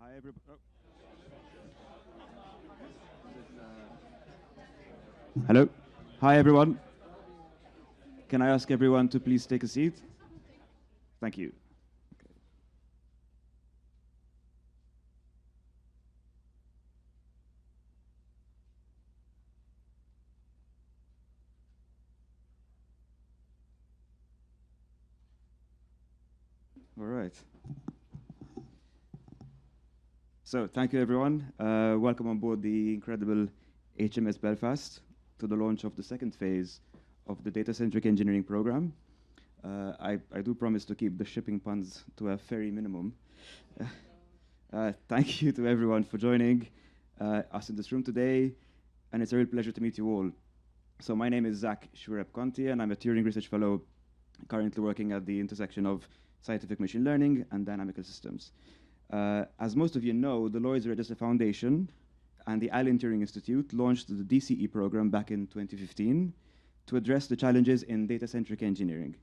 Hi, everybody. Hello. Hi, everyone. Can I ask everyone to please take a seat? Thank you. All right. So thank you, everyone. Welcome on board the incredible HMS Belfast to the launch of the second phase of the data-centric engineering program. I do promise to keep the shipping puns to a very minimum. Thank you to everyone for joining us in this room today, and it's a real pleasure to meet you all. So my name is Zach Shurep-Conti, and I'm a Turing Research Fellow currently working at the intersection of scientific machine learning and dynamical systems. As most of you know, the Lloyd's Register Foundation and the Alan Turing Institute launched the DCE program back in 2015 to address the challenges in data-centric engineering.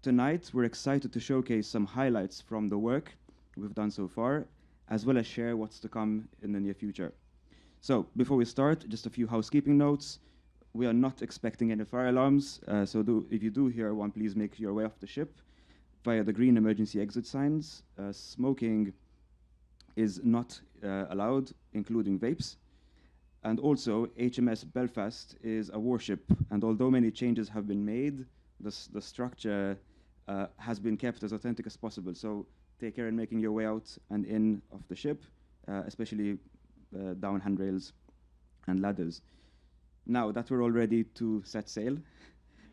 Tonight, we're excited to showcase some highlights from the work we've done so far, as well as share what's to come in the near future. So before we start, just a few housekeeping notes. We are not expecting any fire alarms, so if you do hear one, please make your way off the ship via the green emergency exit signs. Smoking is not allowed, including vapes. And also, HMS Belfast is a warship, and although many changes have been made, the structure has been kept as authentic as possible. So take care in making your way out and in of the ship, especially down handrails and ladders. Now that we're all ready to set sail,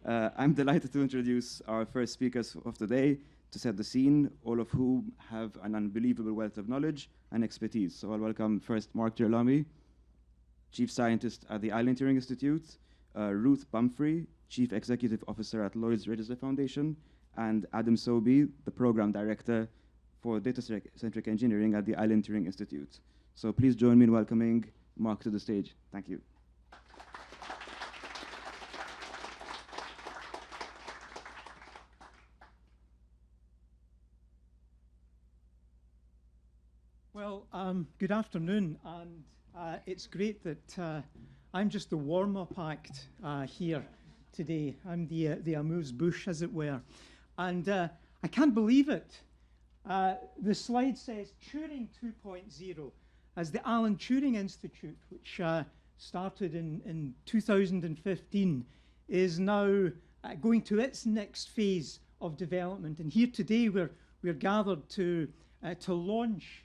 I'm delighted to introduce our first speakers of the day to set the scene, all of whom have an unbelievable wealth of knowledge and expertise. So I'll welcome first Mark Girolami, Chief Scientist at the Alan Turing Institute, Ruth Pumphrey, Chief Executive Officer at Lloyd's Register Foundation, and Adam Sobey, the Program Director for Data-Centric Engineering at the Alan Turing Institute. So please join me in welcoming Mark to the stage. Thank you. Well, good afternoon, and it's great that I'm just the warm-up act here today. I'm the amuse-bouche, as it were. And I can't believe it. The slide says Turing 2.0, as the Alan Turing Institute, which started in 2015, is now going to its next phase of development. And here today, we're gathered to launch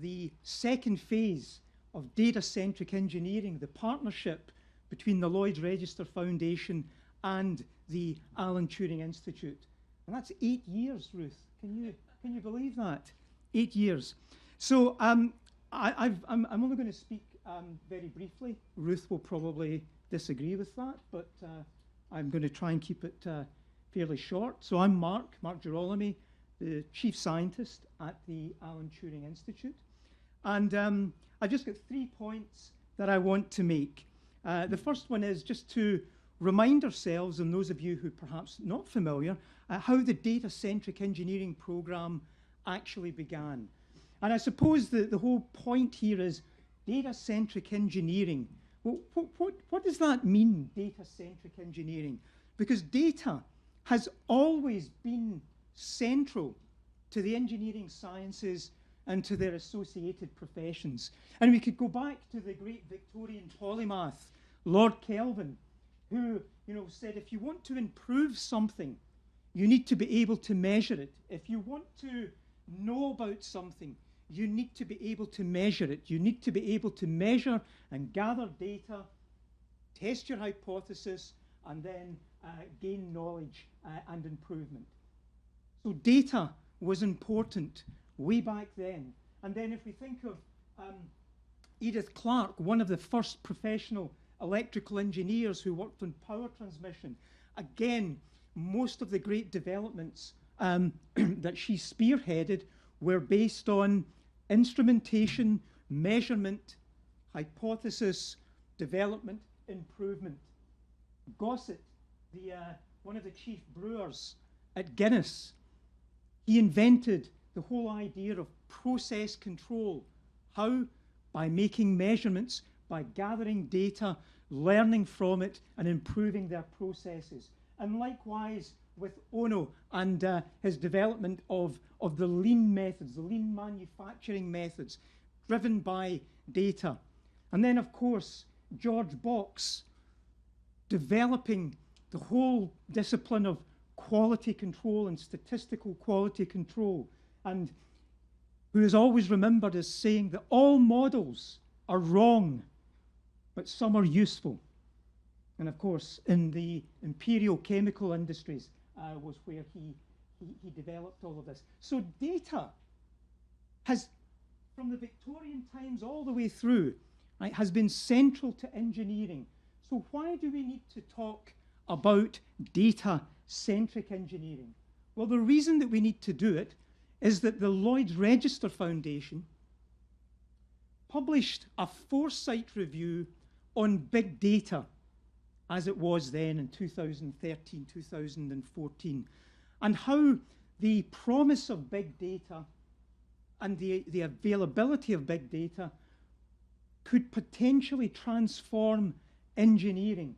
the second phase of data-centric engineering, the partnership between the Lloyd's Register Foundation and the Alan Turing Institute. And that's 8 years, Ruth. Can you believe that? 8 years. So I'm only going to speak very briefly. Ruth will probably disagree with that, but I'm going to try and keep it fairly short. So I'm Mark Girolami, the Chief Scientist at the Alan Turing Institute. And I've just got 3 points that I want to make. The first one is just to remind ourselves, and those of you who are perhaps not familiar, how the data-centric engineering program actually began. And I suppose the whole point here is data-centric engineering. Well, what does that mean, data-centric engineering? Because data has always been central to the engineering sciences and to their associated professions. And we could go back to the great Victorian polymath, Lord Kelvin, who said, if you want to improve something, you need to be able to measure it. If you want to know about something, you need to be able to measure it. You need to be able to measure and gather data, test your hypothesis, and then gain knowledge and improvement. So data was important way back then. And then if we think of Edith Clark, one of the first professional electrical engineers who worked on power transmission, again, most of the great developments that she spearheaded were based on instrumentation, measurement, hypothesis, development, improvement. Gossett, one of the chief brewers at Guinness, he invented the whole idea of process control How? By making measurements, by gathering data, learning from it, and improving their processes. And likewise with Ono and his development of the lean methods, the lean manufacturing methods, driven by data. And then, of course, George Box developing the whole discipline of quality control and statistical quality control, and who is always remembered as saying that all models are wrong, but some are useful. And of course, in the imperial chemical industries was where he developed all of this. So data has, from the Victorian times all the way through, right, has been central to engineering. So why do we need to talk about data-centric engineering? Well, the reason that we need to do it is that the Lloyd's Register Foundation published a foresight review on big data, as it was then in 2013, 2014, and how the promise of big data and the availability of big data could potentially transform engineering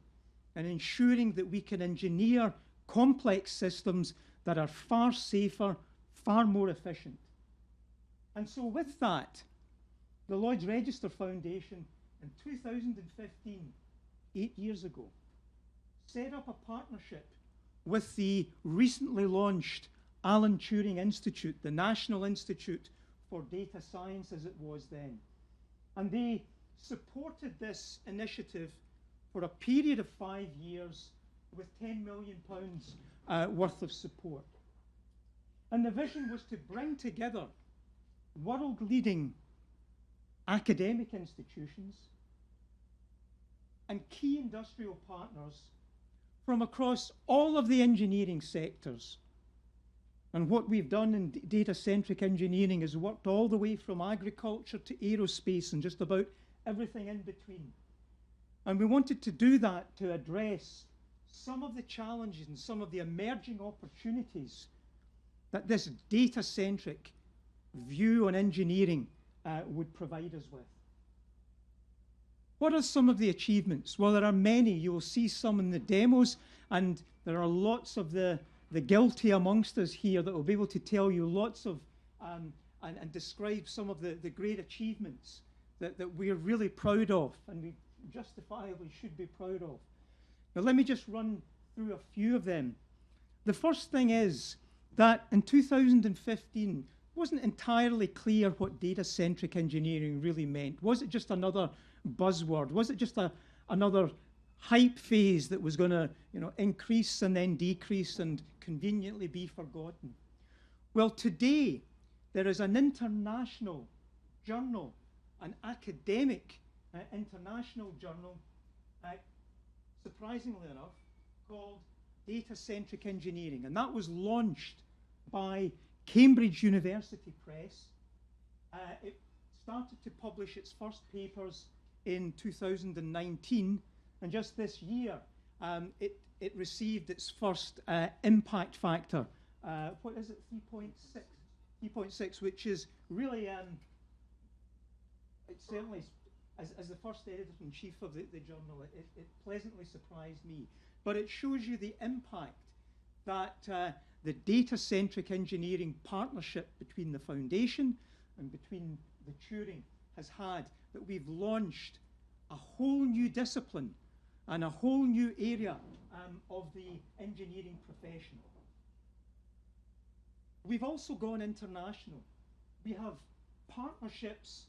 and ensuring that we can engineer complex systems that are far safer, far more efficient. And so with that, the Lloyd's Register Foundation in 2015, 8 years ago, set up a partnership with the recently launched Alan Turing Institute, the National Institute for Data Science as it was then. And they supported this initiative for a period of 5 years with £10 million worth of support. And the vision was to bring together world-leading academic institutions and key industrial partners from across all of the engineering sectors. And what we've done in data-centric engineering is worked all the way from agriculture to aerospace and just about everything in between. And we wanted to do that to address some of the challenges and some of the emerging opportunities that this data-centric view on engineering would provide us with. What are some of the achievements? Well, there are many. You'll see some in the demos, and there are lots of the guilty amongst us here that will be able to tell you lots of and describe some of the great achievements that we're really proud of and we justifiably should be proud of. Now, let me just run through a few of them. The first thing is that in 2015, it wasn't entirely clear what data-centric engineering really meant. Was it just another buzzword? Was it just another hype phase that was going to, increase and then decrease and conveniently be forgotten? Well, today, there is an international journal, an academic international journal, surprisingly enough, called Data-Centric Engineering. And that was launched by Cambridge University Press. It started to publish its first papers in 2019, and just this year, it received its first impact factor. What is it, 3.6? 3.6, which is really, it certainly, as the first editor-in-chief of the journal, it pleasantly surprised me. But it shows you the impact that the data-centric engineering partnership between the foundation and between the Turing has had, that we've launched a whole new discipline and a whole new area of the engineering profession. We've also gone international. We have partnerships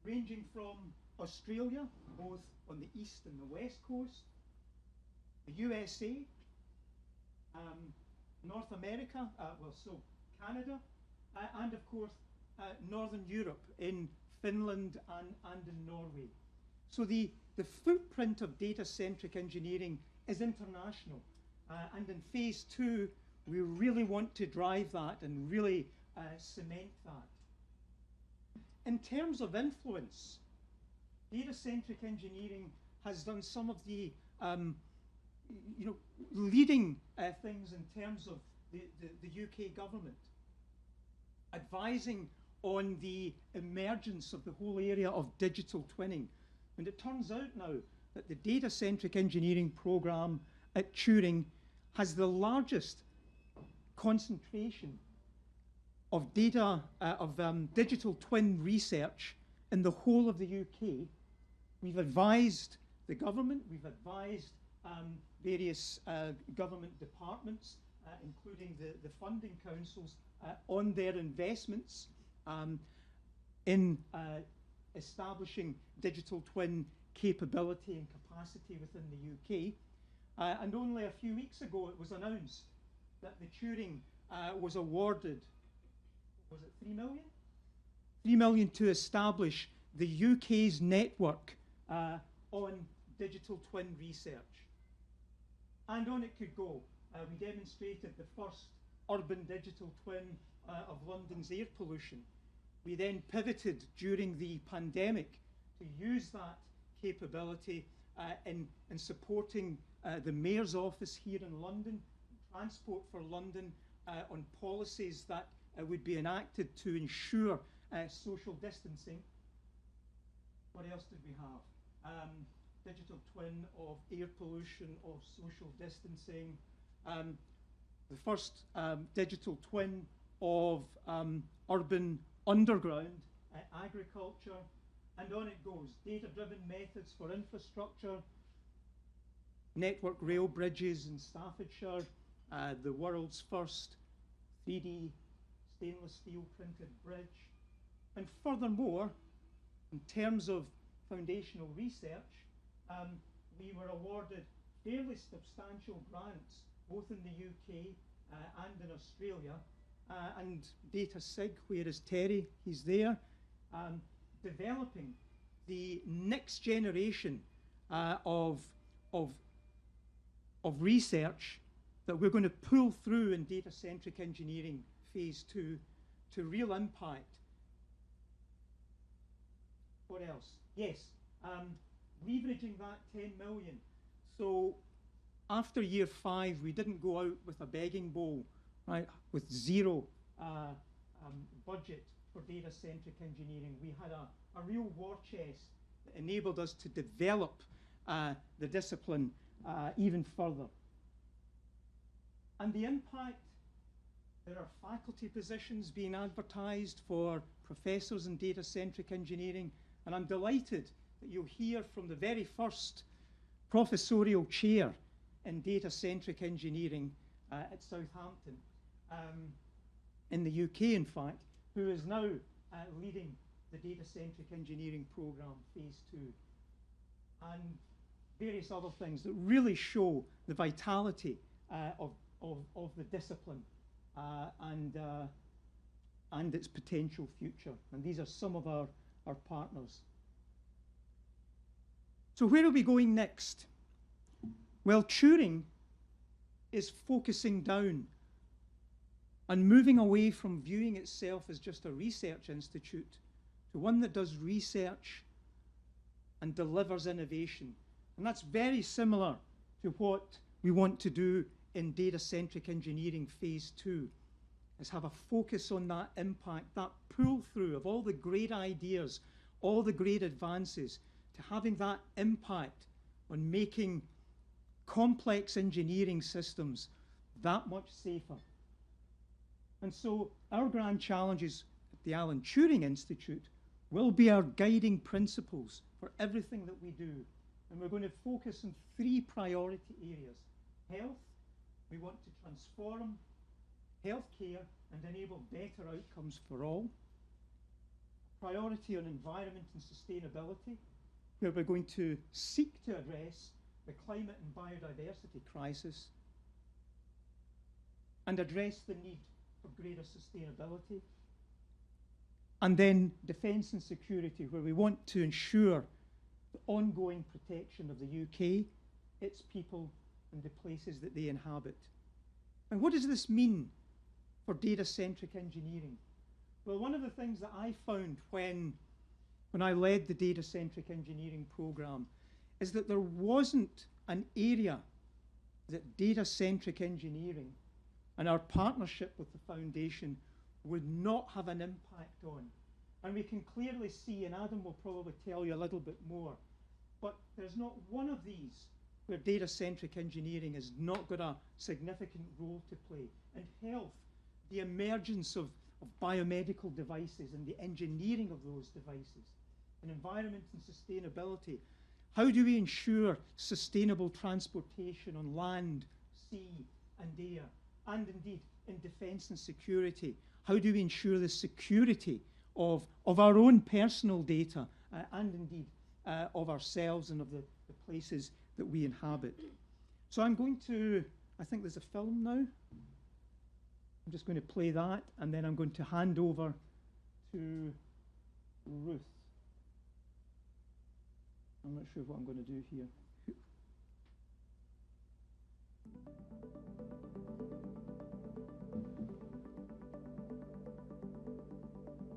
ranging from Australia, both on the east and the west coast, the USA, North America, Canada, and of course Northern Europe in Finland and in Norway. So the footprint of data-centric engineering is international, and in phase 2 we really want to drive that and really cement that. In terms of influence, data-centric engineering has done some of the leading things in terms of the UK government, advising on the emergence of the whole area of digital twinning. And it turns out now that the data-centric engineering program at Turing has the largest concentration of digital twin research in the whole of the UK. We've advised the government, we've advised various government departments, including the funding councils, on their investments in establishing digital twin capability and capacity within the UK. And only a few weeks ago it was announced that the Turing was awarded, was it 3 million? 3 million to establish the UK's network on digital twin research. And on it could go. We demonstrated the first urban digital twin of London's air pollution. We then pivoted during the pandemic to use that capability in supporting the Mayor's office here in London, Transport for London, on policies that would be enacted to ensure social distancing. What else did we have? Digital twin of air pollution, of social distancing. The first digital twin of urban underground agriculture, and on it goes. Data-driven methods for infrastructure, network rail bridges in Staffordshire, the world's first 3D stainless steel printed bridge. And furthermore, in terms of foundational research, we were awarded fairly substantial grants, both in the UK and in Australia, and DataSig, where is Terry? He's there, developing the next generation of research that we're going to pull through in data-centric engineering phase 2 to real impact. What else? Yes, leveraging that 10 million. So after year 5, we didn't go out with a begging bowl, right, with zero budget for data-centric engineering. We had a real war chest that enabled us to develop the discipline even further. And the impact, there are faculty positions being advertised for professors in data-centric engineering, and I'm delighted that you'll hear from the very first professorial chair in data-centric engineering at Southampton, in the UK, in fact, who is now leading the data-centric engineering program, phase 2, and various other things that really show the vitality of the discipline and its potential future. And these are some of our partners. So where are we going next? Well, Turing is focusing down and moving away from viewing itself as just a research institute to one that does research and delivers innovation. And that's very similar to what we want to do in data-centric engineering phase 2, is have a focus on that impact, that pull-through of all the great ideas, all the great advances, to having that impact on making complex engineering systems that much safer. And so our grand challenges at the Alan Turing Institute will be our guiding principles for everything that we do. And we're going to focus on 3 priority areas. Health, we want to transform healthcare and enable better outcomes for all. Priority on environment and sustainability, where we're going to seek to address the climate and biodiversity crisis and address the need for greater sustainability. And then defence and security, where we want to ensure the ongoing protection of the UK, its people, and the places that they inhabit. And what does this mean for data-centric engineering? Well, one of the things that I found when I led the data-centric engineering program is that there wasn't an area that data-centric engineering and our partnership with the foundation would not have an impact on. And we can clearly see, and Adam will probably tell you a little bit more, but there's not one of these where data-centric engineering has not got a significant role to play. In health, the emergence of biomedical devices and the engineering of those devices. In environment and sustainability, how do we ensure sustainable transportation on land, sea, and air? And indeed, in defence and security, how do we ensure the security of our own personal data and indeed of ourselves and of the places that we inhabit? So I'm going to, I think there's a film now. I'm just going to play that, and then I'm going to hand over to Ruth. I'm not sure what I'm going to do here.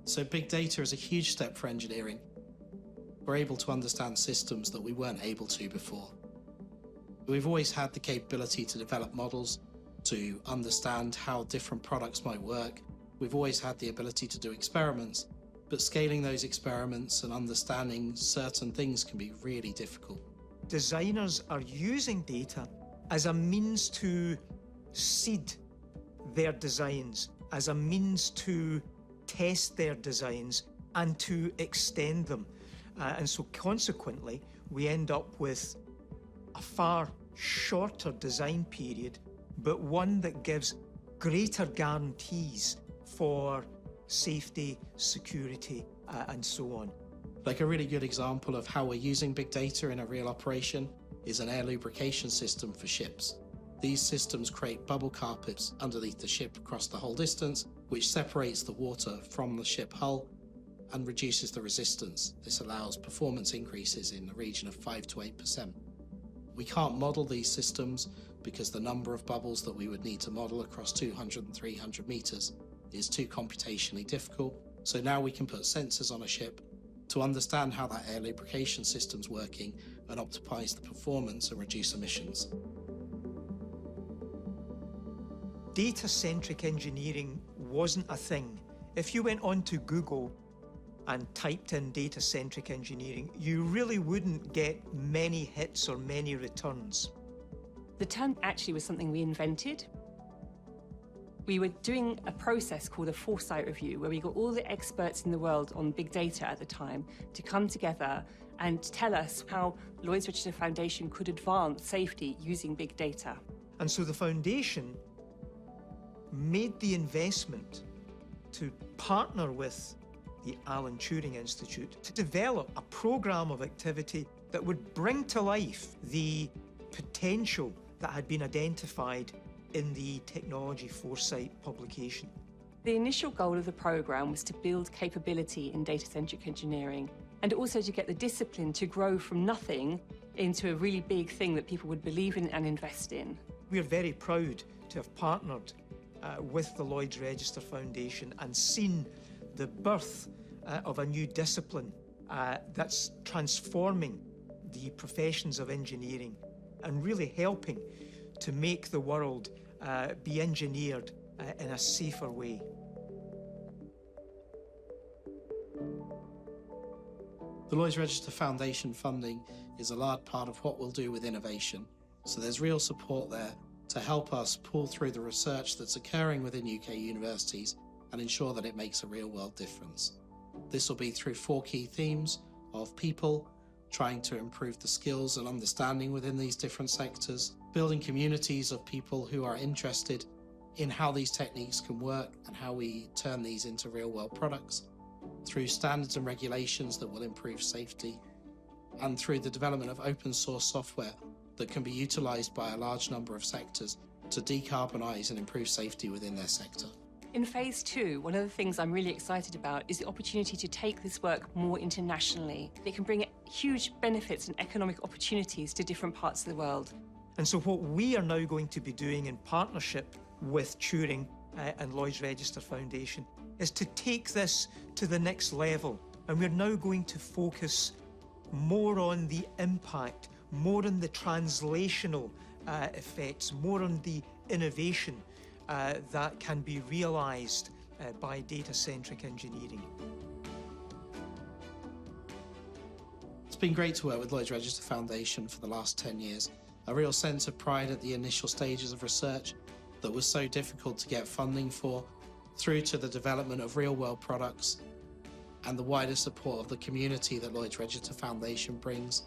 So big data is a huge step for engineering. We're able to understand systems that we weren't able to before. We've always had the capability to develop models, to understand how different products might work. We've always had the ability to do experiments, but scaling those experiments and understanding certain things can be really difficult. Designers are using data as a means to seed their designs, as a means to test their designs and to extend them. And so consequently, we end up with a far shorter design period, but one that gives greater guarantees for safety, security, and so on. Like a really good example of how we're using big data in a real operation is an air lubrication system for ships. These systems create bubble carpets underneath the ship across the whole distance, which separates the water from the ship hull and reduces the resistance. This allows performance increases in the region of 5 to 8%. We can't model these systems because the number of bubbles that we would need to model across 200 and 300 meters is too computationally difficult. So now we can put sensors on a ship to understand how that air lubrication system's working and optimize the performance and reduce emissions. Data-centric engineering wasn't a thing. If you went onto Google and typed in data-centric engineering, you really wouldn't get many hits or many returns. The term actually was something we invented. We were doing a process called a foresight review, where we got all the experts in the world on big data at the time to come together and tell us how Lloyd's Register Foundation could advance safety using big data. And so the foundation made the investment to partner with the Alan Turing Institute to develop a program of activity that would bring to life the potential that had been identified in the Technology Foresight publication. The initial goal of the program was to build capability in data-centric engineering and also to get the discipline to grow from nothing into a really big thing that people would believe in and invest in. We're very proud to have partnered with the Lloyd's Register Foundation and seen the birth of a new discipline that's transforming the professions of engineering and really helping to make the world be engineered in a safer way. The Lloyd's Register Foundation funding is a large part of what we'll do with innovation. So there's real support there to help us pull through the research that's occurring within UK universities and ensure that it makes a real-world difference. This will be through 4 key themes of people, trying to improve the skills and understanding within these different sectors, building communities of people who are interested in how these techniques can work and how we turn these into real-world products, through standards and regulations that will improve safety, and through the development of open source software that can be utilised by a large number of sectors to decarbonise and improve safety within their sector. In phase 2, one of the things I'm really excited about is the opportunity to take this work more internationally. It can bring huge benefits and economic opportunities to different parts of the world. And so what we are now going to be doing in partnership with Turing and Lloyd's Register Foundation is to take this to the next level. And we're now going to focus more on the impact, more on the translational effects, more on the innovation that can be realised by data-centric engineering. It's been great to work with Lloyd's Register Foundation for the last 10 years. A real sense of pride at the initial stages of research that was so difficult to get funding for, through to the development of real-world products and the wider support of the community that Lloyd's Register Foundation brings.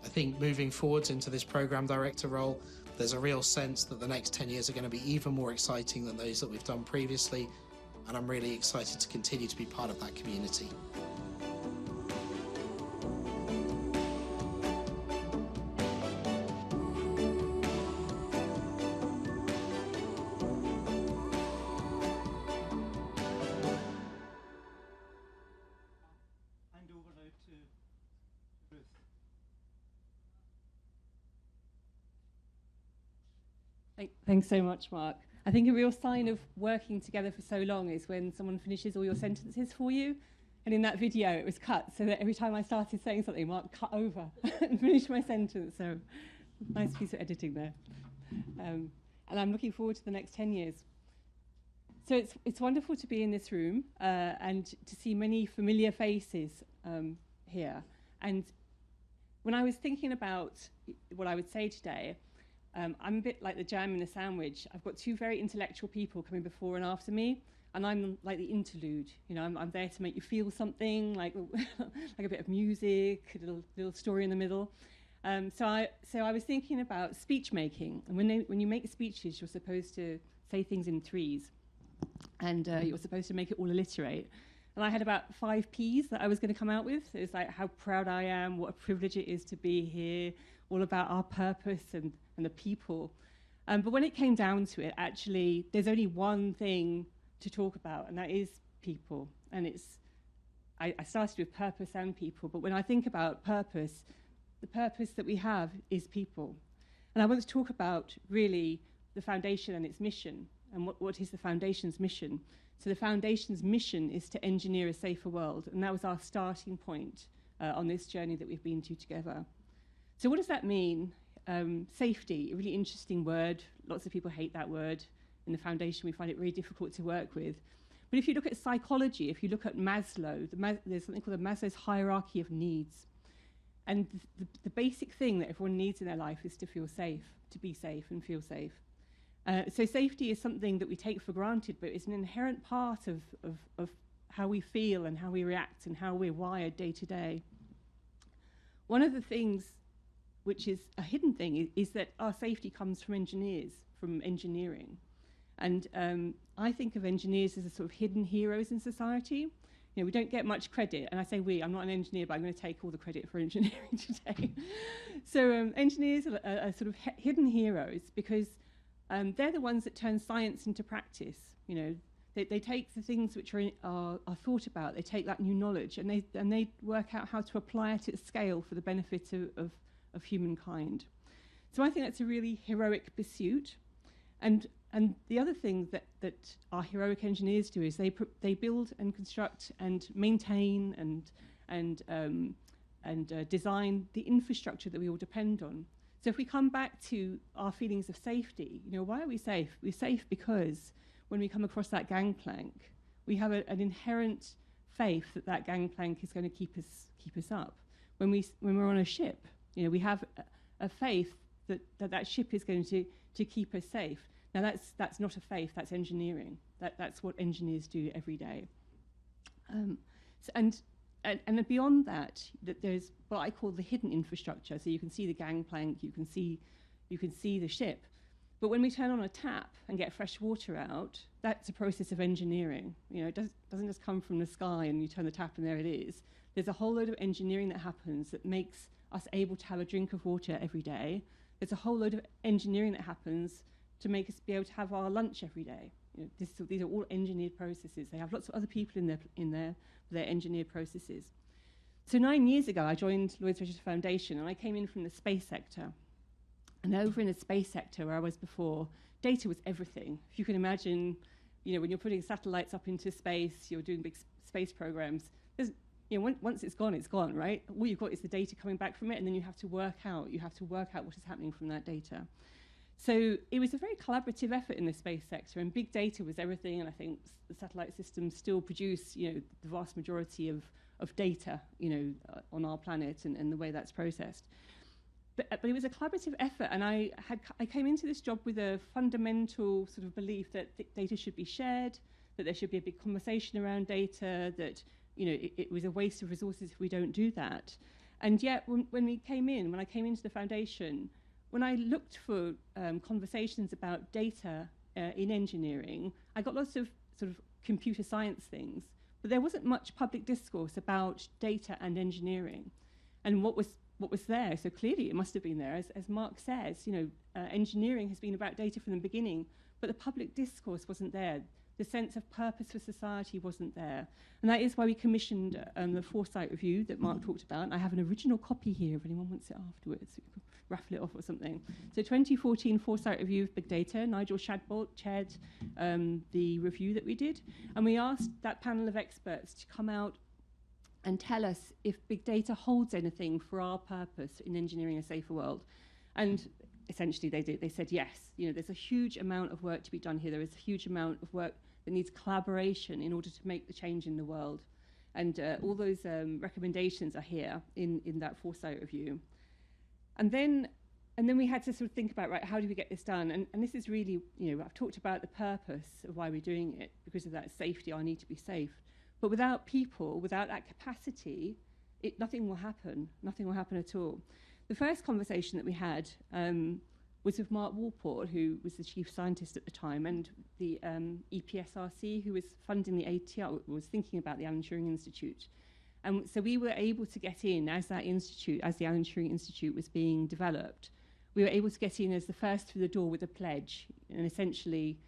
I think moving forwards into this program director role, there's a real sense that the next 10 years are going to be even more exciting than those that we've done previously, and I'm really excited to continue to be part of that community. Hand over now to Ruth. Thanks so much, Mark. I think a real sign of working together for so long is when someone finishes all your sentences for you. And in that video, it was cut so that every time I started saying something, Mark cut over and finished my sentence. So nice piece of editing there. And I'm looking forward to the next 10 years. So it's wonderful to be in this room and to see many familiar faces here. And when I was thinking about what I would say today, I'm a bit like the jam in the sandwich. I've got two very intellectual people coming before and after me, and I'm like the interlude. You know, I'm there to make you feel something, like like a bit of music, a little story in the middle. So I was thinking about speech making, and when you make speeches, you're supposed to say things in threes, and you're supposed to make it all alliterate. And I had about 5 Ps that I was going to come out with. It was like how proud I am, what a privilege it is to be here, all about our purpose and the people. But when it came down to it, actually, there's only one thing to talk about, and that is people. And I started with purpose and people, but when I think about purpose, the purpose that we have is people. And I want to talk about, really, the foundation and its mission, and what is the foundation's mission. So the foundation's mission is to engineer a safer world, and that was our starting point on this journey that we've been to together. So what does that mean? Safety, a really interesting word. Lots of people hate that word. In the foundation, we find it very difficult to work with. But if you look at psychology, if you look at Maslow, there's something called the Maslow's hierarchy of needs. And the basic thing that everyone needs in their life is to feel safe, to be safe and feel safe. So safety is something that we take for granted, but it's an inherent part of how we feel and how we react and how we're wired day to day. One of the things which is a hidden thing is that our safety comes from engineers, from engineering. And I think of engineers as a sort of hidden heroes in society. You know, we don't get much credit, and I say we, I'm not an engineer, but I'm going to take all the credit for engineering today. So engineers are sort of hidden heroes because they're the ones that turn science into practice. You know, they take the things which are thought about, they take that new knowledge, and they work out how to apply it at scale for the benefit of humankind. So I think that's a really heroic pursuit. And the other thing that our heroic engineers do is they build and construct and maintain and design the infrastructure that we all depend on. So if we come back to our feelings of safety, you know, why are we safe? We're safe because when we come across that gangplank, we have an inherent faith that that gangplank is going to keep us up. When we're on a ship, you know, we have a faith that ship is going to keep us safe. Now that's not a faith, that's engineering. That's what engineers do every day. And beyond that there's what I call the hidden infrastructure. So you can see the gangplank, you can see the ship. But when we turn on a tap and get fresh water out, that's a process of engineering. You know, it doesn't just come from the sky and you turn the tap and there it is. There's a whole load of engineering that happens that makes us able to have a drink of water every day. There's a whole load of engineering that happens to make us be able to have our lunch every day. You know, these are all engineered processes. They have lots of other people in there for their engineered processes. So 9 years ago, I joined Lloyd's Register Foundation, and I came in from the space sector. And over in the space sector, where I was before, data was everything. If you can imagine, you know, when you're putting satellites up into space, you're doing big space programs. You know, once it's gone, right? All you've got is the data coming back from it, and then you have to work out what is happening from that data. So it was a very collaborative effort in the space sector, and big data was everything. And I think the satellite systems still produce, the vast majority of data, on our planet and the way that's processed. But it was a collaborative effort, and I came into this job with a fundamental sort of belief that data should be shared, that there should be a big conversation around data, that it was a waste of resources if we don't do that. And yet, when I came into the foundation, when I looked for conversations about data in engineering, I got lots of sort of computer science things, but there wasn't much public discourse about data and engineering. And what was there, so clearly it must have been there, as Mark says, engineering has been about data from the beginning, but the public discourse wasn't there. The sense of purpose for society wasn't there. And that is why we commissioned the Foresight Review that Mark talked about. I have an original copy here if anyone wants it afterwards. You can raffle it off or something. So 2014 Foresight Review of Big Data. Nigel Shadbolt chaired the review that we did. And we asked that panel of experts to come out and tell us if big data holds anything for our purpose in engineering a safer world. And essentially they did. They said yes. There's a huge amount of work to be done here. There is a huge amount of work that needs collaboration in order to make the change in the world. And all those recommendations are here in that Foresight Review. And then we had to sort of think about, right, how do we get this done? And this is really, I've talked about the purpose of why we're doing it, because of that safety, our need to be safe. But without people, without that capacity, nothing will happen. Nothing will happen at all. The first conversation that we had was with Mark Walport, who was the chief scientist at the time, and the EPSRC, who was funding the ATI, was thinking about the Alan Turing Institute. And so we were able to get in as the Alan Turing Institute was being developed. We were able to get in as the first through the door with a pledge, and essentially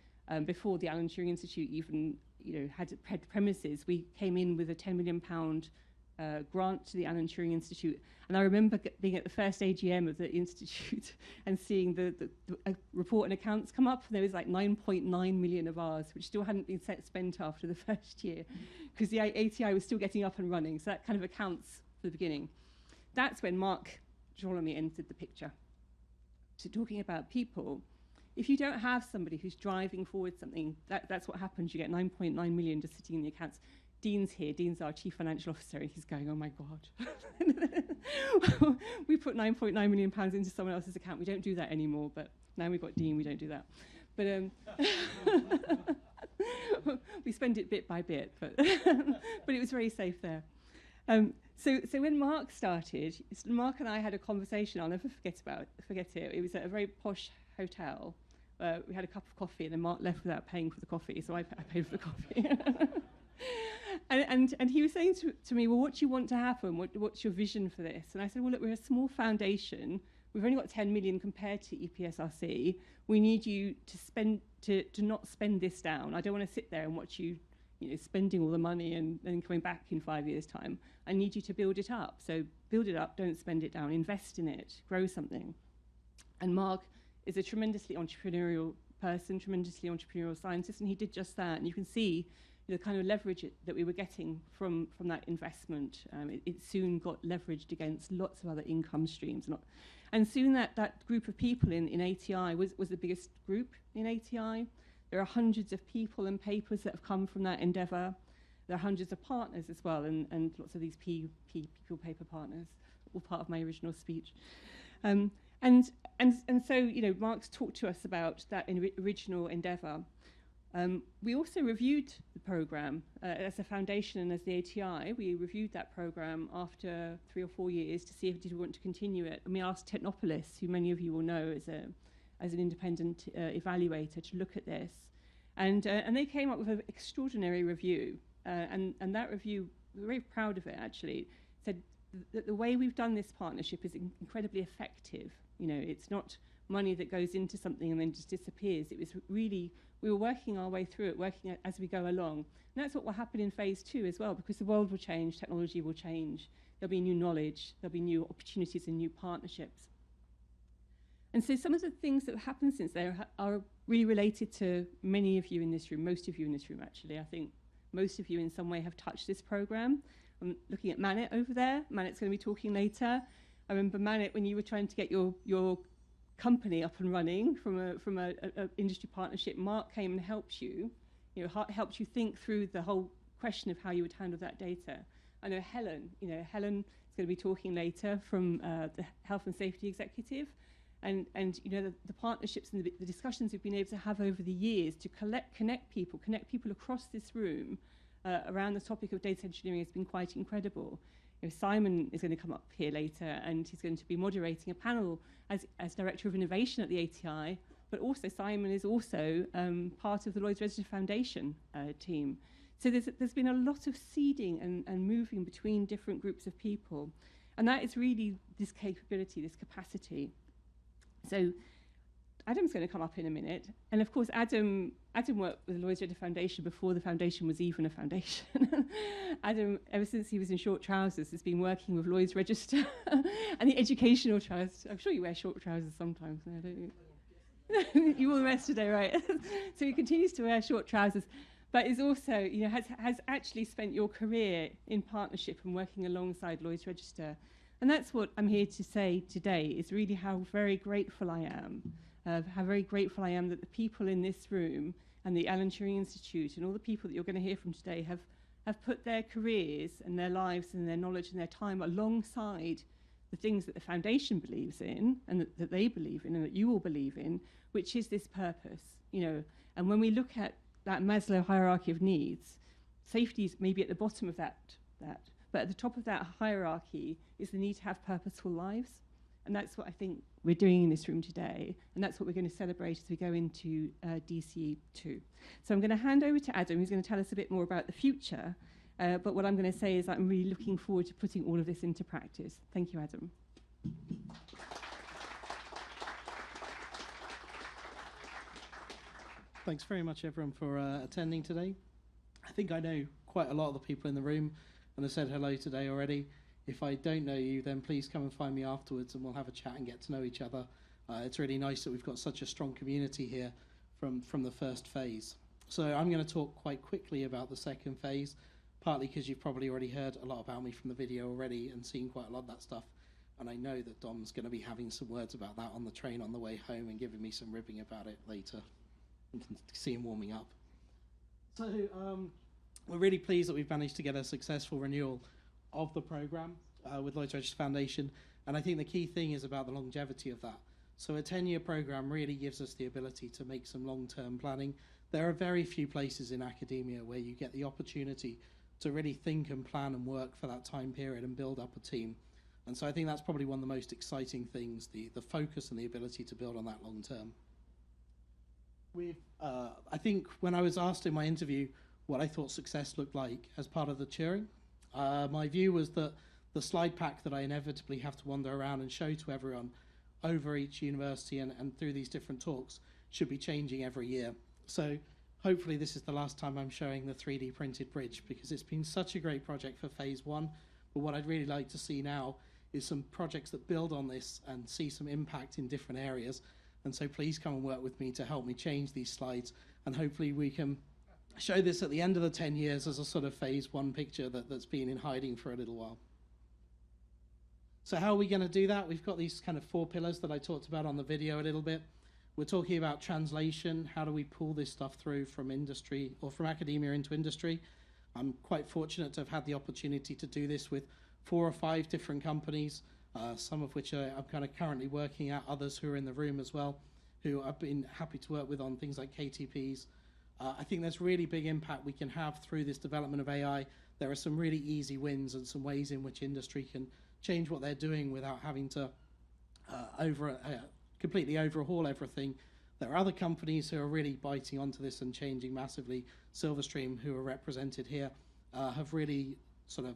before the Alan Turing Institute even had premises, we came in with a £10 million grant to the Alan Turing Institute. And I remember being at the first AGM of the Institute and seeing the report and accounts come up, and there was like 9.9 million of ours, which still hadn't been spent after the first year, because the ATI was still getting up and running. So that kind of accounts for the beginning. That's when Mark Jolamy entered the picture. So talking about people, if you don't have somebody who's driving forward something, that's what happens. You get 9.9 million just sitting in the accounts. Dean's here. Dean's our chief financial officer, and he's going, oh my God. We put 9.9 million pounds into someone else's account. We don't do that anymore, but now we've got Dean, we don't do that. But we spend it bit by bit, but it was very safe there. So when Mark started, Mark and I had a conversation. I'll never forget it. It was at a very posh hotel. We had a cup of coffee, and then Mark left without paying for the coffee, so I paid for the coffee. And he was saying to me, well, what do you want to happen? What's your vision for this? And I said, well, look, we're a small foundation. We've only got 10 million compared to EPSRC. We need you to not spend this down. I don't want to sit there and watch you, spending all the money and then coming back in 5 years' time. I need you to build it up. So build it up, don't spend it down. Invest in it, grow something. And Mark is a tremendously entrepreneurial person, tremendously entrepreneurial scientist, and he did just that. And you can see the kind of leverage that we were getting from that investment. It soon got leveraged against lots of other income streams. And soon that group of people in ATI was the biggest group in ATI. There are hundreds of people and papers that have come from that endeavour. There are hundreds of partners as well, and lots of these people paper partners, all part of my original speech. And so, Mark's talked to us about that original endeavour. We also reviewed the programme as a foundation and as the ATI. We reviewed that programme after 3 or 4 years to see if we want to continue it. And we asked Technopolis, who many of you will know as an independent evaluator, to look at this. And they came up with an extraordinary review. And that review, we're very proud of it, actually, said that the way we've done this partnership is incredibly effective. It's not money that goes into something and then just disappears. It was really, we were working our way through it, working as we go along. And that's what will happen in phase 2 as well, because the world will change, technology will change, there'll be new knowledge, there'll be new opportunities and new partnerships. And so some of the things that have happened since then are really related to many of you in this room, most of you in this room actually. I think most of you in some way have touched this programme. I'm looking at Manit over there. Manit's going to be talking later. I remember Manit, when you were trying to get your company up and running from a industry partnership, Mark came and helped you, helped you think through the whole question of how you would handle that data. I know Helen is going to be talking later from the Health and Safety Executive, and the partnerships and the discussions we've been able to have over the years to connect people across this room around the topic of data engineering has been quite incredible. Simon is going to come up here later, and he's going to be moderating a panel as Director of Innovation at the ATI, but also Simon is also part of the Lloyd's Register Foundation team. So there's been a lot of seeding and moving between different groups of people, and that is really this capability, this capacity. So Adam's going to come up in a minute, and of course Adam worked with the Lloyd's Register Foundation before the foundation was even a foundation. Adam, ever since he was in short trousers, has been working with Lloyd's Register and the Educational Trust. I'm sure you wear short trousers sometimes now, don't you? You wore the rest today, right? So he continues to wear short trousers, but is also, has actually spent your career in partnership and working alongside Lloyd's Register. And that's what I'm here to say today, is really how very grateful I am. How very grateful I am that the people in this room and the Alan Turing Institute and all the people that you're going to hear from today have put their careers and their lives and their knowledge and their time alongside the things that the foundation believes in and that they believe in and that you all believe in, which is this purpose. And when we look at that Maslow hierarchy of needs, safety is maybe at the bottom of that. But at the top of that hierarchy is the need to have purposeful lives. And that's what I think we're doing in this room today. And that's what we're going to celebrate as we go into DCE 2. So I'm going to hand over to Adam, who's going to tell us a bit more about the future. But what I'm going to say is that I'm really looking forward to putting all of this into practice. Thank you, Adam. Thanks very much, everyone, for attending today. I think I know quite a lot of the people in the room and have said hello today already. If I don't know you, then please come and find me afterwards and we'll have a chat and get to know each other. It's really nice that we've got such a strong community here from the first phase. So I'm going to talk quite quickly about the second phase, partly because you've probably already heard a lot about me from the video already and seen quite a lot of that stuff. And I know that Dom's going to be having some words about that on the train on the way home and giving me some ribbing about it later. You can see him warming up. So we're really pleased that we've managed to get a successful renewal of the program with Lloyd's Register Foundation, and I think the key thing is about the longevity of that. So a 10-year program really gives us the ability to make some long-term planning. There are very few places in academia where you get the opportunity to really think and plan and work for that time period and build up a team. And so I think that's probably one of the most exciting things, the focus and the ability to build on that long term. I think when I was asked in my interview what I thought success looked like as part of the Turing, my view was that the slide pack that I inevitably have to wander around and show to everyone over each university and through these different talks should be changing every year. So hopefully this is the last time I'm showing the 3D printed bridge, because it's been such a great project for phase one. But what I'd really like to see now is some projects that build on this and see some impact in different areas. And so please come and work with me to help me change these slides, and hopefully we can show this at the end of the 10 years as a sort of phase one picture that's been in hiding for a little while. So how are we going to do that? We've got these kind of 4 pillars that I talked about on the video a little bit. We're talking about translation. How do we pull this stuff through from industry or from academia into industry? I'm quite fortunate to have had the opportunity to do this with 4 or 5 different companies, some of which I'm kind of currently working at, others who are in the room as well, who I've been happy to work with on things like KTPs. I think there's really big impact we can have through this development of AI. There are some really easy wins and some ways in which industry can change what they're doing without having to completely overhaul everything. There are other companies who are really biting onto this and changing massively. Silverstream, who are represented here, have really sort of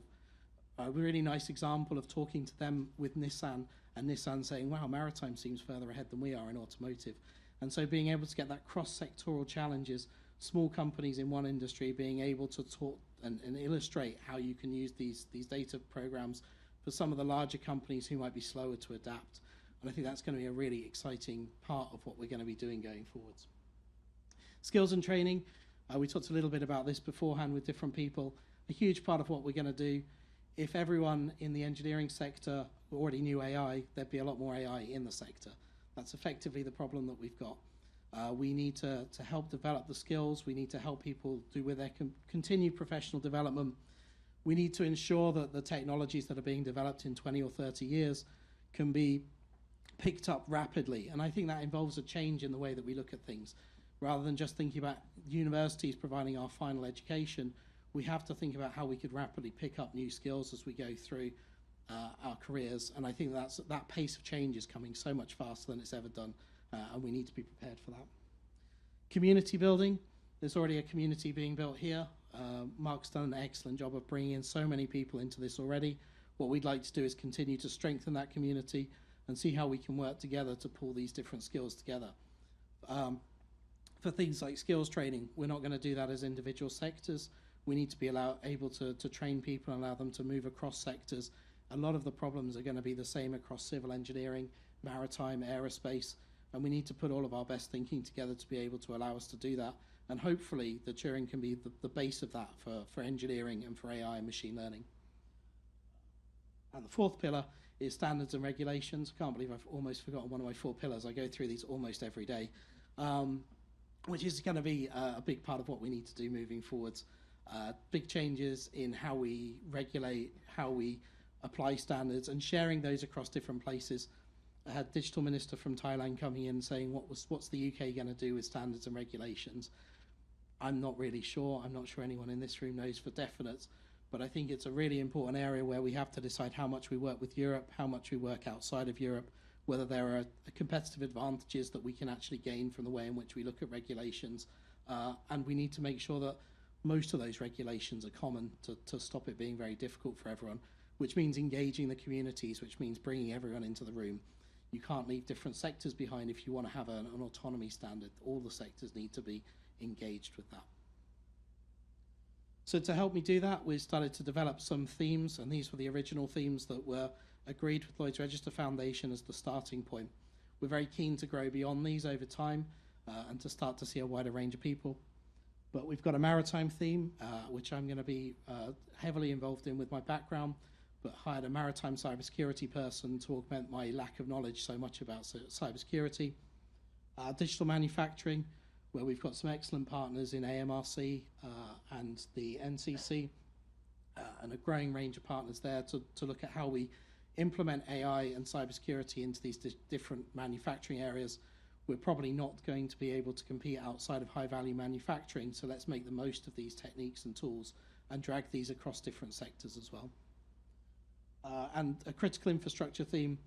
a really nice example of talking to them with Nissan, and Nissan saying, wow, maritime seems further ahead than we are in automotive. And so being able to get that cross-sectoral challenges, small companies in one industry being able to talk and illustrate how you can use these data programs for some of the larger companies who might be slower to adapt. And I think that's going to be a really exciting part of what we're going to be doing going forwards. Skills and training. We talked a little bit about this beforehand with different people. A huge part of what we're going to do, if everyone in the engineering sector already knew AI, there'd be a lot more AI in the sector. That's effectively the problem that we've got. We need to help develop the skills. We need to help people do with their continued professional development. We need to ensure that the technologies that are being developed in 20 or 30 years can be picked up rapidly. And I think that involves a change in the way that we look at things. Rather than just thinking about universities providing our final education, we have to think about how we could rapidly pick up new skills as we go through our careers. And I think that pace of change is coming so much faster than it's ever done, and we need to be prepared for that. Community building. There's already a community being built here. Mark's done an excellent job of bringing in so many people into this already. What we'd like to do is continue to strengthen that community and see how we can work together to pull these different skills together. For things like skills training, we're not going to do that as individual sectors. We need to be able to train people and allow them to move across sectors. A lot of the problems are going to be the same across civil engineering, maritime, aerospace, and we need to put all of our best thinking together to be able to allow us to do that. And hopefully the Turing can be the base of that for engineering and for AI and machine learning. And the fourth pillar is standards and regulations. I can't believe I've almost forgotten one of my 4 pillars. I go through these almost every day, which is going to be a big part of what we need to do moving forwards. Big changes in how we regulate, how we apply standards, and sharing those across different places. I had Digital Minister from Thailand coming in saying, what's the UK going to do with standards and regulations? I'm not really sure. I'm not sure anyone in this room knows for definite, but I think it's a really important area where we have to decide how much we work with Europe, how much we work outside of Europe, whether there are competitive advantages that we can actually gain from the way in which we look at regulations. And we need to make sure that most of those regulations are common to stop it being very difficult for everyone, which means engaging the communities, which means bringing everyone into the room. You can't leave different sectors behind if you want to have an autonomy standard. All the sectors need to be engaged with that. So to help me do that, we started to develop some themes, and these were the original themes that were agreed with Lloyd's Register Foundation as the starting point. We're very keen to grow beyond these over time and to start to see a wider range of people. But we've got a maritime theme, which I'm going to be heavily involved in with my background, but hired a maritime cybersecurity person to augment my lack of knowledge so much about cybersecurity. Digital manufacturing, where we've got some excellent partners in AMRC and the NCC, and a growing range of partners there to look at how we implement AI and cybersecurity into these different manufacturing areas. We're probably not going to be able to compete outside of high-value manufacturing, so let's make the most of these techniques and tools and drag these across different sectors as well. And a critical infrastructure theme,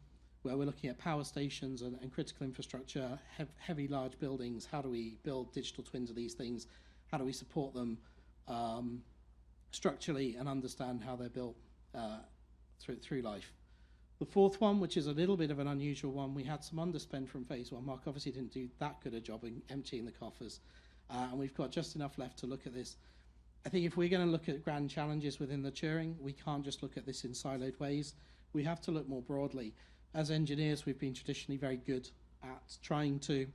where we're looking at power stations and critical infrastructure, heavy large buildings. How do we build digital twins of these things? How do we support them structurally and understand how they're built through life? The fourth one, which is a little bit of an unusual one, we had some underspend from phase 1. Mark obviously didn't do that good a job in emptying the coffers, and we've got just enough left to look at this. I think if we're going to look at grand challenges within the Turing, we can't just look at this in siloed ways. We have to look more broadly. As engineers, we've been traditionally very good at trying to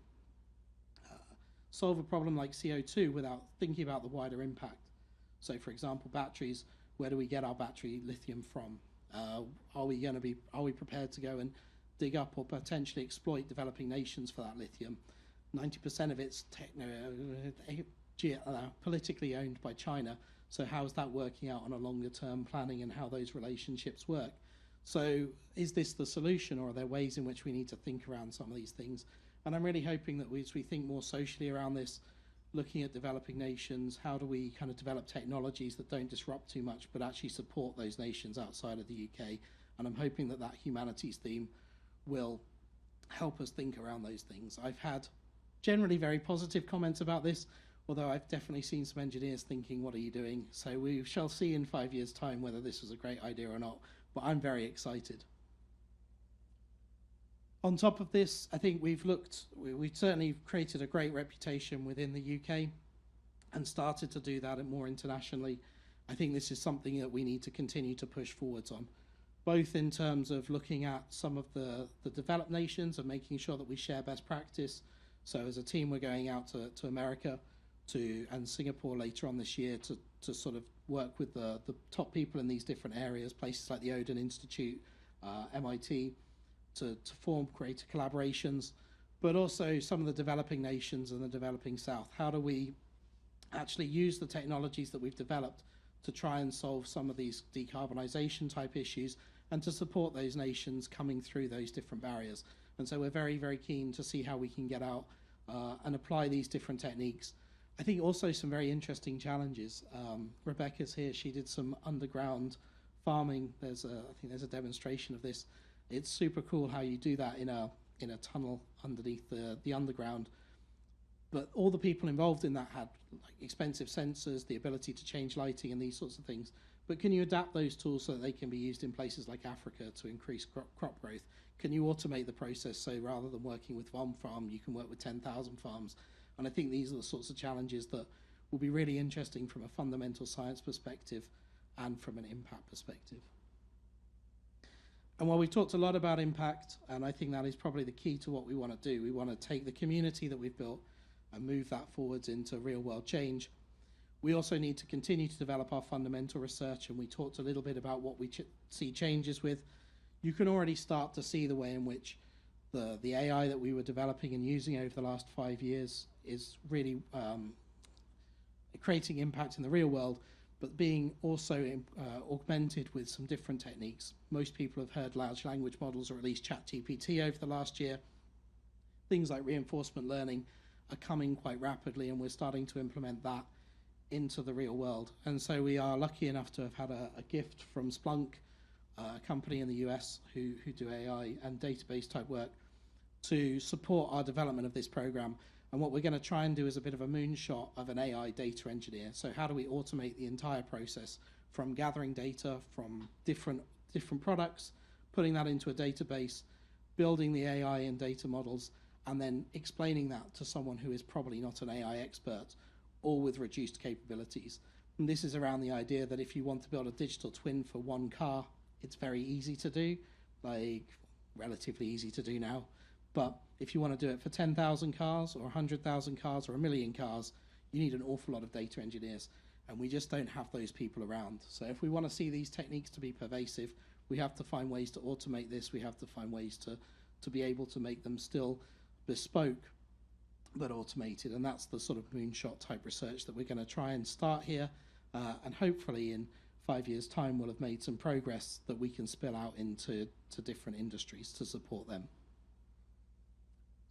solve a problem like CO2 without thinking about the wider impact. So, for example, batteries, where do we get our battery lithium from? Are we prepared to go and dig up or potentially exploit developing nations for that lithium? 90% of it's politically owned by China. So how is that working out on a longer term planning and how those relationships work? So is this the solution, or are there ways in which we need to think around some of these things? And I'm really hoping that as we think more socially around this, looking at developing nations, how do we kind of develop technologies that don't disrupt too much but actually support those nations outside of the UK? And I'm hoping that that humanities theme will help us think around those things. I've had generally very positive comments about this, although I've definitely seen some engineers thinking, what are you doing? So we shall see in 5 years' time whether this was a great idea or not, but I'm very excited. On top of this, I think we've certainly created a great reputation within the UK and started to do that more internationally. I think this is something that we need to continue to push forwards on, both in terms of looking at some of the developed nations and making sure that we share best practice. So as a team, we're going out to America and Singapore later on this year to sort of work with the top people in these different areas, places like the Odin Institute, MIT, to form greater collaborations but also some of the developing nations and the developing South. How do we actually use the technologies that we've developed to try and solve some of these decarbonisation type issues and to support those nations coming through those different barriers? And so we're very, very keen to see how we can get out and apply these different techniques. I think also some very interesting challenges. Rebecca's here. She did some underground farming. I think there's a demonstration of this. It's super cool how you do that in a tunnel underneath the underground. But all the people involved in that had like expensive sensors, the ability to change lighting and these sorts of things. But can you adapt those tools so that they can be used in places like Africa to increase crop growth? Can you automate the process so rather than working with one farm, you can work with 10,000 farms? And I think these are the sorts of challenges that will be really interesting from a fundamental science perspective and from an impact perspective. And while we've talked a lot about impact, and I think that is probably the key to what we want to do, we want to take the community that we've built and move that forwards into real world change. We also need to continue to develop our fundamental research, and we talked a little bit about what we see changes with. You can already start to see the way in which the AI that we were developing and using over the last 5 years is really creating impact in the real world, but being also augmented with some different techniques. Most people have heard large language models, or at least ChatGPT over the last year. Things like reinforcement learning are coming quite rapidly, and we're starting to implement that into the real world. And so we are lucky enough to have had a gift from Splunk, a company in the US who do AI and database type work, to support our development of this program. And what we're going to try and do is a bit of a moonshot of an AI data engineer. So how do we automate the entire process from gathering data from different products, putting that into a database, building the AI and data models, and then explaining that to someone who is probably not an AI expert, all with reduced capabilities. And this is around the idea that if you want to build a digital twin for one car, it's very easy to do, like relatively easy to do now. But if you want to do it for 10,000 cars or 100,000 cars or 1 million cars, you need an awful lot of data engineers, and we just don't have those people around. So if we want to see these techniques to be pervasive, we have to find ways to automate this. We have to find ways to be able to make them still bespoke but automated, and that's the sort of moonshot type research that we're going to try and start here, and hopefully in 5 years' time we'll have made some progress that we can spill out into different industries to support them.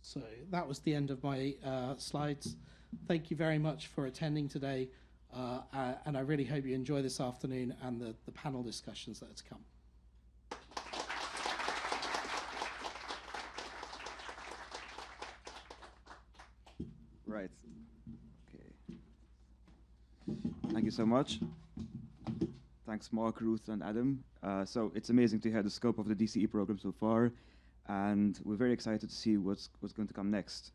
So that was the end of my slides. Thank you very much for attending today, and I really hope you enjoy this afternoon and the panel discussions that are to come. Right. Okay. Thank you so much. Thanks, Mark, Ruth, and Adam. So it's amazing to hear the scope of the DCE program so far, and we're very excited to see what's going to come next.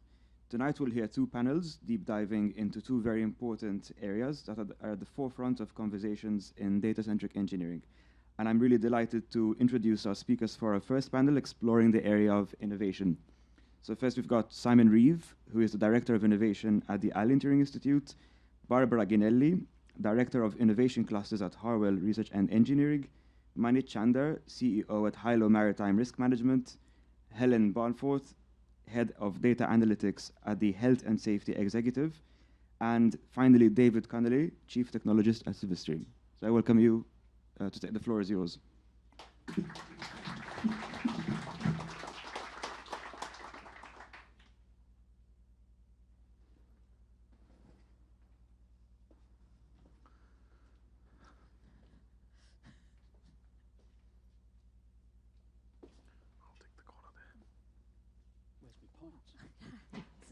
Tonight we'll hear two panels deep diving into two very important areas that are at the forefront of conversations in data-centric engineering. And I'm really delighted to introduce our speakers for our first panel exploring the area of innovation. So first we've got Simon Reeve, who is the Director of Innovation at the Alan Turing Institute, Barbara Ginelli, Director of Innovation Clusters at Harwell Research and Engineering, Manit Chander, CEO at Hilo Maritime Risk Management, Helen Barnforth, Head of Data Analytics at the Health and Safety Executive, and finally David Connolly, Chief Technologist at Silverstream. So I welcome you to take the floor is yours.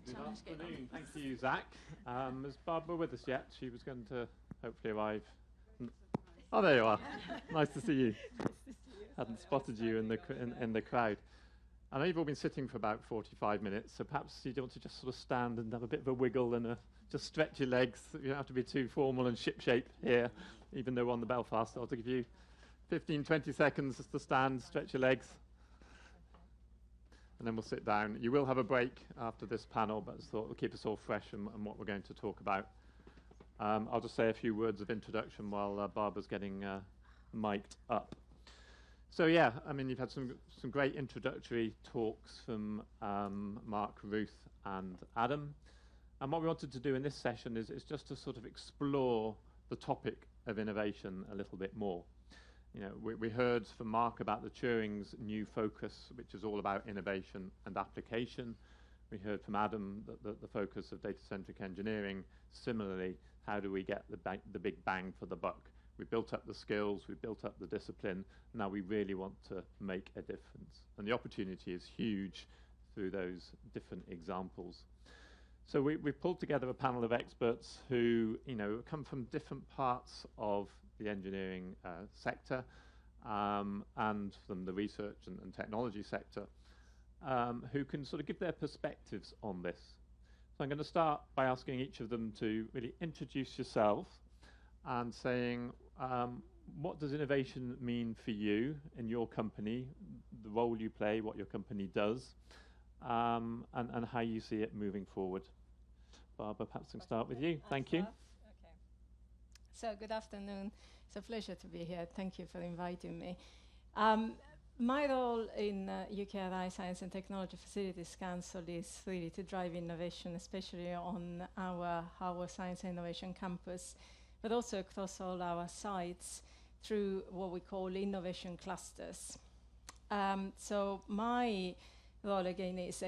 Good afternoon. Thank you, Zach. Is Barbara with us yet? She was going to hopefully arrive. Oh, there you are. Nice to see you. Hadn't spotted you in the crowd. I know you've all been sitting for about 45 minutes, so perhaps you want to just sort of stand and have a bit of a wiggle and just stretch your legs. You don't have to be too formal and shipshape here, even though we're on the Belfast. I'll give you 15, 20 seconds just to stand, stretch your legs, and then we'll sit down. You will have a break after this panel, but I thought it'll keep us all fresh and what we're going to talk about. I'll just say a few words of introduction while Barbara's getting mic'd up. So yeah, I mean, you've had some great introductory talks from Mark, Ruth, and Adam. And what we wanted to do in this session is just to sort of explore the topic of innovation a little bit more. You know, we heard from Mark about the Turing's new focus, which is all about innovation and application. We heard from Adam that the focus of data-centric engineering. Similarly, how do we get the big bang for the buck? We built up the skills, we built up the discipline, now we really want to make a difference. And the opportunity is huge through those different examples. So we've pulled together a panel of experts who, you know, come from different parts of the engineering sector and from the research and technology sector, who can sort of give their perspectives on this. So I'm going to start by asking each of them to really introduce yourself and saying, what does innovation mean for you in your company, the role you play, what your company does, and how you see it moving forward. Barbara, perhaps we can start with you. Thank you. Okay. So good afternoon. It's a pleasure to be here. Thank you for inviting me. My role in UKRI Science and Technology Facilities Council is really to drive innovation, especially on our Science and Innovation Campus, but also across all our sites through what we call innovation clusters. So my role again is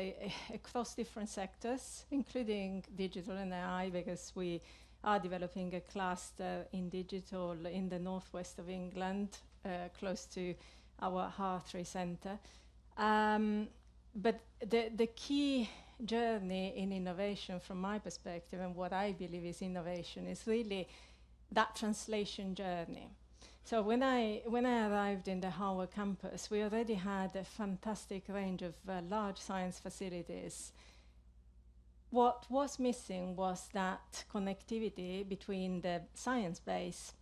across different sectors, including digital and AI, because we are developing a cluster in digital in the northwest of England, close to our Hartree Centre. But the key journey in innovation from my perspective, and what I believe is innovation, is really that translation journey. So when I arrived in the Harvard campus, we already had a fantastic range of large science facilities. What was missing was that connectivity between the science base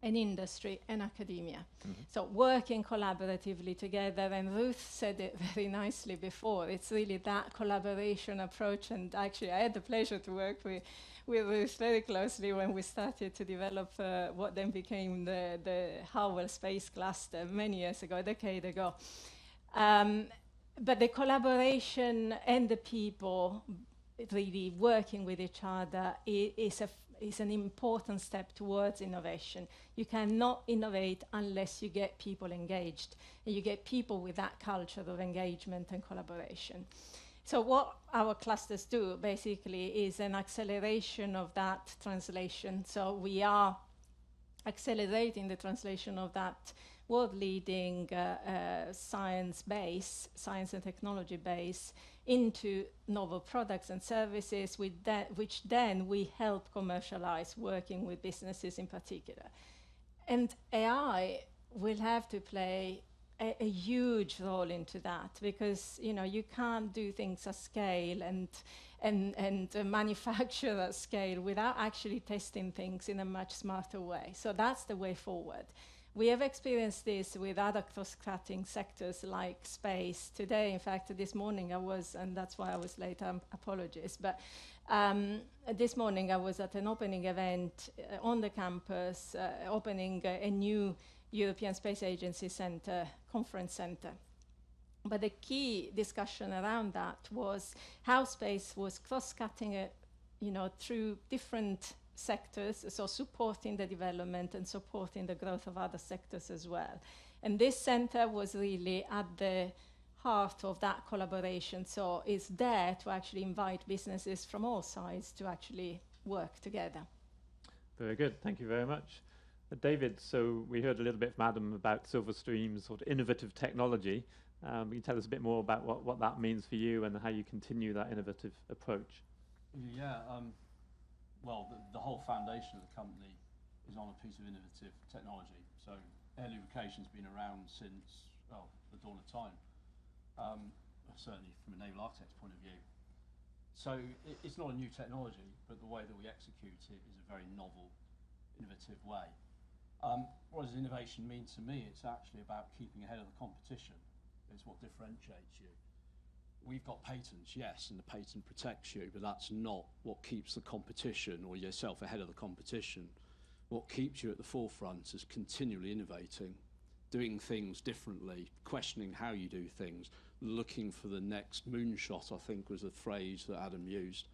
and industry and academia. Mm-hmm. So working collaboratively together, and Ruth said it very nicely before, it's really that collaboration approach, and actually I had the pleasure to work with Ruth very closely when we started to develop what then became the Howell Space Cluster many years ago, a decade ago. But the collaboration and the people really working with each other is an important step towards innovation. You cannot innovate unless you get people engaged, and you get people with that culture of engagement and collaboration. So what our clusters do basically is an acceleration of that translation. So we are accelerating the translation of that world-leading science and technology base into novel products and services, which then we help commercialize, working with businesses in particular. And AI will have to play a huge role into that, because you can't do things at scale and manufacture at scale without actually testing things in a much smarter way. So that's the way forward. We have experienced this with other cross-cutting sectors like space. Today, in fact, this morning I was, and that's why I was late, apologies, but this morning I was at an opening event on the campus, opening a new European Space Agency conference center. But the key discussion around that was how space was cross-cutting through different sectors, so supporting the development and supporting the growth of other sectors as well. And this center was really at the heart of that collaboration, so it's there to actually invite businesses from all sides to actually work together. Very good, thank you very much. David, so we heard a little bit from Adam about Silverstream's sort of innovative technology. Can you tell us a bit more about what that means for you and how you continue that innovative approach? Yeah, well, the whole foundation of the company is on a piece of innovative technology. So air lubrication's been around since, well, the dawn of time, certainly from a naval architect's point of view. So it's not a new technology, but the way that we execute it is a very novel, innovative way. What does innovation mean to me? It's actually about keeping ahead of the competition. It's what differentiates you. We've got patents, yes, and the patent protects you, but that's not what keeps the competition or yourself ahead of the competition. What keeps you at the forefront is continually innovating, doing things differently, questioning how you do things, looking for the next moonshot, I think was the phrase that Adam used.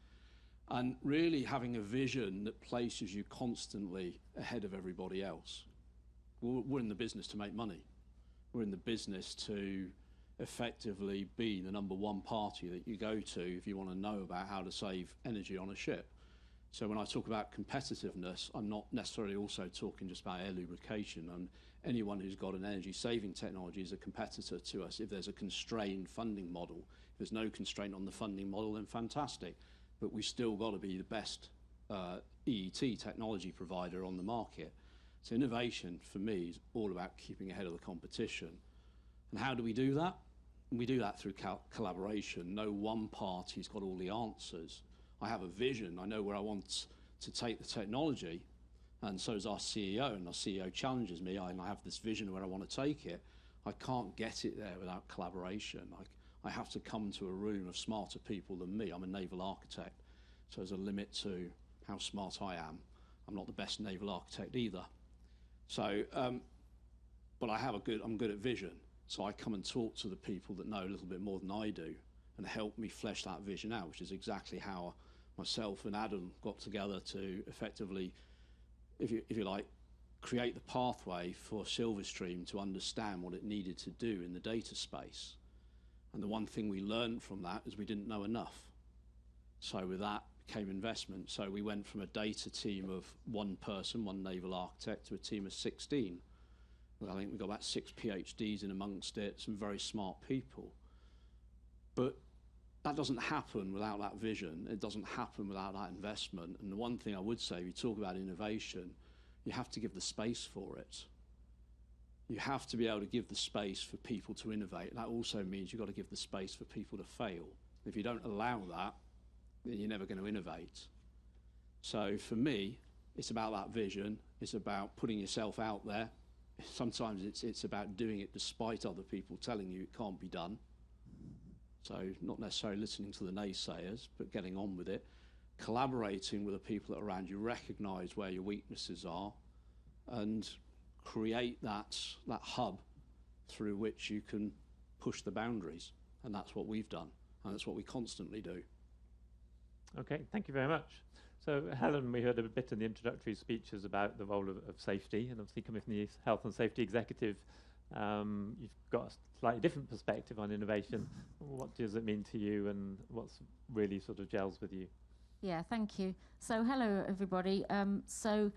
And really having a vision that places you constantly ahead of everybody else. We're in the business to make money. We're in the business to effectively be the number one party that you go to if you want to know about how to save energy on a ship. So when I talk about competitiveness, I'm not necessarily also talking just about air lubrication. And anyone who's got an energy saving technology is a competitor to us if there's a constrained funding model. If there's no constraint on the funding model, then fantastic. But we've still got to be the best EET technology provider on the market. So innovation, for me, is all about keeping ahead of the competition. And how do we do that? We do that through collaboration. No one party's got all the answers. I have a vision. I know where I want to take the technology, and so does our CEO, and our CEO challenges me, and I have this vision where I want to take it. I can't get it there without collaboration. I have to come to a room of smarter people than me. I'm a naval architect, so there's a limit to how smart I am. I'm not the best naval architect either. So, but I'm good at vision. So I come and talk to the people that know a little bit more than I do and help me flesh that vision out, which is exactly how myself and Adam got together to effectively, if you like, create the pathway for Silverstream to understand what it needed to do in the data space. And the one thing we learned from that is we didn't know enough. So with that came investment. So we went from a data team of one person, one naval architect, to a team of 16. I think we've got about 6 PhDs in amongst it, some very smart people. But that doesn't happen without that vision. It doesn't happen without that investment. And the one thing I would say, if you talk about innovation, you have to give the space for it. You have to be able to give the space for people to innovate. That also means you've got to give the space for people to fail. If you don't allow that, then you're never going to innovate. So for me, it's about that vision. It's about putting yourself out there. Sometimes it's about doing it despite other people telling you it can't be done. So not necessarily listening to the naysayers, but getting on with it. Collaborating with the people that are around you, recognise where your weaknesses are, and create that hub through which you can push the boundaries. And that's what we've done, and that's what we constantly do. Okay, thank you very much. So Helen, we heard a bit in the introductory speeches about the role of safety, and obviously coming from the Health and Safety Executive, you've got a slightly different perspective on innovation. What does it mean to you, and what's really sort of gels with you? Yeah, thank you. So hello everybody. So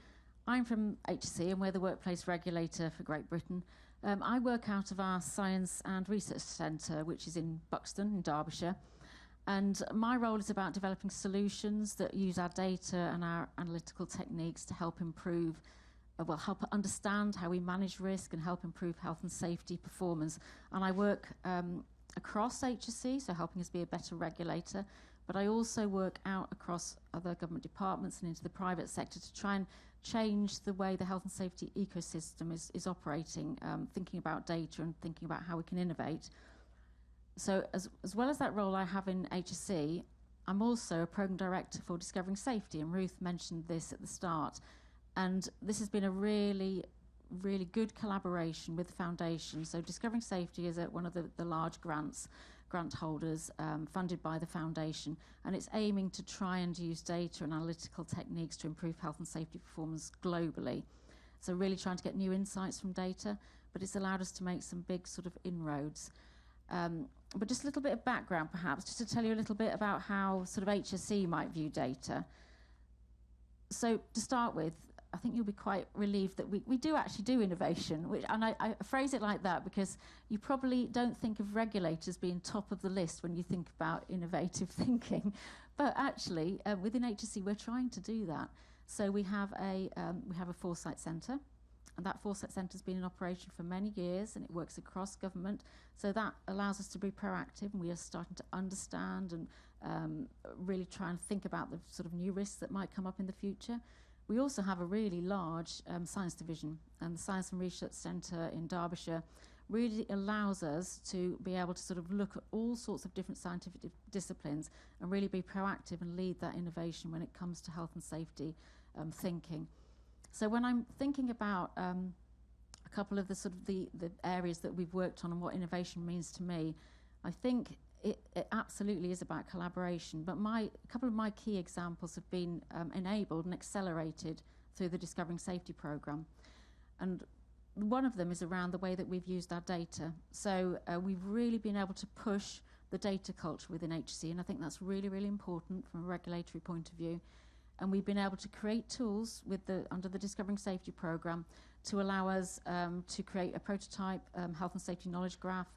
I'm from HSE, and we're the workplace regulator for Great Britain. I work out of our Science and Research Centre, which is in Buxton in Derbyshire. And my role is about developing solutions that use our data and our analytical techniques to help improve, help understand how we manage risk and help improve health and safety performance. And I work across HSE, so helping us be a better regulator, but I also work out across other government departments and into the private sector to try and change the way the health and safety ecosystem is operating, thinking about data and thinking about how we can innovate. So as well as that role I have in HSE, I'm also a Programme Director for Discovering Safety, and Ruth mentioned this at the start. And this has been a really, really good collaboration with the Foundation. So Discovering Safety is one of the large grant holders funded by the Foundation, and it's aiming to try and use data and analytical techniques to improve health and safety performance globally. So really trying to get new insights from data, but it's allowed us to make some big sort of inroads. But just a little bit of background, perhaps, just to tell you a little bit about how sort of HSE might view data. So to start with, I think you'll be quite relieved that we do actually do innovation, and I phrase it like that because you probably don't think of regulators being top of the list when you think about innovative thinking. But actually, within HSE, we're trying to do that. So we have a Foresight Centre. And that Foresight Centre has been in operation for many years, and it works across government. So that allows us to be proactive, and we are starting to understand and really try and think about the sort of new risks that might come up in the future. We also have a really large science division, and the Science and Research Centre in Derbyshire really allows us to be able to sort of look at all sorts of different scientific disciplines and really be proactive and lead that innovation when it comes to health and safety thinking. So when I'm thinking about a couple of the sort of the areas that we've worked on and what innovation means to me, I think it absolutely is about collaboration. But a couple of my key examples have been enabled and accelerated through the Discovering Safety programme. And one of them is around the way that we've used our data. So we've really been able to push the data culture within HC, and I think that's really, really important from a regulatory point of view. And we've been able to create tools under the Discovering Safety programme to allow us to create a prototype health and safety knowledge graph,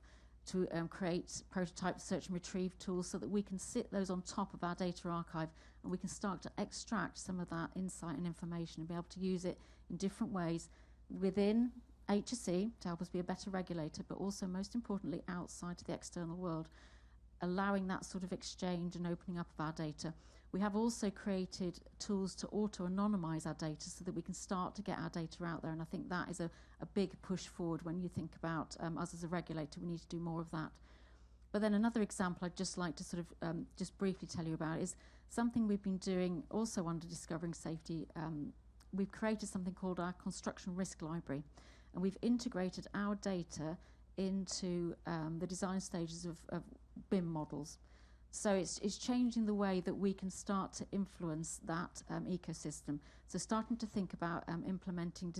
to create prototype search and retrieve tools so that we can sit those on top of our data archive and we can start to extract some of that insight and information and be able to use it in different ways within HSE to help us be a better regulator, but also most importantly outside to the external world, allowing that sort of exchange and opening up of our data. We have also created tools to auto-anonymise our data so that we can start to get our data out there, and I think that is a big push forward when you think about us as a regulator. We need to do more of that. But then another example I'd just like to sort of just briefly tell you about is something we've been doing also under Discovering Safety. We've created something called our Construction Risk Library, and we've integrated our data into the design stages of BIM models. So it's changing the way that we can start to influence that ecosystem. So starting to think about implementing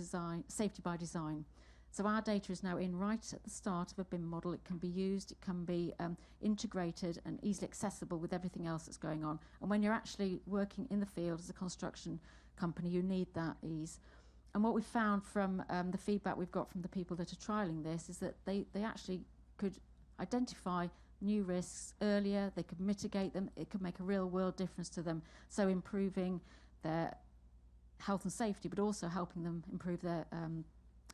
safety by design. So our data is now in right at the start of a BIM model. It can be used, it can be integrated and easily accessible with everything else that's going on. And when you're actually working in the field as a construction company, you need that ease. And what we found from the feedback we've got from the people that are trialling this is that they actually could identify new risks earlier, they could mitigate them, it could make a real world difference to them, so improving their health and safety, but also helping them improve their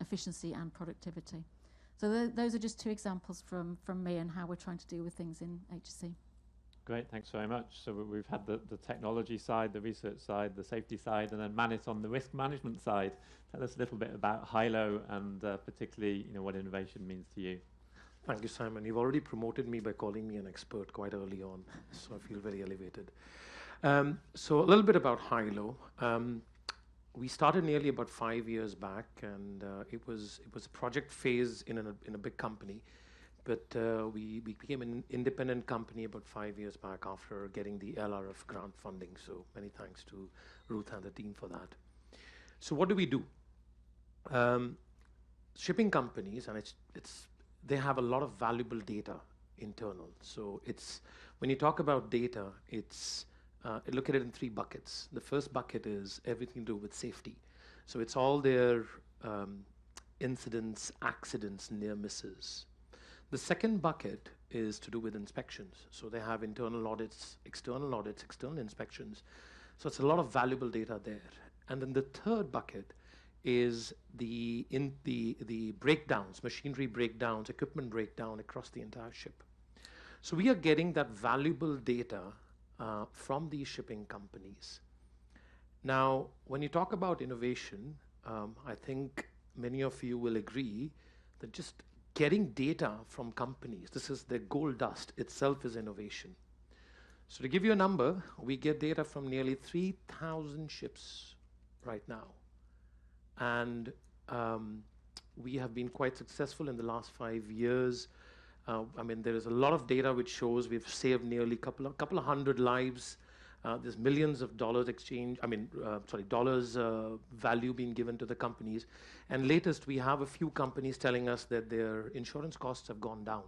efficiency and productivity. So those are just two examples from me and how we're trying to deal with things in HSE. Great, thanks very much. So we've had the technology side, the research side, the safety side, and then Manit on the risk management side. Tell us a little bit about HILO and particularly what innovation means to you. Thank you, Simon. You've already promoted me by calling me an expert quite early on, so I feel very elevated. So a little bit about HILO. We started nearly about 5 years back, and it was a project phase in a big company, but we became an independent company about 5 years back after getting the LRF grant funding. So many thanks to Ruth and the team for that. So what do we do? Shipping companies, and they have a lot of valuable data internal. So when you talk about data, look at it in 3 buckets. The first bucket is everything to do with safety. So it's all their incidents, accidents, near misses. The second bucket is to do with inspections. So they have internal audits, external inspections. So it's a lot of valuable data there. And then the third bucket is the breakdowns, machinery breakdowns, equipment breakdown across the entire ship. So we are getting that valuable data from these shipping companies. Now, when you talk about innovation, I think many of you will agree that just getting data from companies, this is the gold dust itself is innovation. So to give you a number, we get data from nearly 3,000 ships right now. And we have been quite successful in the last 5 years. There is a lot of data which shows we've saved nearly couple of hundred lives. There's millions of dollars dollars value being given to the companies. And latest, we have a few companies telling us that their insurance costs have gone down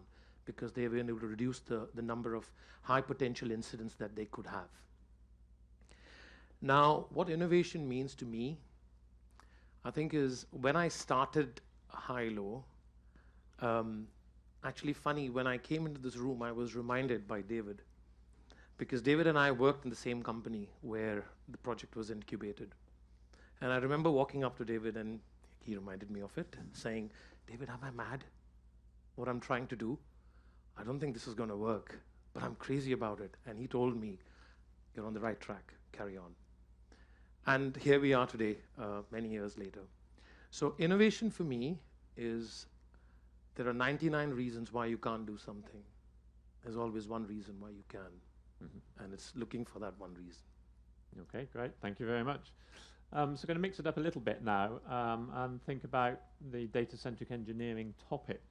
because they've been able to reduce the number of high potential incidents that they could have. Now, what innovation means to me, I think is when I started HILO, actually funny, when I came into this room, I was reminded by David, because David and I worked in the same company where the project was incubated. And I remember walking up to David, and he reminded me of it, saying, David, am I mad? What I'm trying to do? I don't think this is going to work, but I'm crazy about it. And he told me, you're on the right track, carry on. And here we are today, many years later. So innovation for me is, there are 99 reasons why you can't do something. There's always one reason why you can. And it's looking for that one reason. Okay, great. Thank you very much. So I'm going to mix it up a little bit now and think about the data-centric engineering topic.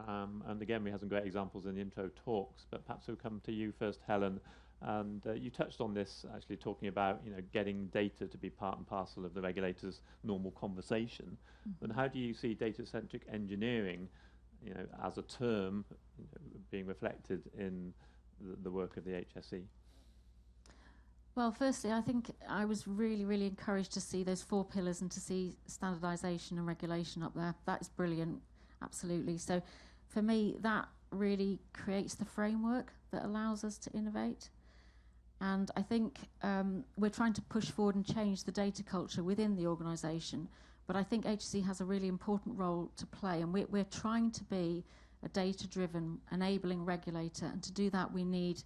And again, we have some great examples in the intro talks, but perhaps we'll come to you first, Helen. And you touched on this, actually talking about getting data to be part and parcel of the regulator's normal conversation. And how do you see data-centric engineering, as a term, being reflected in the work of the HSE? Well, firstly, I think I was really, really encouraged to see those 4 pillars and to see standardisation and regulation up there. That is brilliant, absolutely. So for me, that really creates the framework that allows us to innovate. And I think we're trying to push forward and change the data culture within the organisation. But I think HSE has a really important role to play, and we're trying to be a data-driven, enabling regulator. And to do that, we need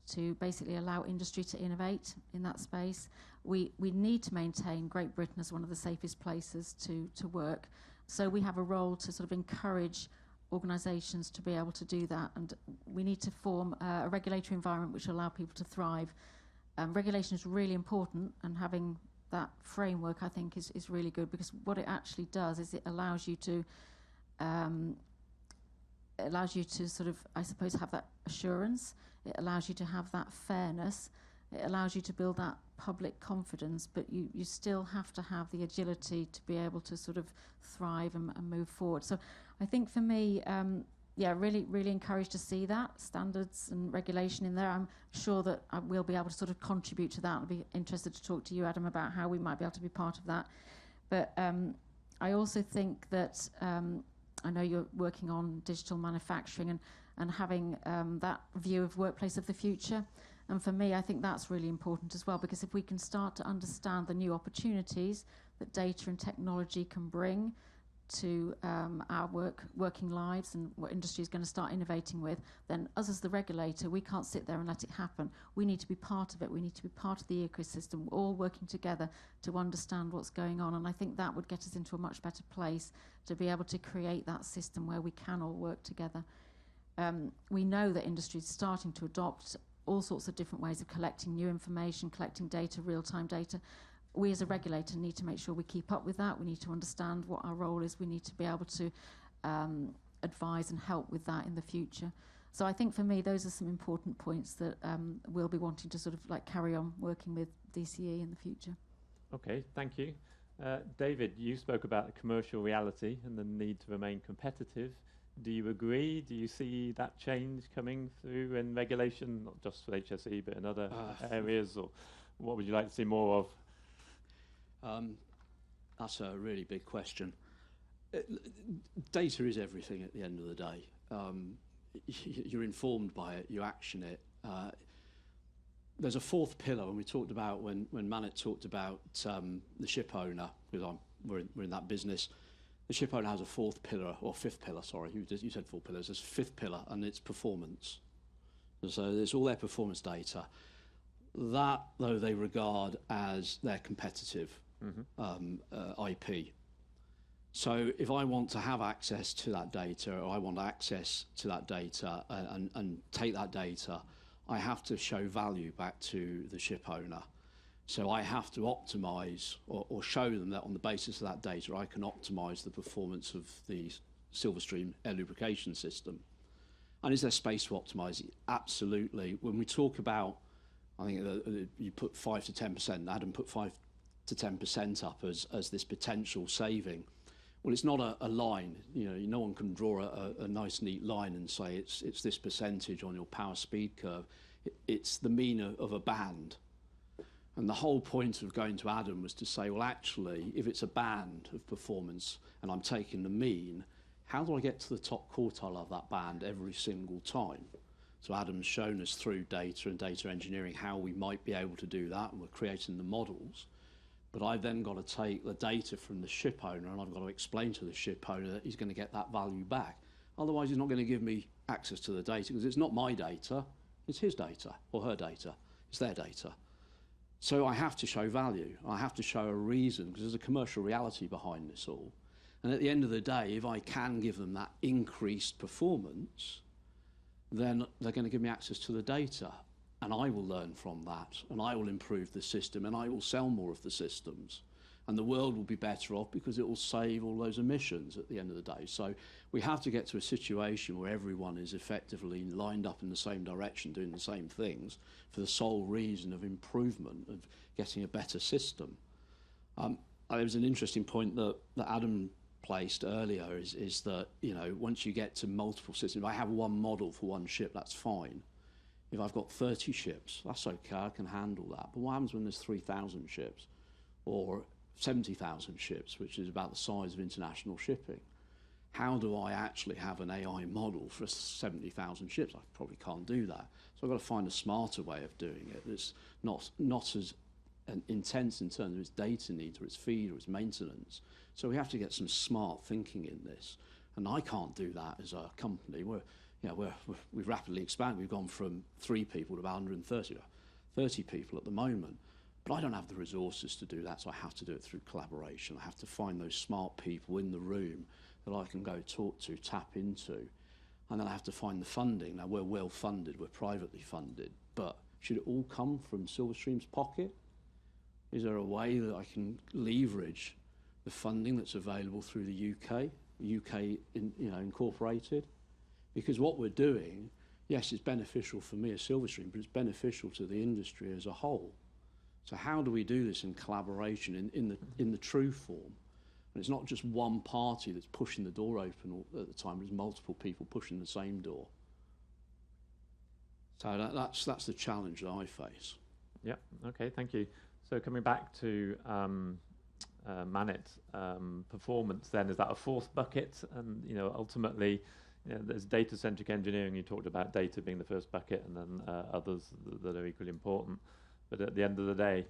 to basically allow industry to innovate in that space. We need to maintain Great Britain as one of the safest places to work. So we have a role to sort of encourage organisations to be able to do that, and we need to form a regulatory environment which will allow people to thrive. Regulation is really important, and having that framework, I think, is really good, because what it actually does is it allows you to sort of, I suppose, have that assurance. It allows you to have that fairness. It allows you to build that public confidence, but you still have to have the agility to be able to sort of thrive and move forward. So I think for me, really, really encouraged to see that standards and regulation in there. I'm sure that I will be able to sort of contribute to that. I'll be interested to talk to you, Adam, about how we might be able to be part of that. But I also think that I know you're working on digital manufacturing and having that view of workplace of the future. And for me, I think that's really important as well, because if we can start to understand the new opportunities that data and technology can bring to our working lives and what industry is going to start innovating with, then us as the regulator, we can't sit there and let it happen. We need to be part of it. We need to be part of the ecosystem. We're all working together to understand what's going on. And I think that would get us into a much better place to be able to create that system where we can all work together. We know that industry is starting to adopt all sorts of different ways of collecting new information, collecting data, real-time data. We as a regulator need to make sure we keep up with that. We need to understand what our role is. We need to be able to advise and help with that in the future. So I think for me, those are some important points that we'll be wanting to sort of like carry on working with DCE in the future. Okay, thank you. David, you spoke about the commercial reality and the need to remain competitive. Do you agree? Do you see that change coming through in regulation, not just for HSE, but in other areas? Or what would you like to see more of? That's a really big question. Data is everything at the end of the day. You're informed by it, you action it. There's a 4th pillar, and we talked about when Manit talked about the ship owner, because we're in that business. The ship owner has a 4th pillar, or 5th pillar, sorry, you said 4 pillars. There's a 5th pillar, and it's performance. And so there's all their performance data. That, though, they regard as their competitive IP. So if I want to have access to that data, or I want access to that data and take that data, I have to show value back to the ship owner. So I have to optimize or show them that on the basis of that data, I can optimize the performance of the Silverstream air lubrication system. And is there space to optimize it? Absolutely. When we talk about, I think you put 5 to 10%, Adam put 5 to 10% up as this potential saving. Well, it's not a line. No one can draw a nice, neat line and say it's this percentage on your power speed curve. It's the mean of a band. And the whole point of going to Adam was to say, well, actually, if it's a band of performance and I'm taking the mean, how do I get to the top quartile of that band every single time? So Adam's shown us through data and data engineering how we might be able to do that, and we're creating the models. But I've then got to take the data from the ship owner, and I've got to explain to the ship owner that he's going to get that value back. Otherwise, he's not going to give me access to the data, because it's not my data, it's his data or her data, it's their data. So I have to show value. I have to show a reason, because there's a commercial reality behind this all. And at the end of the day, if I can give them that increased performance, then they're going to give me access to the data. And I will learn from that, and I will improve the system, and I will sell more of the systems. And the world will be better off because it will save all those emissions at the end of the day. So we have to get to a situation where everyone is effectively lined up in the same direction, doing the same things, for the sole reason of improvement, of getting a better system. There was an interesting point that Adam placed earlier, is that, you know, once you get to multiple systems, if I have one model for one ship, that's fine. If I've got 30 ships, that's okay, I can handle that. But what happens when there's 3,000 ships or 70,000 ships, which is about the size of international shipping? How do I actually have an AI model for 70,000 ships? I probably can't do that. So I've got to find a smarter way of doing it that's not as intense in terms of its data needs or its feed or its maintenance. So we have to get some smart thinking in this. And I can't do that as a company. We've rapidly expanded. We've gone from 3 people to about 130, 30 people at the moment. But I don't have the resources to do that, so I have to do it through collaboration. I have to find those smart people in the room that I can go talk to, tap into. And then I have to find the funding. Now, we're well funded, we're privately funded, but should it all come from Silverstream's pocket? Is there a way that I can leverage the funding that's available through the UK incorporated? Because what we're doing, yes, it's beneficial for me as Silverstream, but it's beneficial to the industry as a whole. So how do we do this in collaboration, in the true form? And it's not just one party that's pushing the door open at the time, there's multiple people pushing the same door. So that's the challenge that I face. Yeah, okay, thank you. So coming back to Manit, performance then, is that a fourth bucket? And, you know, ultimately, you know, there's data-centric engineering. You talked about data being the first bucket, and then others that are equally important. But at the end of the day,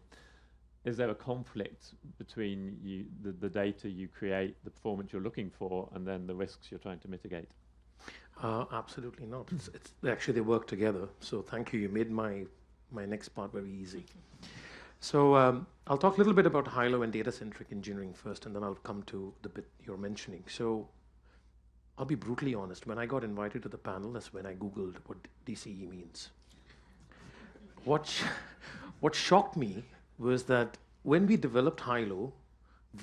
is there a conflict between the data you create, the performance you're looking for, and then the risks you're trying to mitigate? Absolutely not. It's actually, they work together. So thank you. You made my next part very easy. So I'll talk a little bit about high-low and data-centric engineering first, and then I'll come to the bit you're mentioning. So I'll be brutally honest. When I got invited to the panel, that's when I Googled what DCE means. What shocked me was that when we developed high-low,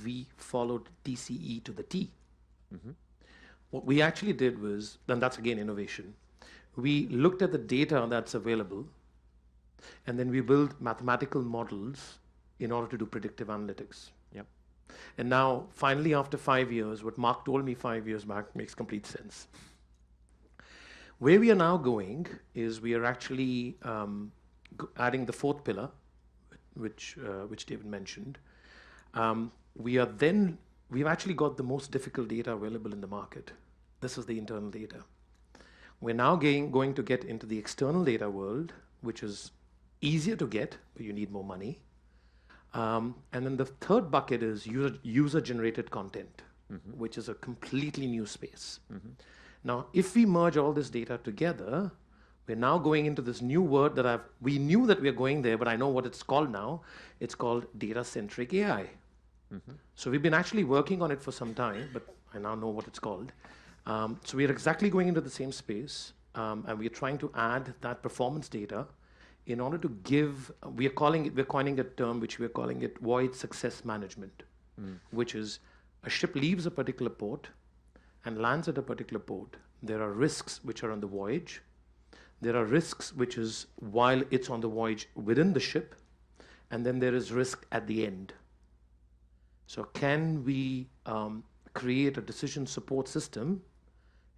we followed DCE to the T. Mm-hmm. What we actually did was, and that's again innovation, we looked at the data that's available, and then we built mathematical models in order to do predictive analytics. Yep. And now, finally, after 5 years, what Mark told me 5 years back makes complete sense. Where we are now going is we are actually adding the fourth pillar, which David mentioned. We've actually got the most difficult data available in the market. This is the internal data. We're now going to get into the external data world, which is easier to get, but you need more money. And then the third bucket is user-generated content, mm-hmm. which is a completely new space. Mm-hmm. Now, if we merge all this data together, we're now going into this new word that we knew that we are going there, but I know what it's called now. It's called data-centric AI. Mm-hmm. So we've been actually working on it for some time, but I now know what it's called. So we are exactly going into the same space, and we are trying to add that performance data in order to give, we're coining a term which we're calling it void success management, which is a ship leaves a particular port and lands at a particular port. There are risks which are on the voyage. There are risks which is while it's on the voyage within the ship, and then there is risk at the end. So can we create a decision support system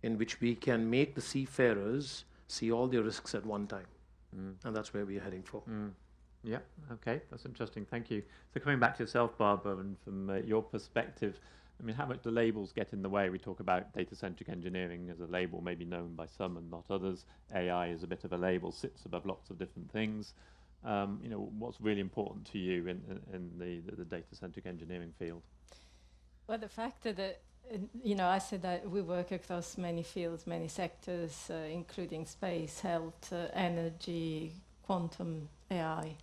in which we can make the seafarers see all their risks at one time? And that's where we are heading for. Yeah, okay, that's interesting, thank you. So coming back to yourself, Barbara, and from your perspective, I mean, how much do labels get in the way? We talk about data-centric engineering as a label, maybe known by some and not others. AI is a bit of a label, sits above lots of different things. You know, what's really important to you in the data-centric engineering field? Well, the fact that, you know, I said that we work across many fields, many sectors, including space, health, energy, quantum, AI.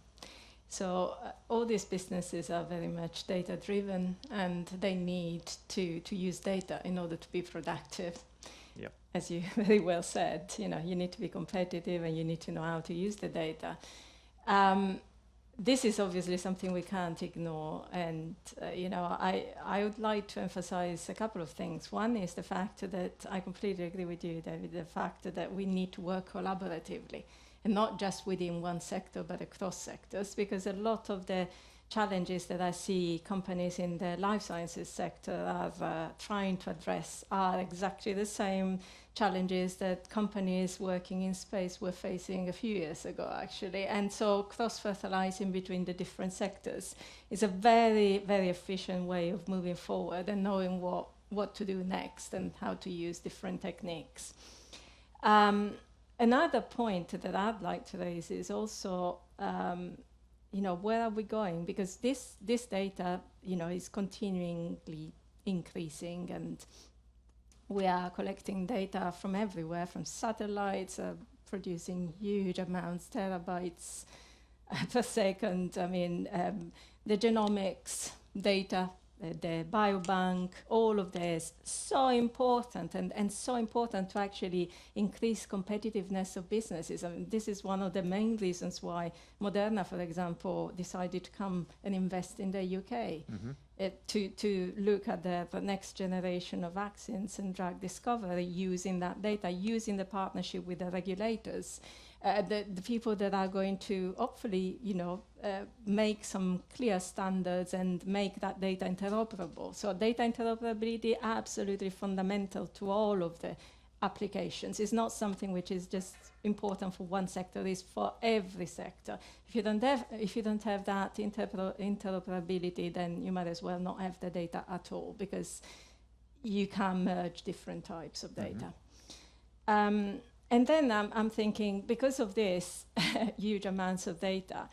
So all these businesses are very much data-driven, and they need to use data in order to be productive. Yep. As you very well said, you know, you need to be competitive and you need to know how to use the data. this is obviously something we can't ignore, and I would like to emphasize a couple of things. One is the fact that I completely agree with you, David, the fact that we need to work collaboratively, and not just within one sector, but across sectors, because a lot of the challenges that I see companies in the life sciences sector are trying to address are exactly the same challenges that companies working in space were facing a few years ago, actually. And so cross-fertilizing between the different sectors is a very, very efficient way of moving forward and knowing what to do next and how to use different techniques. Another point that I'd like to raise is also where are we going? Because this data, is continually increasing, and we are collecting data from everywhere, from satellites, producing huge amounts, terabytes per second. I mean, the genomics data, the biobank, all of this, so important, and so important to actually increase competitiveness of businesses. I mean, this is one of the main reasons why Moderna, for example, decided to come and invest in the UK, to look at the next generation of vaccines and drug discovery using that data, using the partnership with the regulators. The people that are going to hopefully, make some clear standards and make that data interoperable. So data interoperability absolutely fundamental to all of the applications. It's not something which is just important for one sector, it's for every sector. If you don't have that interoperability, then you might as well not have the data at all, because you can merge different types of data. And then I'm thinking, because of this huge amounts of data,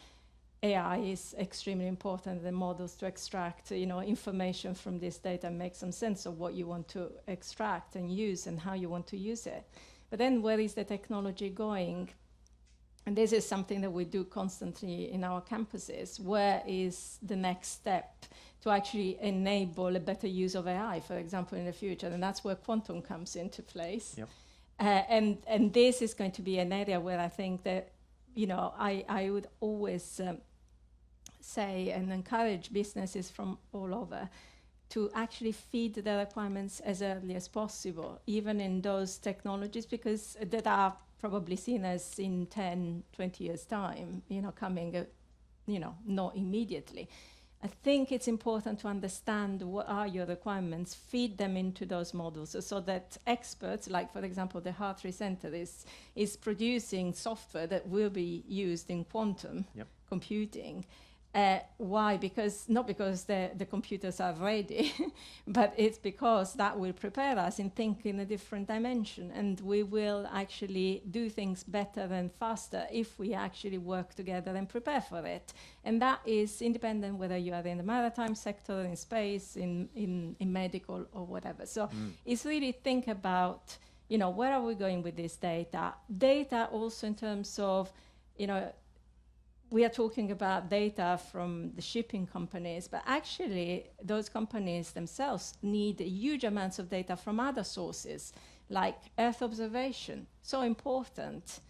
AI is extremely important, the models to extract information from this data, make some sense of what you want to extract and use and how you want to use it. But then where is the technology going? And this is something that we do constantly in our campuses. Where is the next step to actually enable a better use of AI, for example, in the future? And that's where quantum comes into place. Yep. And this is going to be an area where I think that, I would always say and encourage businesses from all over to actually feed the requirements as early as possible, even in those technologies, because that are probably seen as in 10, 20 years' time, coming, not immediately. I think it's important to understand what are your requirements, feed them into those models, so that experts, like, for example, the Hartree Center is producing software that will be used in quantum computing. Why? Not because the computers are ready, but it's because that will prepare us in thinking a different dimension, and we will actually do things better and faster if we actually work together and prepare for it. And that is independent whether you are in the maritime sector, in space, in medical, or whatever. So it's really think about, where are we going with this data? Data also in terms of, we are talking about data from the shipping companies, but actually those companies themselves need huge amounts of data from other sources, like Earth observation, so important.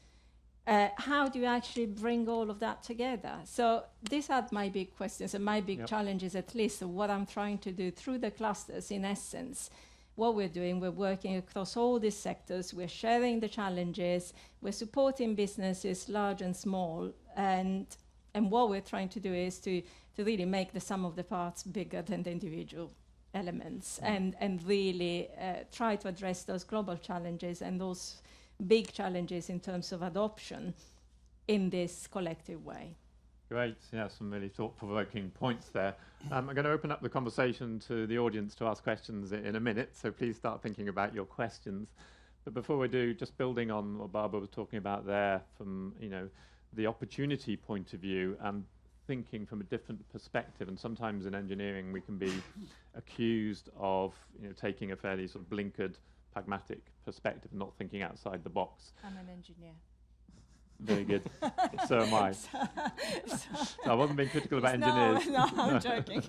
How do you actually bring all of that together? So these are my big questions and my big challenges, at least, of what I'm trying to do through the clusters, in essence. What we're doing, we're working across all these sectors, we're sharing the challenges, we're supporting businesses, large and small, and what we're trying to do is to really make the sum of the parts bigger than the individual elements, and really try to address those global challenges and those big challenges in terms of adoption in this collective way. Great, yeah, some really thought-provoking points there. I'm going to open up the conversation to the audience to ask questions in a minute, so please start thinking about your questions. But before we do, just building on what Barbara was talking about there, from the opportunity point of view, and thinking from a different perspective. And sometimes in engineering we can be accused of taking a fairly sort of blinkered, pragmatic perspective, not thinking outside the box. I'm an engineer. Very good. So am I. So I wasn't being critical about engineers. No, I'm joking.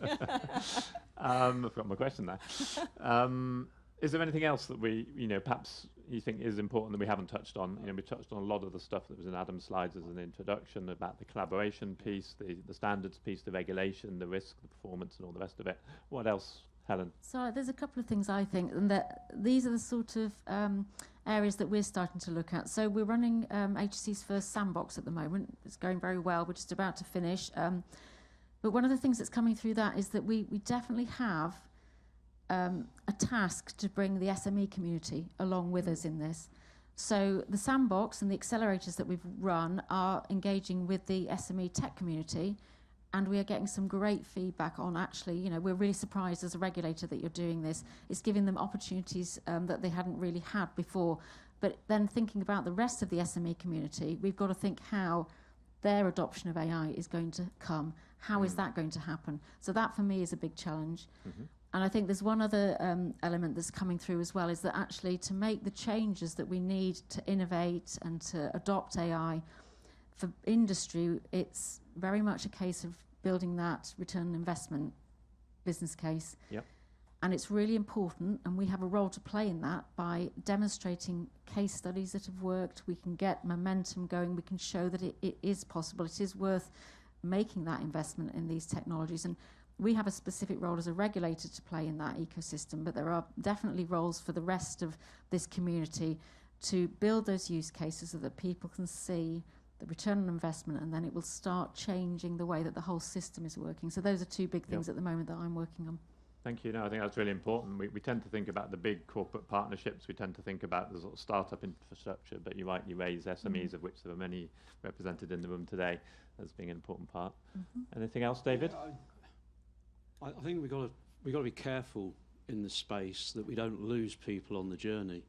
I've got my question there. Is there anything else that we, perhaps you think is important that we haven't touched on? We touched on a lot of the stuff that was in Adam's slides as an introduction about the collaboration piece, the standards piece, the regulation, the risk, the performance, and all the rest of it. What else, Helen? So there's a couple of things I think, and that these are the sort of areas that we're starting to look at. So we're running HC's first sandbox at the moment. It's going very well. We're just about to finish. But one of the things that's coming through that is that we definitely have a task to bring the SME community along with us in this. So the sandbox and the accelerators that we've run are engaging with the SME tech community, and we are getting some great feedback on actually, we're really surprised as a regulator that you're doing this. It's giving them opportunities that they hadn't really had before. But then thinking about the rest of the SME community, we've got to think how their adoption of AI is going to come. How is that going to happen? So that for me is a big challenge. Mm-hmm. And I think there's one other element that's coming through as well, is that actually to make the changes that we need to innovate and to adopt AI for industry, it's very much a case of building that return on investment business case. Yep. And it's really important, and we have a role to play in that by demonstrating case studies that have worked. We can get momentum going. We can show that it is possible. It is worth making that investment in these technologies. And we have a specific role as a regulator to play in that ecosystem, but there are definitely roles for the rest of this community to build those use cases so that people can see the return on investment, and then it will start changing the way that the whole system is working. So those are two big things at the moment that I'm working on. Thank you. No, I think that's really important. We tend to think about the big corporate partnerships. We tend to think about the sort of startup infrastructure, but you rightly raise SMEs, of which there are many represented in the room today, as being an important part. Mm-hmm. Anything else, David? I think we've got to be careful in the space that we don't lose people on the journey.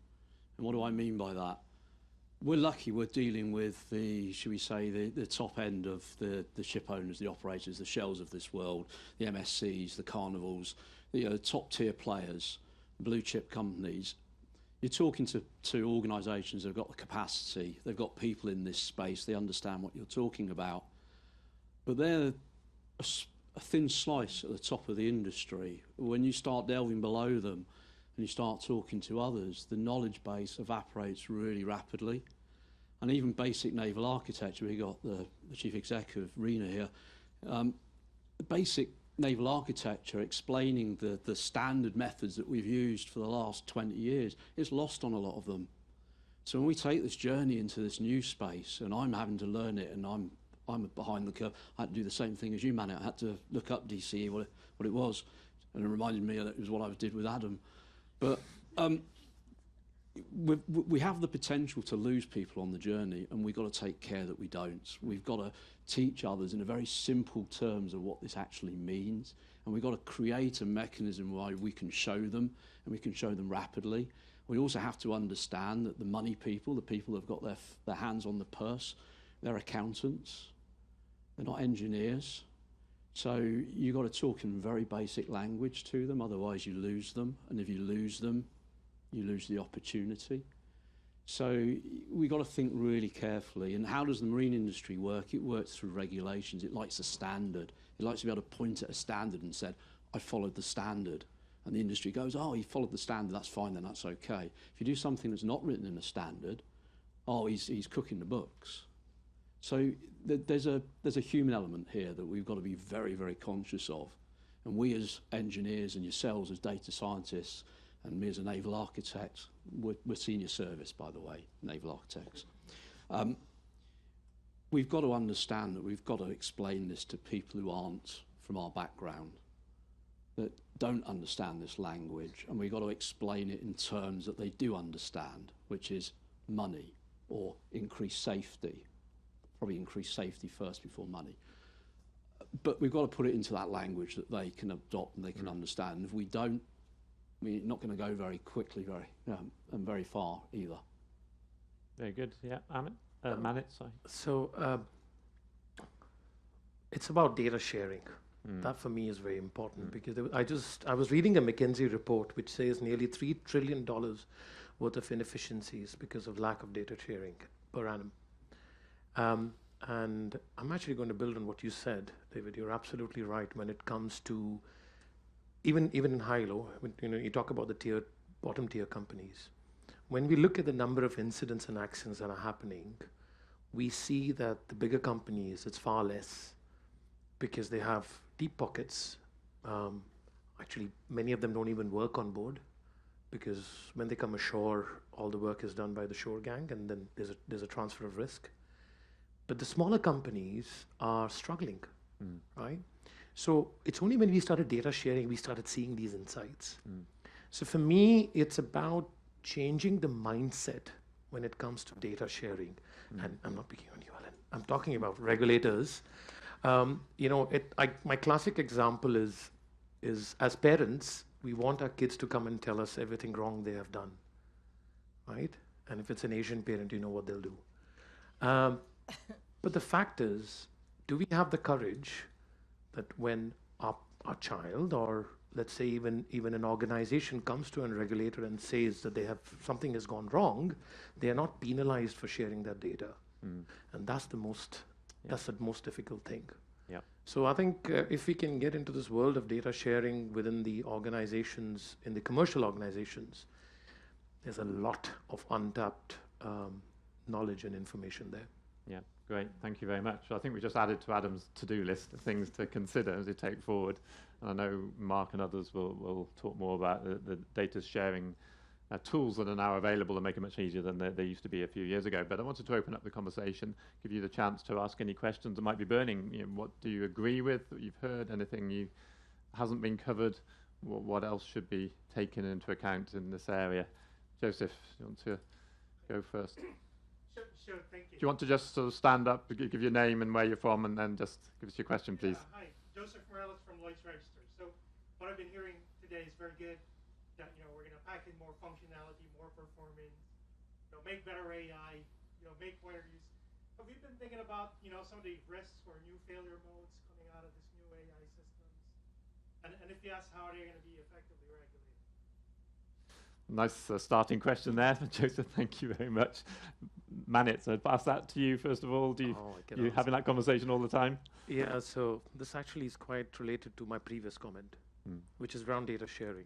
And what do I mean by that? We're lucky we're dealing with the top end of the ship owners, the operators, the Shells of this world, the MSCs, the Carnivals, the top tier players, blue chip companies. You're talking to organisations that have got the capacity, they've got people in this space, they understand what you're talking about. But they're a thin slice at the top of the industry. When you start delving below them and you start talking to others, the knowledge base evaporates really rapidly. And even basic naval architecture, we got the chief executive, Rena, here, basic naval architecture explaining the standard methods that we've used for the last 20 years, is lost on a lot of them. So when we take this journey into this new space, and I'm having to learn it, and I'm behind the curve. I had to do the same thing as you, man. I had to look up DCE, what it was, and it reminded me that it was what I did with Adam. But we have the potential to lose people on the journey, and we've got to take care that we don't. We've got to teach others in a very simple terms of what this actually means, and we've got to create a mechanism where we can show them, and we can show them rapidly. We also have to understand that the money people, the people that have got their hands on the purse, they're accountants. They're not engineers. So you've got to talk in very basic language to them, otherwise you lose them. And if you lose them, you lose the opportunity. So we've got to think really carefully. And how does the marine industry work? It works through regulations. It likes a standard. It likes to be able to point at a standard and said, I followed the standard. And the industry goes, oh, he followed the standard, that's fine, then that's okay. If you do something that's not written in a standard, oh, he's cooking the books. So there's a human element here that we've got to be very, very conscious of. And we as engineers and yourselves as data scientists and me as a naval architect, we're senior service, by the way, naval architects. We've got to understand that we've got to explain this to people who aren't from our background, that don't understand this language, and we've got to explain it in terms that they do understand, which is money or increased safety. Probably increase safety first before money. But we've got to put it into that language that they can adopt and they can understand. And if we don't, we're not going to go very quickly, and very far either. Very good. Yeah, Manit, sorry. So it's about data sharing. That for me is very important because I was reading a McKinsey report which says nearly $3 trillion worth of inefficiencies because of lack of data sharing per annum. And I'm actually going to build on what you said, David. You're absolutely right when it comes to even in high-low. You talk about the tier bottom tier companies. When we look at the number of incidents and accidents that are happening, we see that the bigger companies, it's far less because they have deep pockets. Actually, many of them don't even work on board because when they come ashore, all the work is done by the shore gang, and then there's a transfer of risk. But the smaller companies are struggling, right? So it's only when we started data sharing, we started seeing these insights. So for me, it's about changing the mindset when it comes to data sharing. And I'm not picking on you, Alan. I'm talking about regulators. My classic example is as parents, we want our kids to come and tell us everything wrong they have done, right? And if it's an Asian parent, you know what they'll do. But the fact is, do we have the courage that when our child, or let's say even an organization, comes to a regulator and says that something has gone wrong, they are not penalized for sharing that data, and that's the most difficult thing. Yeah. So I think if we can get into this world of data sharing within the organizations, in the commercial organizations, there's a lot of untapped knowledge and information there. Yeah, great. Thank you very much. I think we just added to Adam's to-do list of things to consider as we take forward. And I know Mark and others will talk more about the data sharing tools that are now available and make it much easier than they used to be a few years ago. But I wanted to open up the conversation, give you the chance to ask any questions that might be burning. What do you agree with that you've heard? Anything hasn't been covered? What else should be taken into account in this area? Joseph, do you want to go first? Sure, thank you. Do you want to just sort of stand up, give your name and where you're from, and then just give us your question, please? Hi, Joseph Morales from Lloyd's Register. So what I've been hearing today is very good. That we're going to pack in more functionality, more performance, make better AI, make pointer use. Have you been thinking about some of the risks or new failure modes coming out of this new AI systems? And if yes, how are they going to be effectively regulated? Nice starting question there, Joseph. Thank you very much. Manit, so I'd pass that to you first of all. You having that conversation all the time? Yeah, so this actually is quite related to my previous comment, which is around data sharing.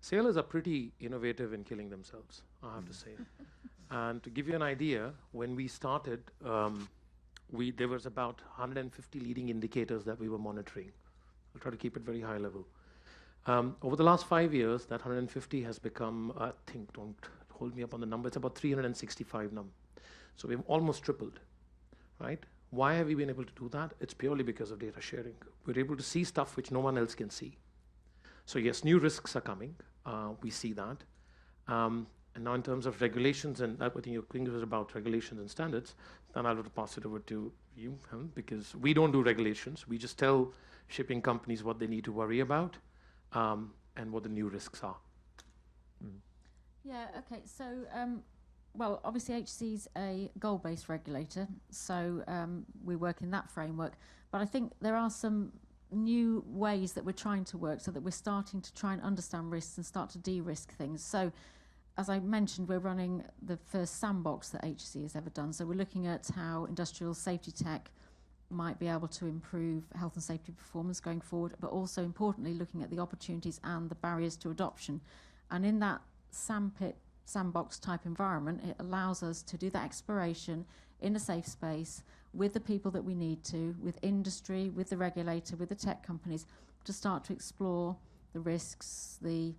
Sailors are pretty innovative in killing themselves, I have to say. And to give you an idea, when we started, there was about 150 leading indicators that we were monitoring. I'll try to keep it very high level. Over the last 5 years, that 150 has become, I think, don't hold me up on the number, it's about 365 now. So we've almost tripled, right? Why have we been able to do that? It's purely because of data sharing. We're able to see stuff which no one else can see. So yes, new risks are coming. We see that. And now in terms of regulations, and I think your question was about regulations and standards, then I'll pass it over to you, because we don't do regulations. We just tell shipping companies what they need to worry about and what the new risks are. Yeah, okay. So, well, obviously HC's a goal-based regulator, so we work in that framework. But I think there are some new ways that we're trying to work so that we're starting to try and understand risks and start to de-risk things. So as I mentioned, we're running the first sandbox that HC has ever done. So we're looking at how industrial safety tech might be able to improve health and safety performance going forward, but also importantly looking at the opportunities and the barriers to adoption. And in that sandbox type environment, it allows us to do that exploration in a safe space with the people that we need to, with industry, with the regulator, with the tech companies, to start to explore the risks, the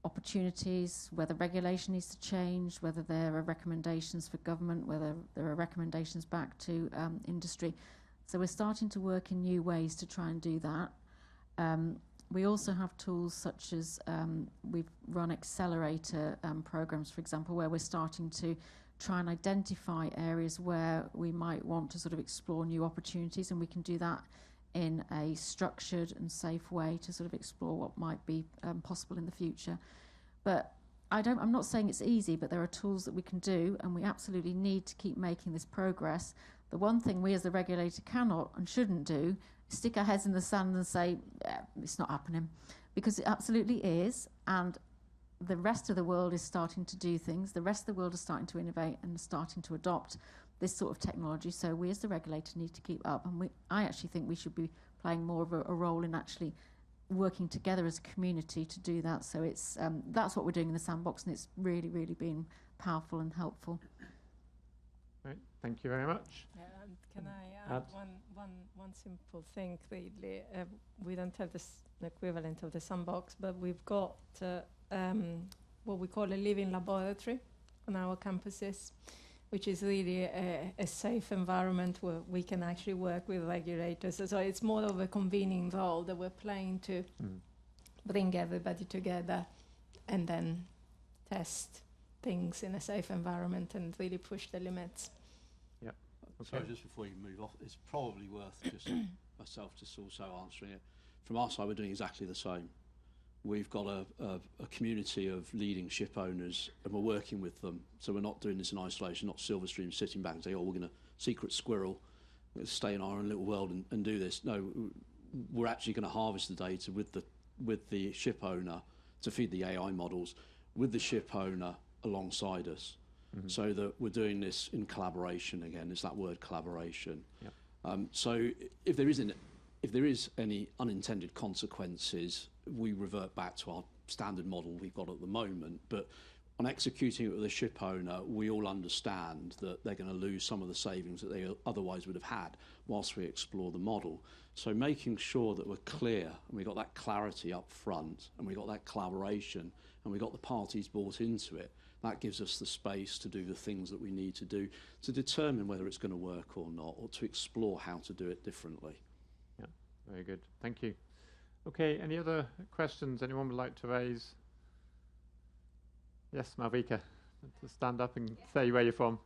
opportunities, whether regulation needs to change, whether there are recommendations for government, whether there are recommendations back to industry. So we're starting to work in new ways to try and do that. We also have tools such as we've run accelerator programs, for example, where we're starting to try and identify areas where we might want to sort of explore new opportunities, and we can do that in a structured and safe way to sort of explore what might be possible in the future. But I'm not saying it's easy, but there are tools that we can do, and we absolutely need to keep making this progress. The one thing we as the regulator cannot and shouldn't do is stick our heads in the sand and say, it's not happening, because it absolutely is, and the rest of the world is starting to do things. The rest of the world is starting to innovate and starting to adopt this sort of technology. So we as the regulator need to keep up. And I actually think we should be playing more of a role in actually working together as a community to do that. So it's that's what we're doing in the sandbox, and it's really, really been powerful and helpful. Right, thank you very much. Yeah, and can I add one simple thing? Really, we don't have this equivalent of the sandbox, but we've got what we call a living laboratory on our campuses, which is really a safe environment where we can actually work with regulators. So it's more of a convening role that we're playing to bring everybody together and then test things in a safe environment and really push the limits. Yeah. Okay. Sorry, just before you move off, it's probably worth just myself just also answering it. From our side, we're doing exactly the same. We've got a community of leading ship owners, and we're working with them. So we're not doing this in isolation, not Silverstream sitting back and saying, oh, we're going to secret squirrel, stay in our own little world and do this. No, we're actually going to harvest the data with the ship owner to feed the AI models, with the ship owner alongside us, so that we're doing this in collaboration again. It's that word collaboration. Yep. So if there is any unintended consequences, we revert back to our standard model we've got at the moment. But on executing it with a ship owner, we all understand that they're going to lose some of the savings that they otherwise would have had whilst we explore the model. So making sure that we're clear and we've got that clarity up front and we've got that collaboration and we've got the parties bought into it, that gives us the space to do the things that we need to do to determine whether it's going to work or not, or to explore how to do it differently. Yeah, very good. Thank you. Okay, any other questions anyone would like to raise? Yes, Malvika, to stand up and say where you're from.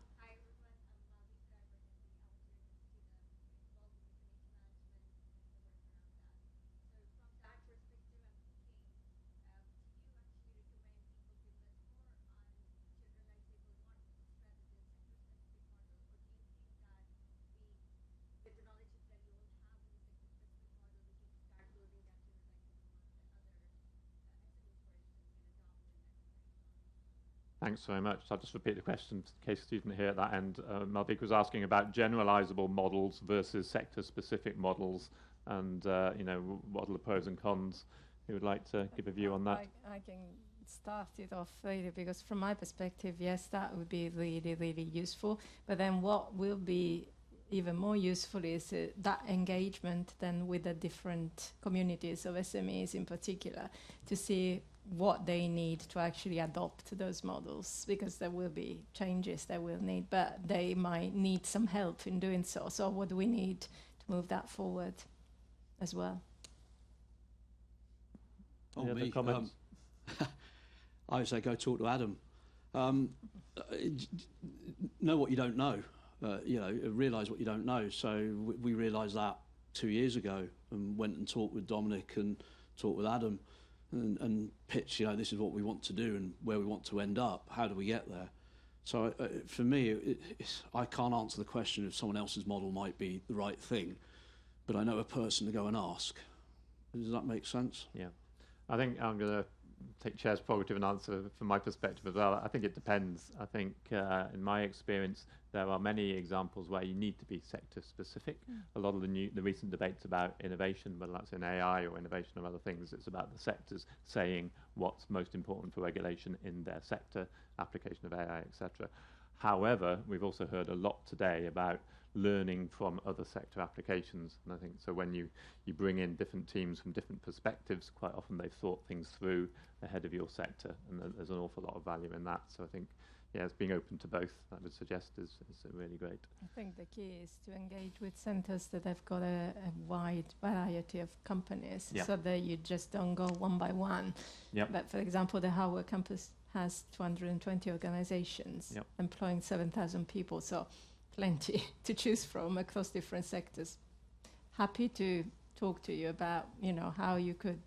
Thanks very much. I'll just repeat the question in case you didn't hear at that end. Malvika was asking about generalizable models versus sector-specific models, and what are the pros and cons? Who would like to give a view on that? I can start it off really, because from my perspective, yes, that would be really, really useful. But then what will be even more useful is that engagement then with the different communities of SMEs in particular, to see what they need to actually adopt those models, because there will be changes they will need, but they might need some help in doing so. So what do we need to move that forward as well? Oh, me. I would say go talk to Adam. Know what you don't know. Realise what you don't know. So we realised that 2 years ago and went and talked with Dominic and talked with Adam and pitched, this is what we want to do and where we want to end up. How do we get there? So for me, I can't answer the question if someone else's model might be the right thing, but I know a person to go and ask. Does that make sense? Yeah. I think I'm going to take Chair's prerogative and answer from my perspective as well. I think it depends. I think in my experience, there are many examples where you need to be sector specific. A lot of the recent debates about innovation, whether that's in AI or innovation or other things, it's about the sectors saying what's most important for regulation in their sector, application of AI, etc. However, we've also heard a lot today about learning from other sector applications, and I think so when you bring in different teams from different perspectives, quite often they've thought things through ahead of your sector, and there's an awful lot of value in that. So I think, yes, being open to both, I would suggest, is really great. I think the key is to engage with centres that have got a wide variety of companies, so that you just don't go one by one. But for example, the Howard campus has 220 organisations employing 7,000 people, so plenty to choose from across different sectors. Happy to talk to you about, how you could,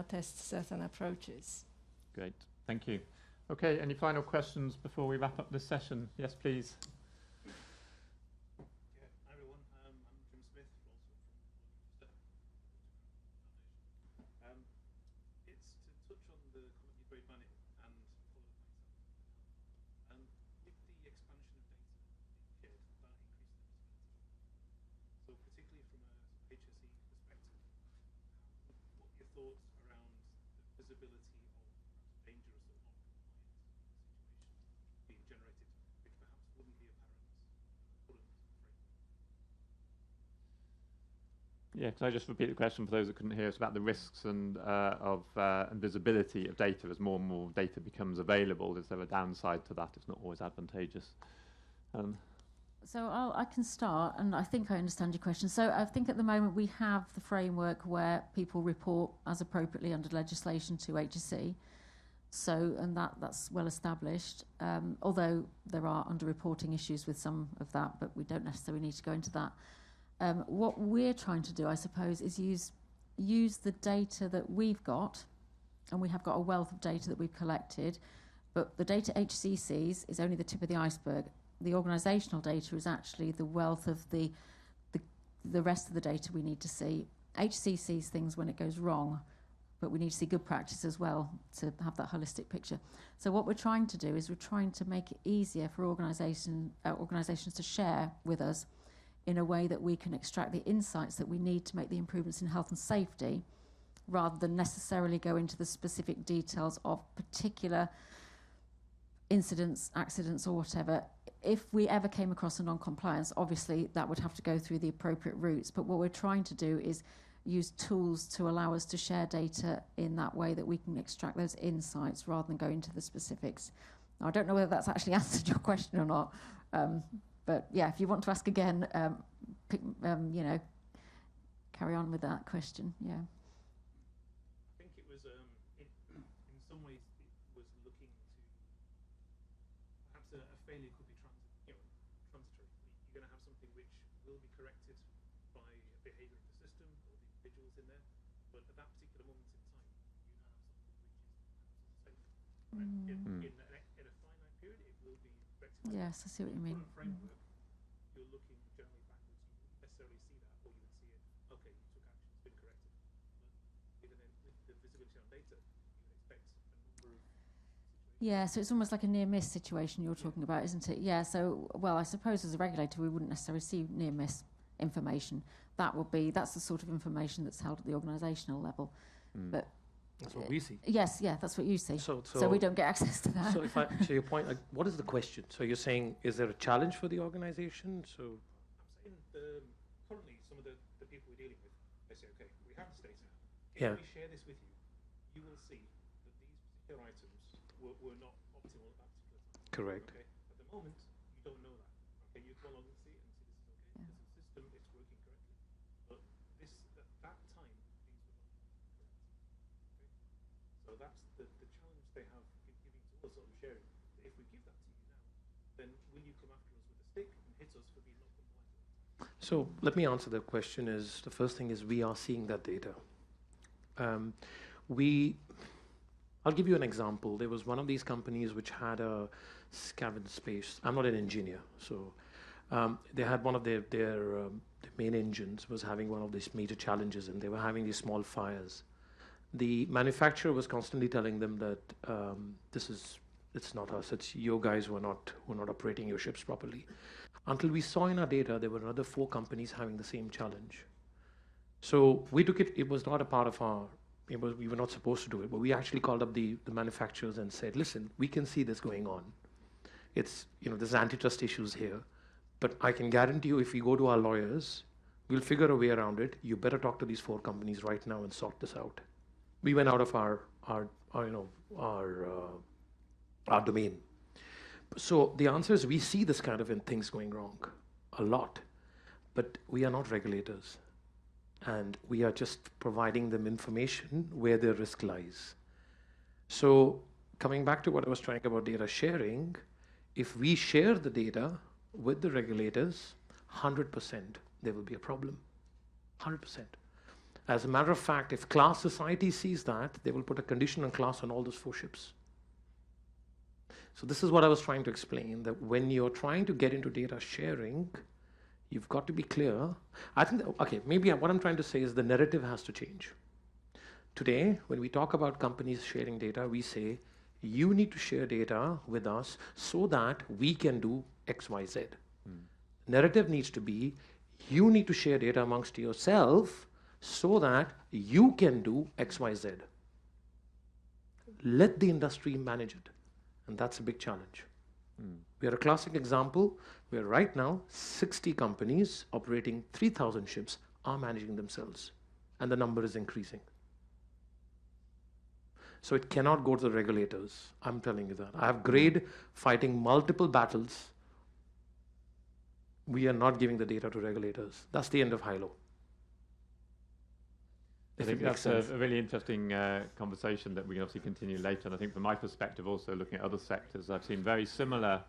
test certain approaches. Great, thank you. Okay, any final questions before we wrap up this session? Yes, please. Hi everyone, I'm Jim Smith, also from it's to touch on the comment you made, Manny, and follow up myself. With the expansion of data being shared, that increases the responsibility. So particularly from a HSE perspective, what are your thoughts around the visibility of dangerous or non-compliant situations being generated, which perhaps wouldn't be apparent, wouldn't Yeah, can I just repeat the question for those that couldn't hear? It's about the risks and and visibility of data as more and more data becomes available. Is there a downside to that? It's not always advantageous. So I can start, and I think I understand your question. So I think at the moment we have the framework where people report as appropriately under legislation to HSE. So, and that's well established, although there are underreporting issues with some of that, but we don't necessarily need to go into that. What we're trying to do, I suppose, is use the data that we've got, and we have got a wealth of data that we've collected, but the data HSE sees is only the tip of the iceberg. The organisational data is actually the wealth of the rest of the data we need to see. HSE sees things when it goes wrong, but we need to see good practice as well to have that holistic picture. So what we're trying to do is we're trying to make it easier for organisations to share with us in a way that we can extract the insights that we need to make the improvements in health and safety, rather than necessarily go into the specific details of particular incidents, accidents or whatever. If we ever came across a non-compliance, obviously that would have to go through the appropriate routes, but what we're trying to do is use tools to allow us to share data in that way that we can extract those insights rather than go into the specifics. Now, I don't know whether that's actually answered your question or not, but yeah, if you want to ask again, carry on with that question. Yeah. I think it was in some ways it was looking to perhaps a failure could be transitory. You're going to have something which will be corrected by behaviour of the system or the individuals in there, but at that particular moment in time, you now have something which is safe. Right? In a finite period, it will be rectified. Yes, I see what you mean. Framework, you're looking generally backwards. You wouldn't necessarily see that, or you would see it. Okay, you took action, it's been corrected. But even then, with the visibility on data, you would expect a number of situations. Yeah, so it's almost like a near-miss situation you're talking about, isn't it? Yeah, so, well, I suppose as a regulator we wouldn't necessarily see near-miss information. That's the sort of information that's held at the organisational level. But that's what we see. Yes, yeah, that's what you see. So we don't get access to that. So your point, what is the question? So you're saying, is there a challenge for the organisation? So I'm saying currently some of the people we're dealing with, they say, okay, we have this data. Yeah. If we share this with you, you will see that these particular items were not optimal at that particular time. Correct. Okay. At the moment, you don't know that. Okay, you come along and see it and see this is okay. This is the system, it's working correctly. But at that time, things were not correct. Okay. So that's the challenge they have giving to us on sharing. If we give that to you now, then will you come after us with a stick and hit us for being not compliant? So let me answer the question. The first thing is we are seeing that data. I'll give you an example. There was one of these companies which had a scavenged space. I'm not an engineer, so they had one of their main engines was having one of these major challenges, and they were having these small fires. The manufacturer was constantly telling them that it's not us. It's you guys who are not operating your ships properly. Until we saw in our data there were another 4 companies having the same challenge. So we took it. It was not a part of our. We were not supposed to do it, but we actually called up the manufacturers and said, listen, we can see this going on. It's, there's antitrust issues here, but I can guarantee you if we go to our lawyers, we'll figure a way around it. You better talk to these 4 companies right now and sort this out. We went out of our domain. So the answer is we see this kind of things going wrong a lot, but we are not regulators. And we are just providing them information where their risk lies. So coming back to what I was trying about data sharing, if we share the data with the regulators, 100% there will be a problem, 100%. As a matter of fact, if class society sees that, they will put a condition on class on all those 4 ships. So this is what I was trying to explain, that when you're trying to get into data sharing, you've got to be clear. I think, maybe what I'm trying to say is the narrative has to change. Today, when we talk about companies sharing data, we say, you need to share data with us so that we can do X, Y, Z. Narrative needs to be, you need to share data amongst yourself so that you can do X, Y, Z. Let the industry manage it. And that's a big challenge. We are a classic example where right now 60 companies operating 3,000 ships are managing themselves. And the number is increasing. So it cannot go to the regulators. I'm telling you that. I have grade fighting multiple battles. We are not giving the data to regulators. That's the end of high-low. I think that's a really interesting conversation that we can obviously continue later. And I think from my perspective, also looking at other sectors, I've seen very similar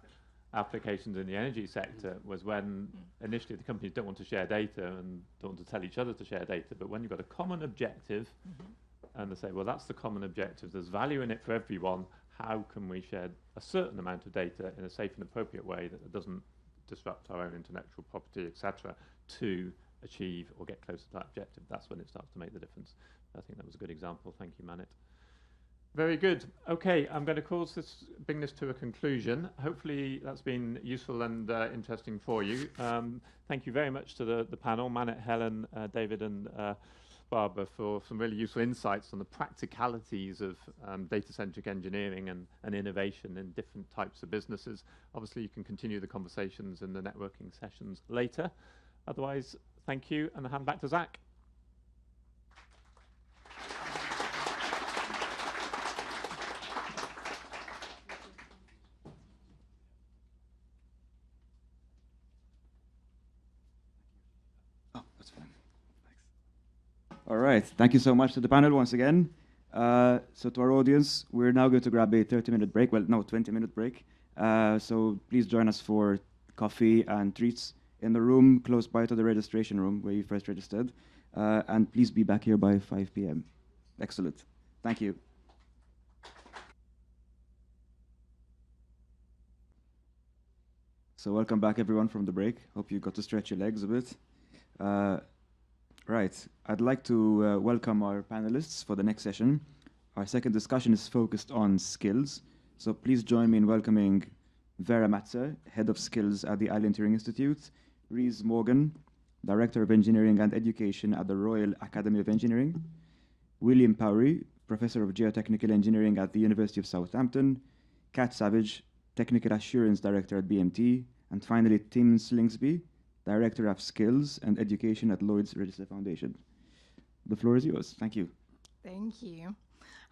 applications in the energy sector, was when initially the companies don't want to share data and don't want to tell each other to share data, but when you've got a common objective, and they say, well, that's the common objective, there's value in it for everyone, how can we share a certain amount of data in a safe and appropriate way that doesn't disrupt our own intellectual property, etc., to achieve or get closer to that objective? That's when it starts to make the difference. I think that was a good example. Thank you, Manit. Very good. Okay, I'm going to bring this to a conclusion. Hopefully that's been useful and interesting for you. Thank you very much to the panel, Manit, Helen, David and Barbara, for some really useful insights on the practicalities of data-centric engineering and innovation in different types of businesses. Obviously, you can continue the conversations in the networking sessions later. Otherwise, thank you, and I'll hand back to Zach. All right, thank you so much to the panel once again. So to our audience, we're now going to grab a 30-minute break. Well, no, 20-minute break. So please join us for coffee and treats in the room close by to the registration room where you first registered. And please be back here by 5 p.m. Excellent. Thank you. So welcome back, everyone, from the break. Hope you got to stretch your legs a bit. Right, I'd like to welcome our panelists for the next session. Our second discussion is focused on skills. So please join me in welcoming Vera Matzer, Head of Skills at the Alan Turing Institute, Rees Morgan, Director of Engineering and Education at the Royal Academy of Engineering, William Powery, Professor of Geotechnical Engineering at the University of Southampton, Kat Savage, Technical Assurance Director at BMT, and finally Tim Slingsby, Director of Skills and Education at Lloyd's Register Foundation. The floor is yours. Thank you. Thank you.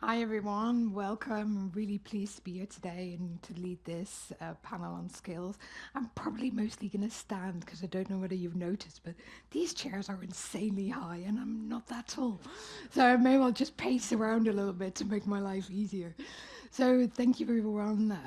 Hi, everyone. Welcome. I'm really pleased to be here today and to lead this panel on skills. I'm probably mostly going to stand because I don't know whether you've noticed, but these chairs are insanely high and I'm not that tall. So I may well just pace around a little bit to make my life easier. So thank you, everyone.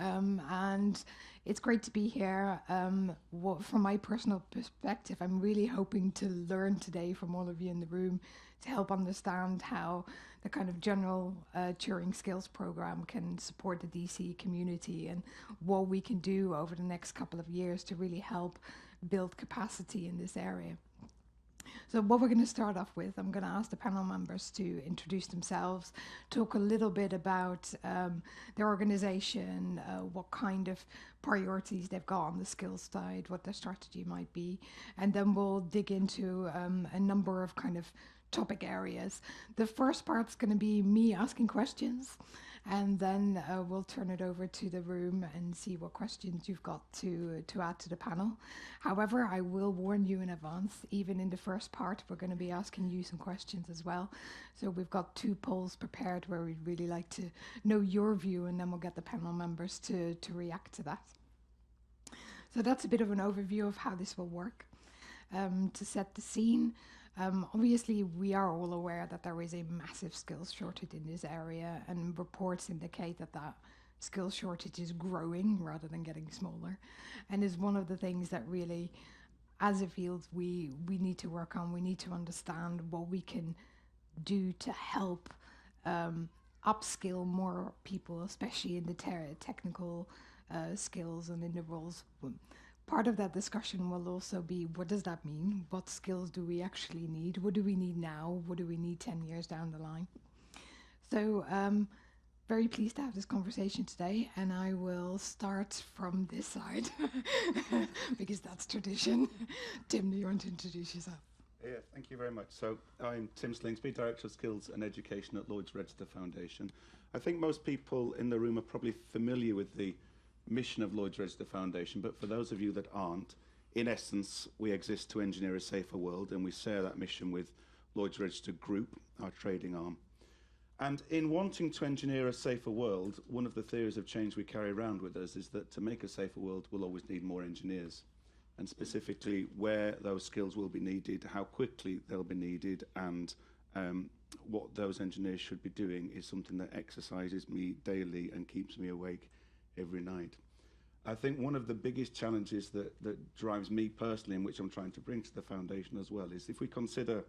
And it's great to be here. From my personal perspective, I'm really hoping to learn today from all of you in the room to help understand how the kind of general Turing Skills program can support the DCE community and what we can do over the next couple of years to really help build capacity in this area. So what we're going to start off with, I'm going to ask the panel members to introduce themselves, talk a little bit about their organization, what kind of priorities they've got on the skills side, what their strategy might be, and then we'll dig into a number of kind of topic areas. The first part's going to be me asking questions, and then we'll turn it over to the room and see what questions you've got to add to the panel. However, I will warn you in advance, even in the first part, we're going to be asking you some questions as well. So we've got 2 polls prepared where we'd really like to know your view, and then we'll get the panel members to react to that. So that's a bit of an overview of how this will work. To set the scene, obviously, we are all aware that there is a massive skills shortage in this area, and reports indicate that that skills shortage is growing rather than getting smaller, and is one of the things that really, as a field, we need to work on. We need to understand what we can do to help upskill more people, especially in the technical skills and in the roles. Part of that discussion will also be, what does that mean? What skills do we actually need? What do we need now? What do we need 10 years down the line? So very pleased to have this conversation today, and I will start from this side because that's tradition. Tim, do you want to introduce yourself? Yeah, thank you very much. So I'm Tim Slingsby, Director of Skills and Education at Lloyd's Register Foundation. I think most people in the room are probably familiar with the mission of Lloyd's Register Foundation, but for those of you that aren't, in essence, we exist to engineer a safer world, and we share that mission with Lloyd's Register Group, our trading arm. And in wanting to engineer a safer world, one of the theories of change we carry around with us is that to make a safer world, we'll always need more engineers. And specifically where those skills will be needed, how quickly they'll be needed, and what those engineers should be doing is something that exercises me daily and keeps me awake every night. I think one of the biggest challenges that drives me personally, and which I'm trying to bring to the foundation as well, is if we consider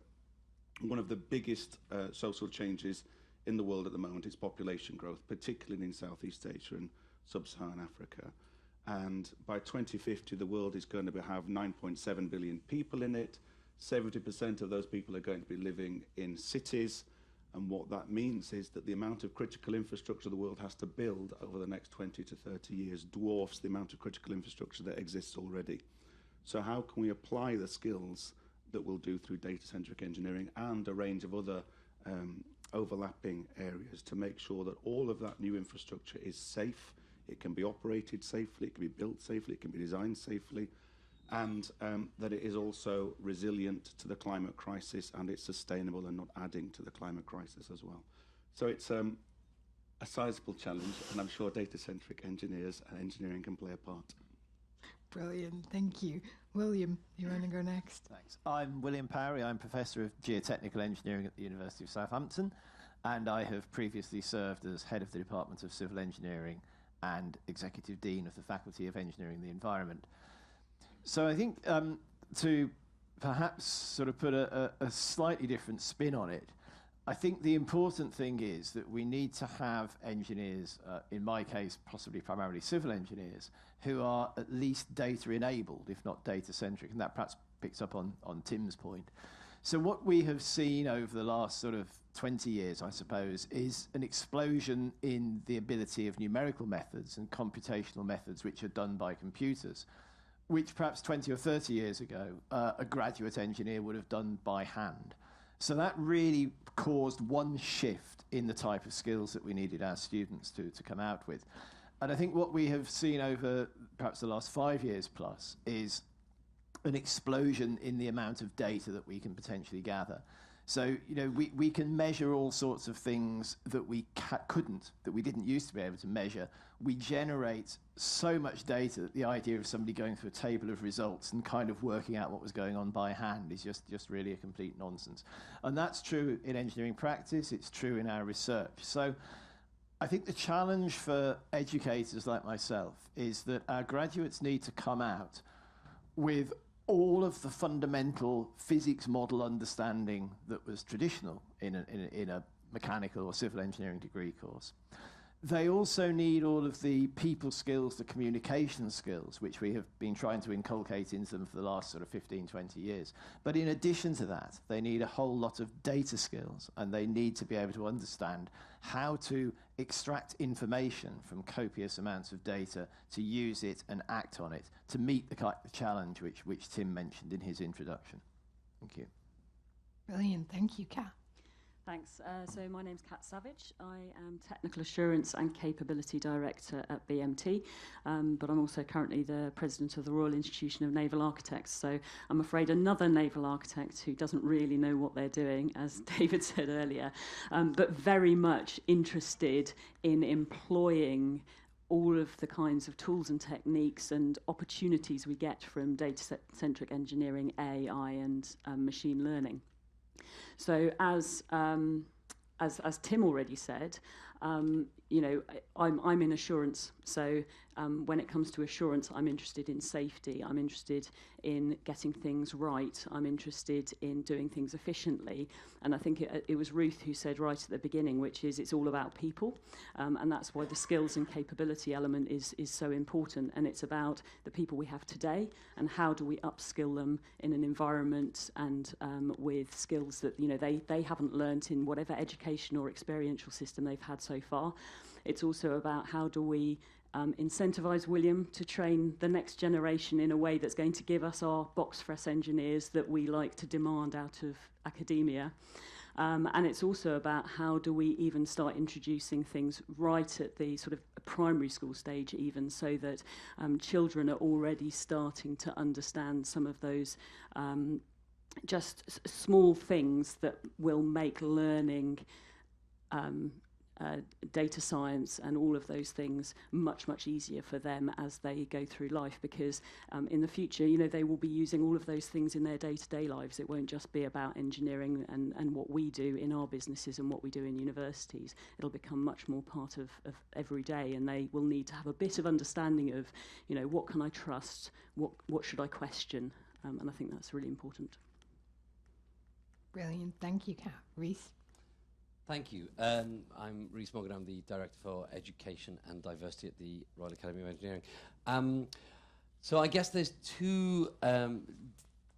one of the biggest social changes in the world at the moment is population growth, particularly in Southeast Asia and Sub-Saharan Africa. And by 2050, the world is going to have 9.7 billion people in it. 70% of those people are going to be living in cities. And what that means is that the amount of critical infrastructure the world has to build over the next 20 to 30 years dwarfs the amount of critical infrastructure that exists already. So how can we apply the skills that we'll do through data-centric engineering and a range of other overlapping areas to make sure that all of that new infrastructure is safe, it can be operated safely, it can be built safely, it can be designed safely, and that it is also resilient to the climate crisis and it's sustainable and not adding to the climate crisis as well. So it's a sizable challenge, and I'm sure data-centric engineers and engineering can play a part. Brilliant, thank you. William, you want to go next? Thanks. I'm William Parry. I'm Professor of Geotechnical Engineering at the University of Southampton, and I have previously served as Head of the Department of Civil Engineering and Executive Dean of the Faculty of Engineering and the Environment. So I think to perhaps sort of put a slightly different spin on it, I think the important thing is that we need to have engineers, in my case, possibly primarily civil engineers, who are at least data-enabled, if not data-centric, and that perhaps picks up on Tim's point. So what we have seen over the last sort of 20 years, I suppose, is an explosion in the ability of numerical methods and computational methods which are done by computers, which perhaps 20 or 30 years ago, a graduate engineer would have done by hand. So that really caused one shift in the type of skills that we needed our students to come out with. And I think what we have seen over perhaps the last 5 years plus is an explosion in the amount of data that we can potentially gather. So, you know, we can measure all sorts of things that we didn't used to be able to measure. We generate so much data that the idea of somebody going through a table of results and kind of working out what was going on by hand is just really a complete nonsense. And that's true in engineering practice, it's true in our research. So I think the challenge for educators like myself is that our graduates need to come out with all of the fundamental physics model understanding that was traditional in a mechanical or civil engineering degree course. They also need all of the people skills, the communication skills, which we have been trying to inculcate into them for the last sort of 15, 20 years. But in addition to that, they need a whole lot of data skills, and they need to be able to understand how to extract information from copious amounts of data, to use it and act on it, to meet the challenge which Tim mentioned in his introduction. Thank you. Brilliant, thank you, Kat. Thanks. So my name's Kat Savage. I am Technical Assurance and Capability Director at BMT, but I'm also currently the President of the Royal Institution of Naval Architects. So I'm afraid another naval architect who doesn't really know what they're doing, as David said earlier, but very much interested in employing all of the kinds of tools and techniques and opportunities we get from data-centric engineering, AI, and machine learning. So as Tim already said, you know, I'm in assurance. So when it comes to assurance, I'm interested in safety. I'm interested in getting things right. I'm interested in doing things efficiently. And I think it was Ruth who said right at the beginning, which is it's all about people. And that's why the skills and capability element is so important. And it's about the people we have today and how do we upskill them in an environment and with skills that, you know, they haven't learnt in whatever education or experiential system they've had so far. It's also about how do we incentivise William to train the next generation in a way that's going to give us our box press engineers that we like to demand out of academia. And it's also about how do we even start introducing things right at the sort of primary school stage even, so that children are already starting to understand some of those just small things that will make learning data science and all of those things much, much easier for them as they go through life, because in the future, you know, they will be using all of those things in their day-to-day lives. It won't just be about engineering and what we do in our businesses and what we do in universities. It'll become much more part of every day, and they will need to have a bit of understanding of, you know, what can I trust, what should I question, and I think that's really important. Brilliant, thank you, Kat. Reese? Thank you. I'm Rhys Morgan. I'm the Director for Education and Diversity at the Royal Academy of Engineering. So I guess there's two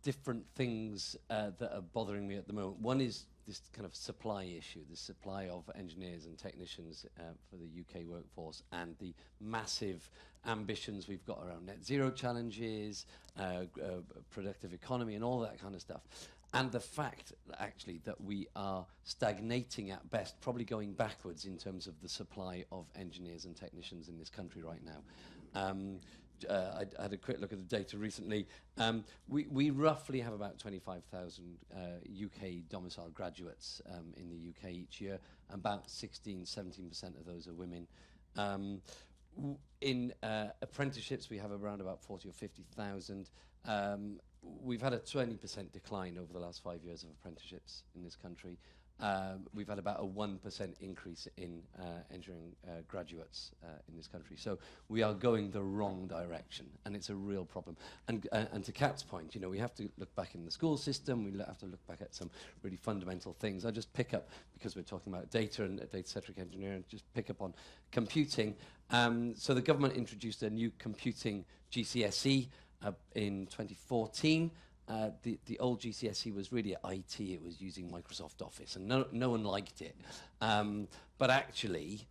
different things that are bothering me at the moment. One is this kind of supply issue, the supply of engineers and technicians for the UK workforce, and the massive ambitions we've got around net zero challenges, productive economy and all that kind of stuff. And the fact, actually, that we are stagnating at best, probably going backwards in terms of the supply of engineers and technicians in this country right now. I had a quick look at the data recently. We roughly have about 25,000 UK domiciled graduates in the UK each year. About 16-17% of those are women. In apprenticeships, we have around about 40 or 50,000. We've had a 20% decline over the last 5 years of apprenticeships in this country. We've had about a 1% increase in engineering graduates in this country. So we are going the wrong direction, and it's a real problem. And to Kat's point, you know, we have to look back in the school system. We have to look back at some really fundamental things. I just pick up, because we're talking about data and data-centric engineering, just pick up on computing. So the government introduced a new computing GCSE in 2014. The old GCSE was really IT. It was using Microsoft Office, and no one liked it. But actually,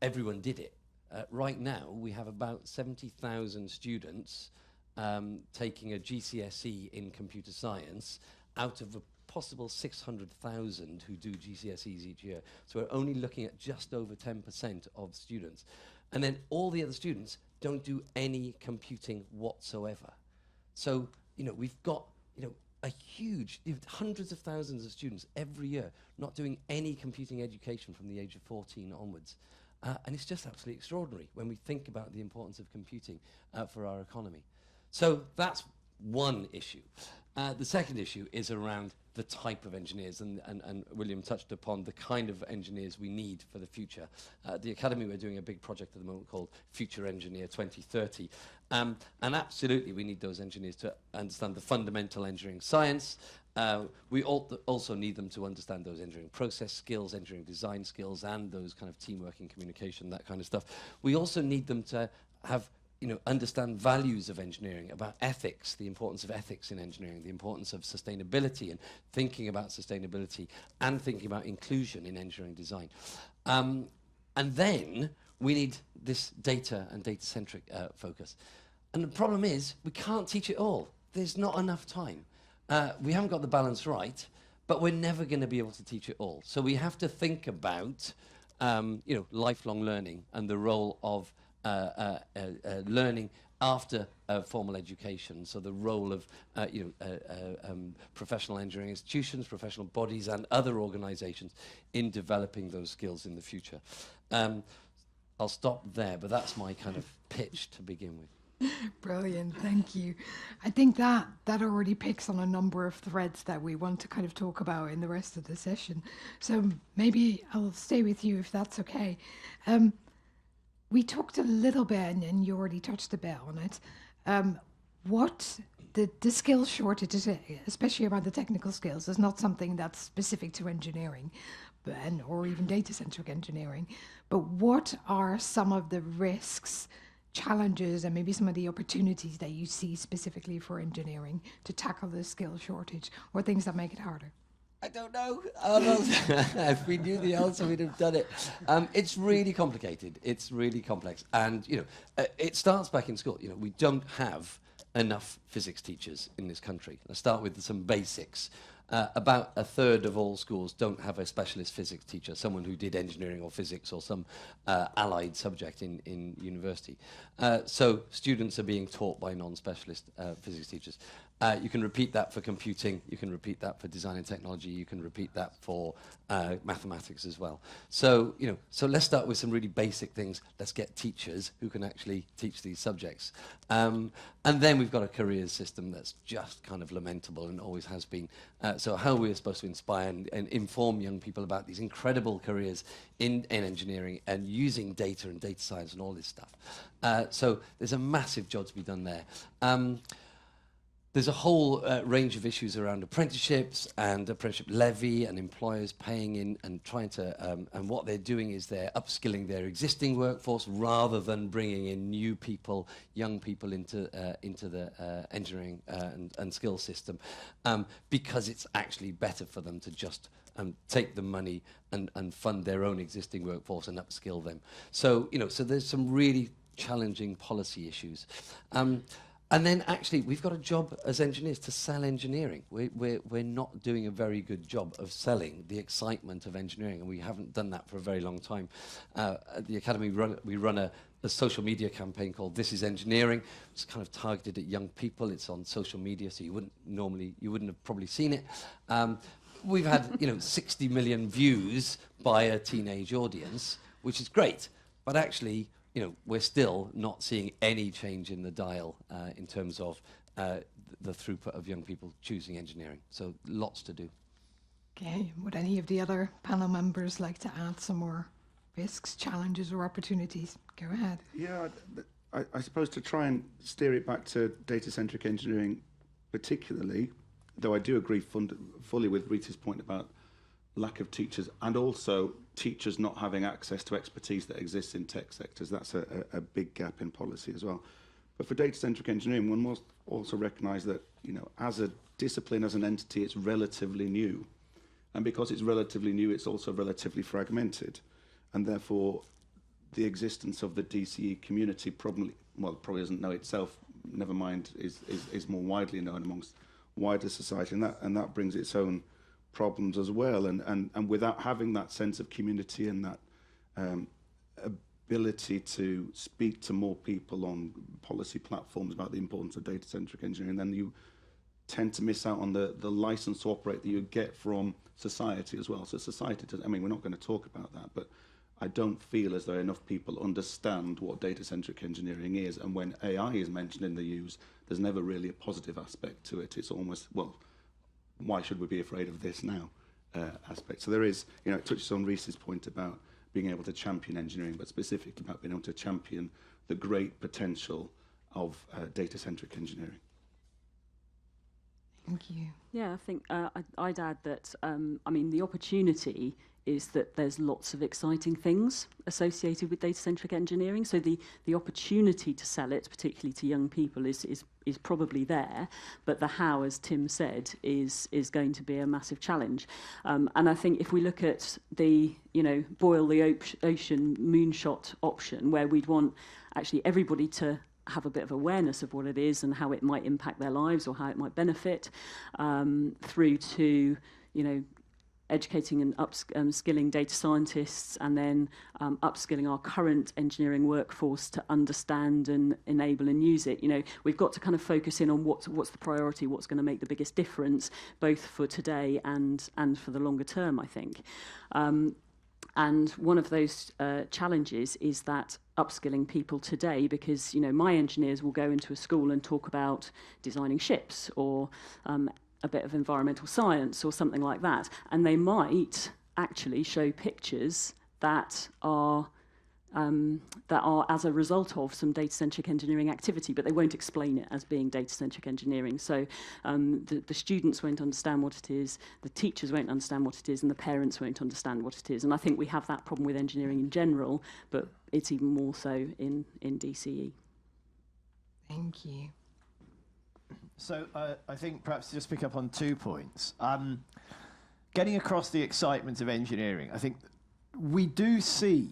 everyone did it. Right now, we have about 70,000 students taking a GCSE in computer science out of a possible 600,000 who do GCSEs each year. So we're only looking at just over 10% of students. And then all the other students don't do any computing whatsoever. So, you know, we've got, you know, a huge, hundreds of thousands of students every year not doing any computing education from the age of 14 onwards. And it's just absolutely extraordinary when we think about the importance of computing for our economy. So that's one issue. The second issue is around the type of engineers, and William touched upon the kind of engineers we need for the future. At the Academy, we're doing a big project at the moment called Future Engineer 2030. And absolutely, we need those engineers to understand the fundamental engineering science. We also need them to understand those engineering process skills, engineering design skills, and those kind of teamwork and communication, that kind of stuff. We also need them to have, you know, understand values of engineering, about ethics, the importance of ethics in engineering, the importance of sustainability and thinking about sustainability, and thinking about inclusion in engineering design. And then we need this data and data-centric focus. And the problem is, we can't teach it all. There's not enough time. We haven't got the balance right, but we're never going to be able to teach it all. So we have to think about, you know, lifelong learning and the role of learning after formal education. So the role of professional engineering institutions, professional bodies, and other organisations in developing those skills in the future. I'll stop there, but that's my kind of pitch to begin with. Brilliant, thank you. I think that already picks on a number of threads that we want to kind of talk about in the rest of the session. So maybe I'll stay with you if that's okay. We talked a little bit, and you already touched a bit on it. What the skill shortage, especially around the technical skills, is not something that's specific to engineering, or even data-centric engineering. But what are some of the risks, challenges, and maybe some of the opportunities that you see specifically for engineering to tackle the skill shortage, or things that make it harder? I don't know. If we knew the answer, we'd have done it. It's really complicated. It's really complex. And, it starts back in school. We don't have enough physics teachers in this country. Let's start with some basics. About a third of all schools don't have a specialist physics teacher, someone who did engineering or physics or some allied subject in university. So students are being taught by non-specialist physics teachers. You can repeat that for computing, you can repeat that for design and technology, you can repeat that for mathematics as well. So, so let's start with some really basic things. Let's get teachers who can actually teach these subjects. And then we've got a careers system that's just kind of lamentable and always has been. So how we're supposed to inspire and inform young people about these incredible careers in engineering and using data and data science and all this stuff. So there's a massive job to be done there. There's a whole range of issues around apprenticeships and apprenticeship levy and employers paying in and trying to, and what they're doing is they're upskilling their existing workforce rather than bringing in new people, young people into the engineering and skills system, because it's actually better for them to just take the money and fund their own existing workforce and upskill them. So, so there's some really challenging policy issues. And then actually, we've got a job as engineers to sell engineering. We're not doing a very good job of selling the excitement of engineering, and we haven't done that for a very long time. At the Academy, we run a social media campaign called This is Engineering. It's kind of targeted at young people. It's on social media, so you wouldn't have probably seen it. We've had 60 million views by a teenage audience, which is great, but actually, we're still not seeing any change in the dial in terms of the throughput of young people choosing engineering. So lots to do. Okay, would any of the other panel members like to add some more risks, challenges, or opportunities? Go ahead. Yeah, I suppose to try and steer it back to data-centric engineering particularly, though I do agree fully with Rita's point about lack of teachers and also teachers not having access to expertise that exists in tech sectors. That's a big gap in policy as well. But for data-centric engineering, one must also recognise that, as a discipline, as an entity, it's relatively new. And because it's relatively new, it's also relatively fragmented. And therefore, the existence of the DCE community probably doesn't know itself, never mind is more widely known amongst wider society. And that brings its own problems as well, and without having that sense of community and that ability to speak to more people on policy platforms about the importance of data-centric engineering, then you tend to miss out on the license to operate that you get from society as well. So society does, we're not going to talk about that, but I don't feel as though enough people understand what data-centric engineering is, and when AI is mentioned in the use, there's never really a positive aspect to it. It's almost, why should we be afraid of this now aspect? So there is, it touches on Reese's point about being able to champion engineering, but specifically about being able to champion the great potential of data-centric engineering. Thank you. Yeah, I think I'd add that, the opportunity is that there's lots of exciting things associated with data-centric engineering. So the opportunity to sell it, particularly to young people, is probably there. But the how, as Tim said, is going to be a massive challenge. And I think if we look at the, boil the ocean moonshot option, where we'd want actually everybody to have a bit of awareness of what it is and how it might impact their lives or how it might benefit, through to, educating and upskilling data scientists, and then upskilling our current engineering workforce to understand and enable and use it. We've got to kind of focus in on what's the priority, what's going to make the biggest difference, both for today and for the longer term, I think. And one of those challenges is that upskilling people today, because my engineers will go into a school and talk about designing ships or a bit of environmental science or something like that, and they might actually show pictures that are as a result of some data-centric engineering activity, but they won't explain it as being data-centric engineering. So the students won't understand what it is, the teachers won't understand what it is, and the parents won't understand what it is. And I think we have that problem with engineering in general, but it's even more so in DCE. Thank you. So I think perhaps just pick up on 2 points. getting across the excitement of engineering, I think we do see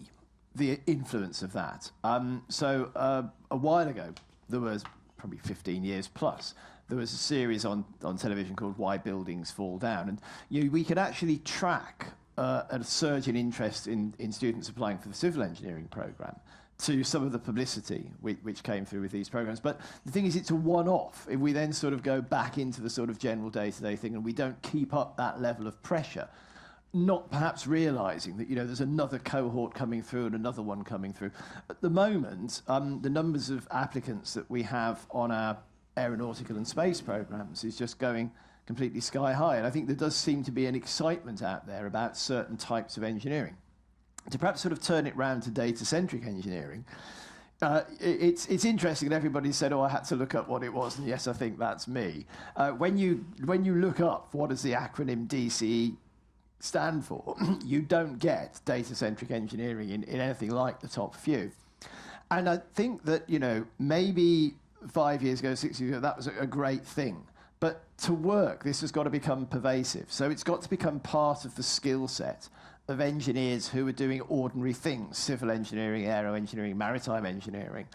the influence of that. A while ago, there was probably 15 years plus, there was a series on television called Why Buildings Fall Down. And we could actually track a surge in interest in students applying for the civil engineering programme to some of the publicity which came through with these programs. But the thing is, it's a one-off. If we then sort of go back into the sort of general day-to-day thing and we don't keep up that level of pressure, not perhaps realising that, there's another cohort coming through and another one coming through. At the moment, the numbers of applicants that we have on our aeronautical and space programs is just going completely sky high. And I think there does seem to be an excitement out there about certain types of engineering. To perhaps sort of turn it round to data-centric engineering, it's interesting that everybody said, I had to look up what it was, and yes, I think that's me. When you look up what does the acronym DCE stand for, you don't get data-centric engineering in anything like the top few. And I think that, maybe 5 years ago, 6 years ago, that was a great thing. But to work, this has got to become pervasive. So it's got to become part of the skill set of engineers who are doing ordinary things, civil engineering, aero engineering, maritime engineering.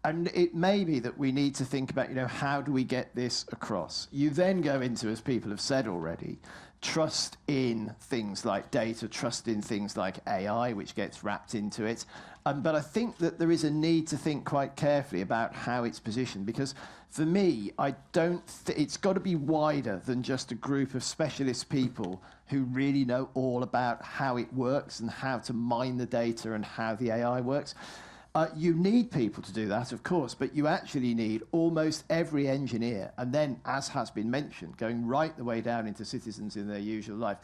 And it may be that we need to think about, how do we get this across? You then go into, as people have said already, trust in things like data, trust in things like AI, which gets wrapped into it. But I think that there is a need to think quite carefully about how it's positioned, because for me, it's got to be wider than just a group of specialist people who really know all about how it works and how to mine the data and how the AI works. You need people to do that, of course, but you actually need almost every engineer, and then, as has been mentioned, going right the way down into citizens in their usual life,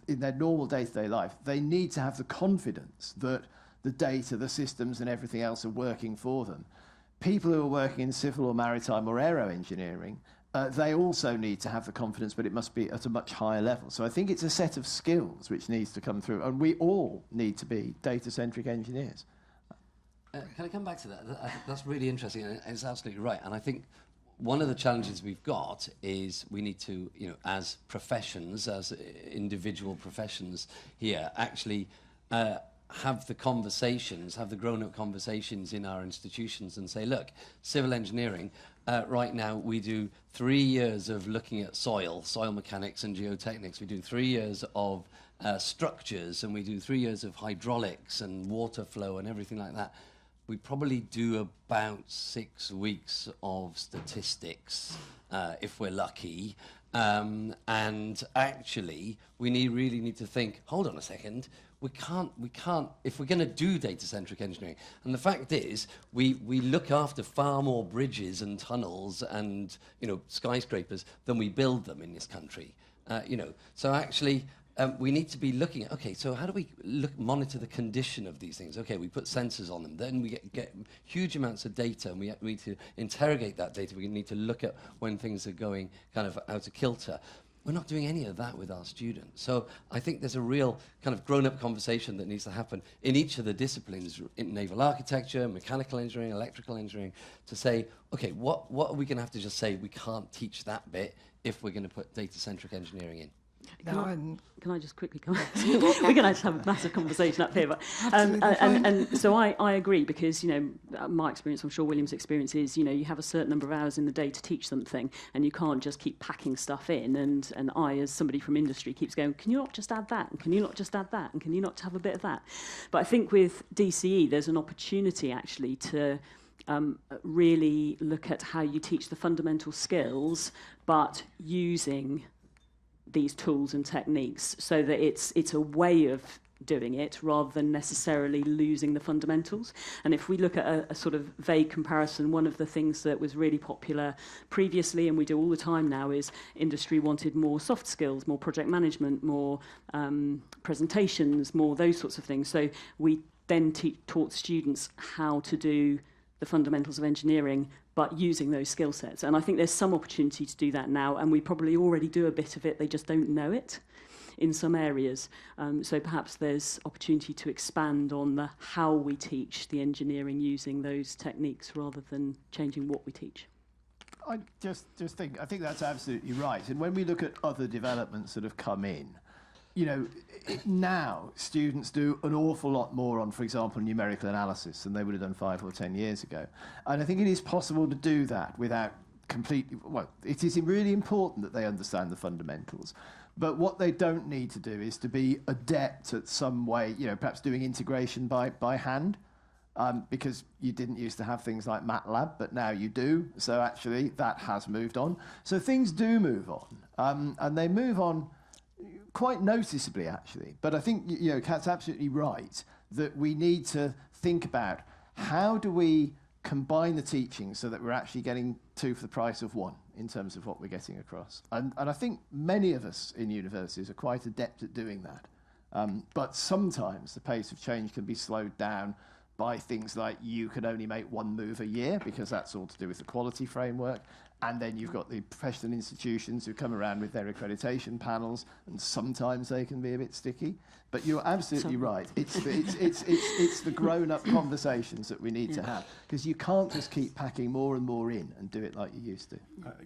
in their normal day-to-day life, they need to have the confidence that the data, the systems, and everything else are working for them. People who are working in civil or maritime or aero engineering, they also need to have the confidence, but it must be at a much higher level. So I think it's a set of skills which needs to come through, and we all need to be data-centric engineers. Can I come back to that? That's really interesting, and it's absolutely right. And I think one of the challenges we've got is we need to, as professions, as individual professions here, actually have the conversations, have the grown-up conversations in our institutions and say, look, civil engineering, right now we do 3 years of looking at soil mechanics and geotechnics. We do 3 years of structures, and we do 3 years of hydraulics and water flow and everything like that. We probably do about 6 weeks of statistics, if we're lucky. And actually, we really need to think, hold on a second, we can't, if we're going to do data-centric engineering, and the fact is, we look after far more bridges and tunnels and, skyscrapers than we build them in this country, So actually, we need to be looking at, okay, so how do we monitor the condition of these things? Okay, we put sensors on them, then we get huge amounts of data, and we need to interrogate that data. We need to look at when things are going kind of out of kilter. We're not doing any of that with our students. So I think there's a real kind of grown-up conversation that needs to happen in each of the disciplines, in naval architecture, mechanical engineering, electrical engineering, to say, okay, what are we going to have to just say we can't teach that bit if we're going to put data-centric engineering in? Can I just quickly come? We're going to have a massive conversation up here, but and so I agree, because my experience, I'm sure William's experience is, you have a certain number of hours in the day to teach something, and you can't just keep packing stuff in. And I, as somebody from industry, keeps going, can you not just add that? And can you not just add that? And can you not have a bit of that? But I think with DCE, there's an opportunity actually to really look at how you teach the fundamental skills, but using these tools and techniques, so that it's a way of doing it rather than necessarily losing the fundamentals. And if we look at a sort of vague comparison, one of the things that was really popular previously, and we do all the time now, is industry wanted more soft skills, more project management, more presentations, more those sorts of things. So we then taught students how to do the fundamentals of engineering, but using those skill sets. And I think there's some opportunity to do that now, and we probably already do a bit of it, they just don't know it in some areas. So perhaps there's opportunity to expand on how we teach the engineering using those techniques rather than changing what we teach. I just think that's absolutely right. And when we look at other developments that have come in, now students do an awful lot more on, for example, numerical analysis than they would have done 5 or 10 years ago. And I think it is possible to do that without completely, well, it is really important that they understand the fundamentals. But what they don't need to do is to be adept at some way, perhaps doing integration by hand. Because you didn't used to have things like MATLAB, but now you do. So actually, that has moved on. So things do move on, and they move on quite noticeably, actually. But I think Kat's absolutely right that we need to think about how do we combine the teaching so that we're actually getting 2 for the price of 1 in terms of what we're getting across. And I think many of us in universities are quite adept at doing that. But sometimes the pace of change can be slowed down by things like you can only make 1 move a year because that's all to do with the quality framework. And then you've got the professional institutions who come around with their accreditation panels, and sometimes they can be a bit sticky. But you're absolutely right. It's the grown-up conversations that we need to have, because you can't just keep packing more and more in and do it like you used to.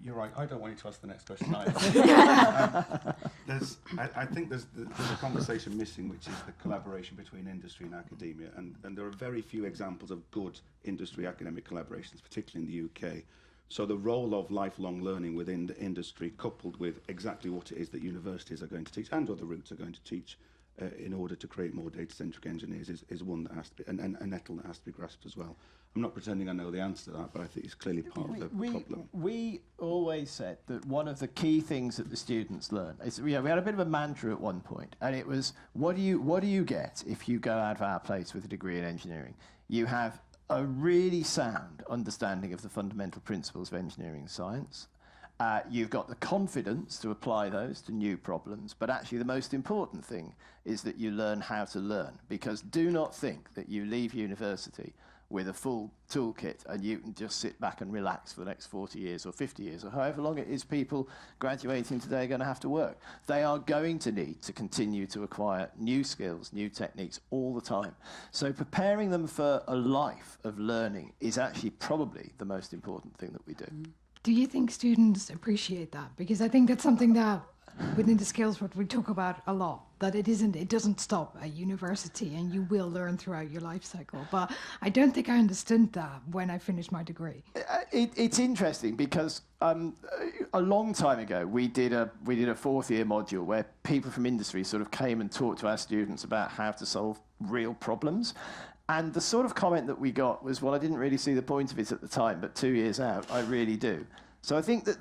You're right. I don't want you to ask the next question either. I think there's a conversation missing, which is the collaboration between industry and academia. And there are very few examples of good industry-academic collaborations, particularly in the UK. So the role of lifelong learning within the industry, coupled with exactly what it is that universities are going to teach and other routes are going to teach in order to create more data-centric engineers, is one that has to be, and a nettle that has to be grasped as well. I'm not pretending I know the answer to that, but I think it's clearly part of the problem. We always said that one of the key things that the students learn is, we had a bit of a mantra at one point, and it was, what do you get if you go out of our place with a degree in engineering? You have a really sound understanding of the fundamental principles of engineering science. You've got the confidence to apply those to new problems, but actually the most important thing is that you learn how to learn, because do not think that you leave university with a full toolkit and you can just sit back and relax for the next 40 years or 50 years or however long it is people graduating today are going to have to work. They are going to need to continue to acquire new skills, new techniques all the time. So preparing them for a life of learning is actually probably the most important thing that we do. Do you think students appreciate that? Because I think that's something that within the skills what we talk about a lot, that it doesn't stop at university and you will learn throughout your life cycle. But I don't think I understood that when I finished my degree. It's interesting because a long time ago we did a 4th year module where people from industry sort of came and talked to our students about how to solve real problems. And the sort of comment that we got was, well, I didn't really see the point of it at the time, but 2 years out, I really do. So I think that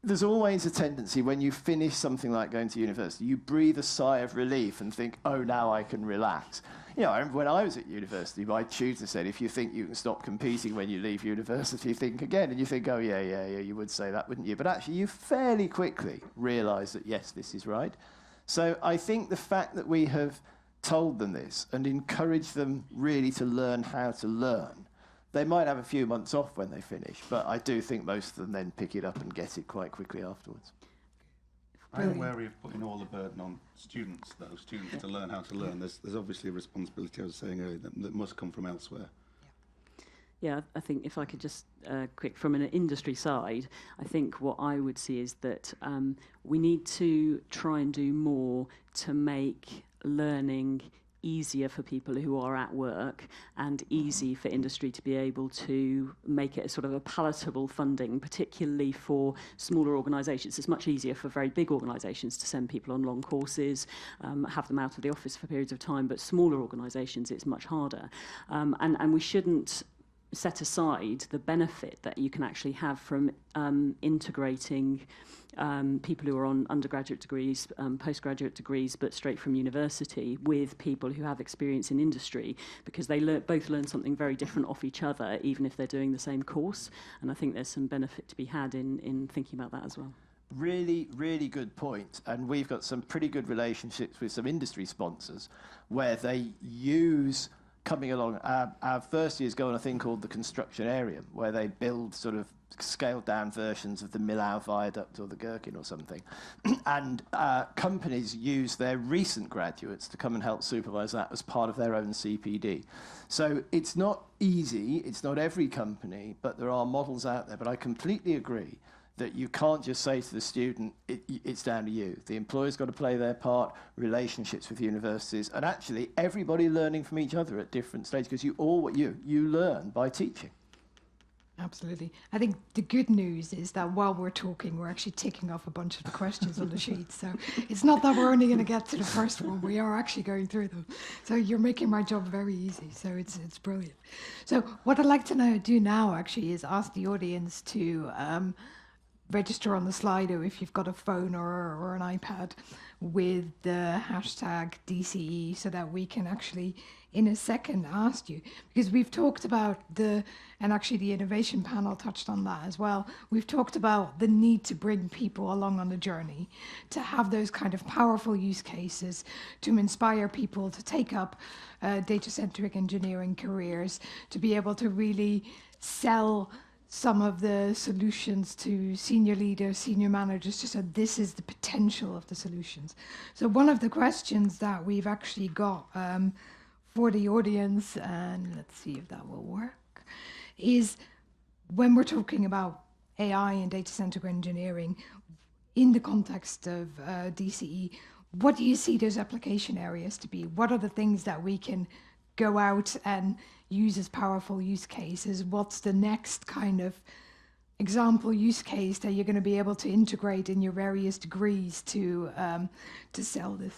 there's always a tendency when you finish something like going to university, you breathe a sigh of relief and think, oh, now I can relax. I remember when I was at university, my tutor said, if you think you can stop competing when you leave university, think again. And you think, oh, yeah, you would say that, wouldn't you? But actually, you fairly quickly realise that, yes, this is right. So I think the fact that we have told them this and encouraged them really to learn how to learn, they might have a few months off when they finish, but I do think most of them then pick it up and get it quite quickly afterwards. I'm wary of putting all the burden on students, though, to learn how to learn. There's obviously a responsibility, I was saying earlier, that must come from elsewhere. Yeah, I think if I could just quick from an industry side, I think what I would see is that we need to try and do more to make learning easier for people who are at work and easy for industry to be able to make it a sort of a palatable funding, particularly for smaller organisations. It's much easier for very big organisations to send people on long courses, have them out of the office for periods of time, but smaller organisations it's much harder. And we shouldn't set aside the benefit that you can actually have from integrating people who are on undergraduate degrees, postgraduate degrees, but straight from university, with people who have experience in industry, because they both learn something very different off each other, even if they're doing the same course. And I think there's some benefit to be had in thinking about that as well. Really, really good point. And we've got some pretty good relationships with some industry sponsors where they use coming along. Our first years go on a thing called the construction area, where they build sort of scaled down versions of the Millau Viaduct or the Gherkin or something. And companies use their recent graduates to come and help supervise that as part of their own CPD. So it's not easy, it's not every company, but there are models out there. But I completely agree that you can't just say to the student, it's down to you. The employer's got to play their part, relationships with universities, and actually everybody learning from each other at different stages, because you learn by teaching. Absolutely. I think the good news is that while we're talking, we're actually ticking off a bunch of the questions on the sheet. So it's not that we're only going to get to the first one. We are actually going through them. So you're making my job very easy. So it's brilliant. So what I'd like to do now actually is ask the audience to register on the Slido if you've got a phone or an iPad with the hashtag DCE, so that we can actually in a second ask you, because we've talked about and actually the innovation panel touched on that as well. We've talked about the need to bring people along on the journey, to have those kind of powerful use cases, to inspire people to take up data-centric engineering careers, to be able to really sell some of the solutions to senior leaders, senior managers, just so this is the potential of the solutions. So one of the questions that we've actually got for the audience, and let's see if that will work, is when we're talking about AI and data-centric engineering in the context of DCE, what do you see those application areas to be? What are the things that we can go out and use as powerful use cases? What's the next kind of example use case that you're going to be able to integrate in your various degrees to sell this?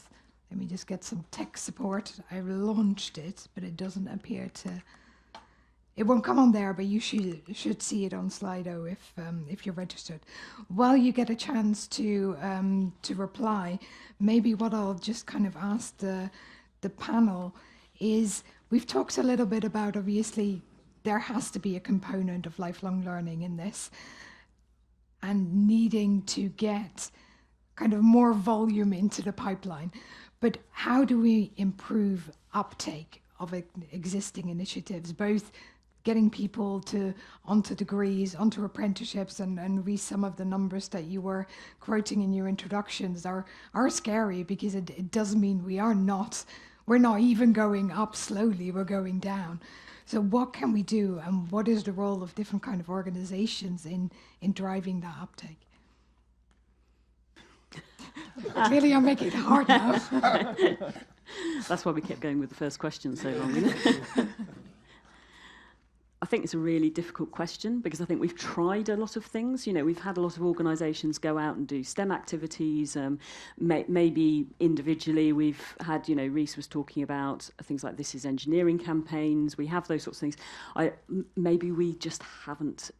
Let me just get some tech support. I've launched it, but it doesn't appear to. It won't come on there, but you should see it on Slido if you're registered. While you get a chance to reply, maybe what I'll just kind of ask the panel is, we've talked a little bit about, obviously, there has to be a component of lifelong learning in this, and needing to get kind of more volume into the pipeline. But how do we improve uptake of existing initiatives, both getting people onto degrees, onto apprenticeships, and some of the numbers that you were quoting in your introductions are scary, because it does mean we're not even going up slowly, we're going down. So what can we do, and what is the role of different kind of organizations in driving that uptake? Really, I'm making it hard now. That's why we kept going with the first question so long. I think it's a really difficult question, because I think we've tried a lot of things. We've had a lot of organisations go out and do STEM activities. Maybe individually we've had, Reese was talking about things like This Is Engineering campaigns. We have those sorts of things. Maybe we just haven't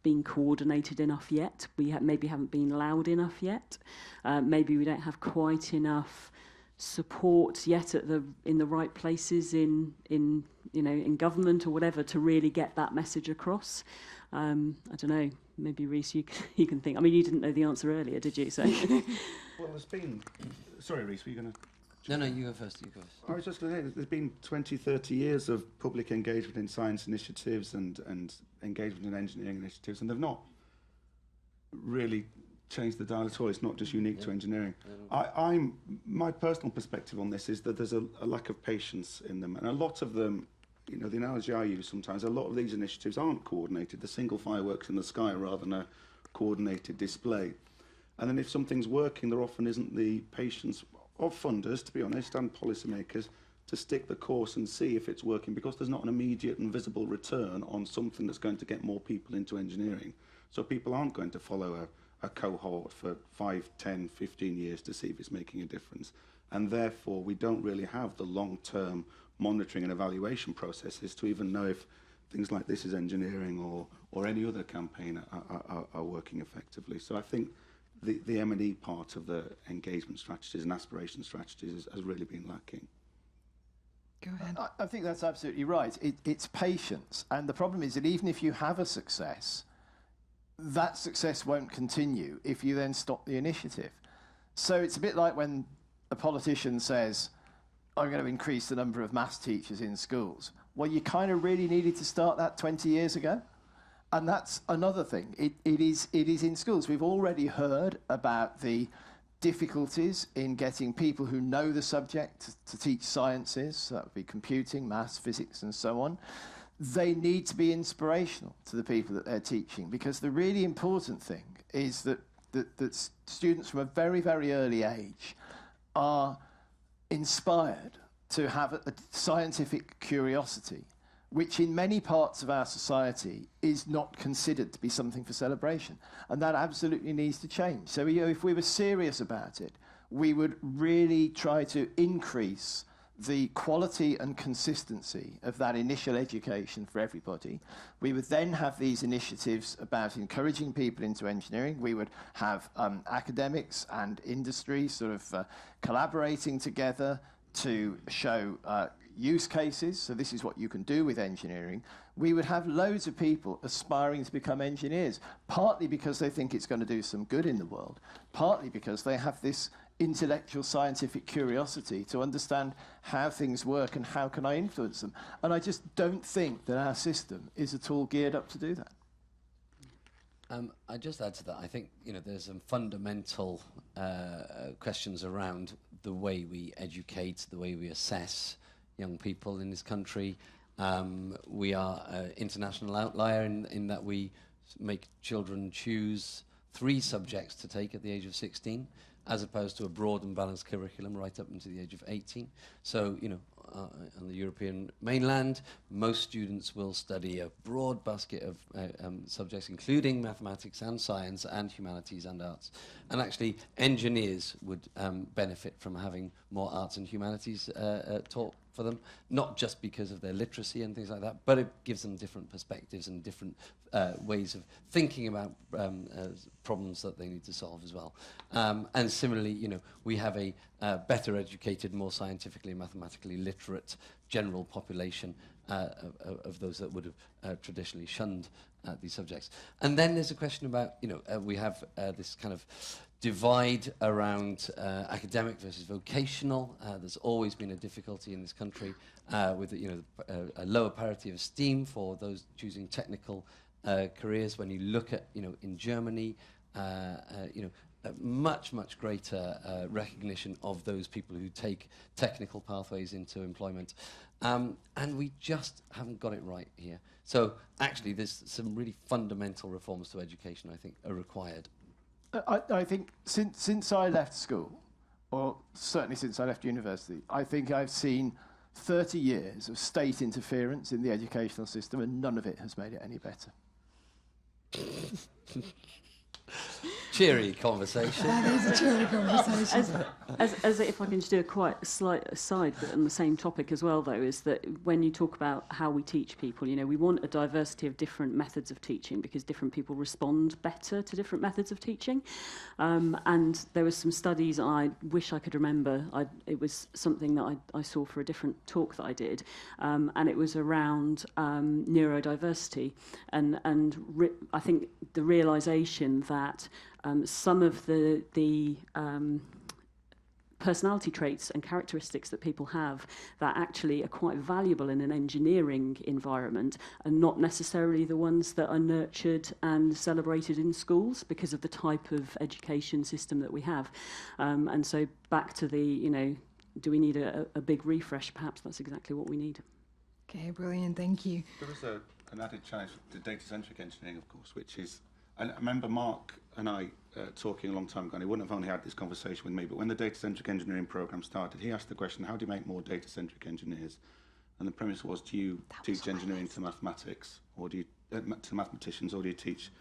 been coordinated enough yet. We maybe haven't been loud enough yet. Maybe we don't have quite enough support yet in the right places in government or whatever to really get that message across. I don't know. Maybe Reese, you can think. I mean, you didn't know the answer earlier, did you? So. Well, there's been. Sorry, Reese, were you going to? No, you go first. I was just going to say, there's been 20, 30 years of public engagement in science initiatives and engagement in engineering initiatives, and they've not really changed the dial at all. It's not just unique to engineering. My personal perspective on this is that there's a lack of patience in them, and a lot of them, the analogy I use sometimes, a lot of these initiatives aren't coordinated. The single fireworks in the sky rather than a coordinated display. And then if something's working, there often isn't the patience of funders, to be honest, and policymakers to stick the course and see if it's working, because there's not an immediate and visible return on something that's going to get more people into engineering. So people aren't going to follow a cohort for 5, 10, 15 years to see if it's making a difference. And therefore, we don't really have the long-term monitoring and evaluation processes to even know if things like This Is Engineering or any other campaign are working effectively. So I think the M&E part of the engagement strategies and aspiration strategies has really been lacking. Go ahead. I think that's absolutely right. It's patience. And the problem is that even if you have a success, that success won't continue if you then stop the initiative. So it's a bit like when a politician says, I'm going to increase the number of maths teachers in schools. Well, you kind of really needed to start that 20 years ago. And that's another thing. It is in schools. We've already heard about the difficulties in getting people who know the subject to teach sciences. So that would be computing, maths, physics, and so on. They need to be inspirational to the people that they're teaching, because the really important thing is that students from a very, very early age are inspired to have a scientific curiosity, which in many parts of our society is not considered to be something for celebration. And that absolutely needs to change. So if we were serious about it, we would really try to increase the quality and consistency of that initial education for everybody. We would then have these initiatives about encouraging people into engineering. We would have academics and industry sort of collaborating together to show use cases. So this is what you can do with engineering. We would have loads of people aspiring to become engineers, partly because they think it's going to do some good in the world, partly because they have this intellectual scientific curiosity to understand how things work and how can I influence them. And I just don't think that our system is at all geared up to do that. I just add to that, I think there's some fundamental questions around the way we educate, the way we assess young people in this country. We are an international outlier in that we make children choose 3 subjects to take at the age of 16, as opposed to a broad and balanced curriculum right up until the age of 18. So, on the European mainland, most students will study a broad basket of subjects, including mathematics and science and humanities and arts. And actually, engineers would benefit from having more arts and humanities taught for them, not just because of their literacy and things like that, but it gives them different perspectives and different ways of thinking about problems that they need to solve as well. And similarly, we have a better educated, more scientifically and mathematically literate general population of those that would have traditionally shunned these subjects. And then there's a question about, we have this kind of divide around academic versus vocational. There's always been a difficulty in this country with a lower parity of esteem for those choosing technical careers. When you look at in Germany, much greater recognition of those people who take technical pathways into employment, and we just haven't got it right here. So actually, there's some really fundamental reforms to education I think are required. I think since I left school, or certainly since I left university, I think I've seen 30 years of state interference in the educational system, and none of it has made it any better. Cheery conversation. That is a cheery conversation. As if I can just do a quite slight aside, but on the same topic as well, though, is that when you talk about how we teach people, we want a diversity of different methods of teaching because different people respond better to different methods of teaching. And there were some studies, and I wish I could remember, it was something that I saw for a different talk that I did, and it was around neurodiversity. And I think the realisation that some of the personality traits and characteristics that people have that actually are quite valuable in an engineering environment are not necessarily the ones that are nurtured and celebrated in schools because of the type of education system that we have. And so back to the, do we need a big refresh? Perhaps that's exactly what we need. Okay, brilliant, thank you. There was an added challenge to data-centric engineering, of course, which is, and I remember Mark and I talking a long time ago, and he wouldn't have only had this conversation with me, but when the data-centric engineering program started, he asked the question, how do you make more data-centric engineers? And the premise was, do you teach engineering to mathematics, or do you, to mathematicians, or do you teach,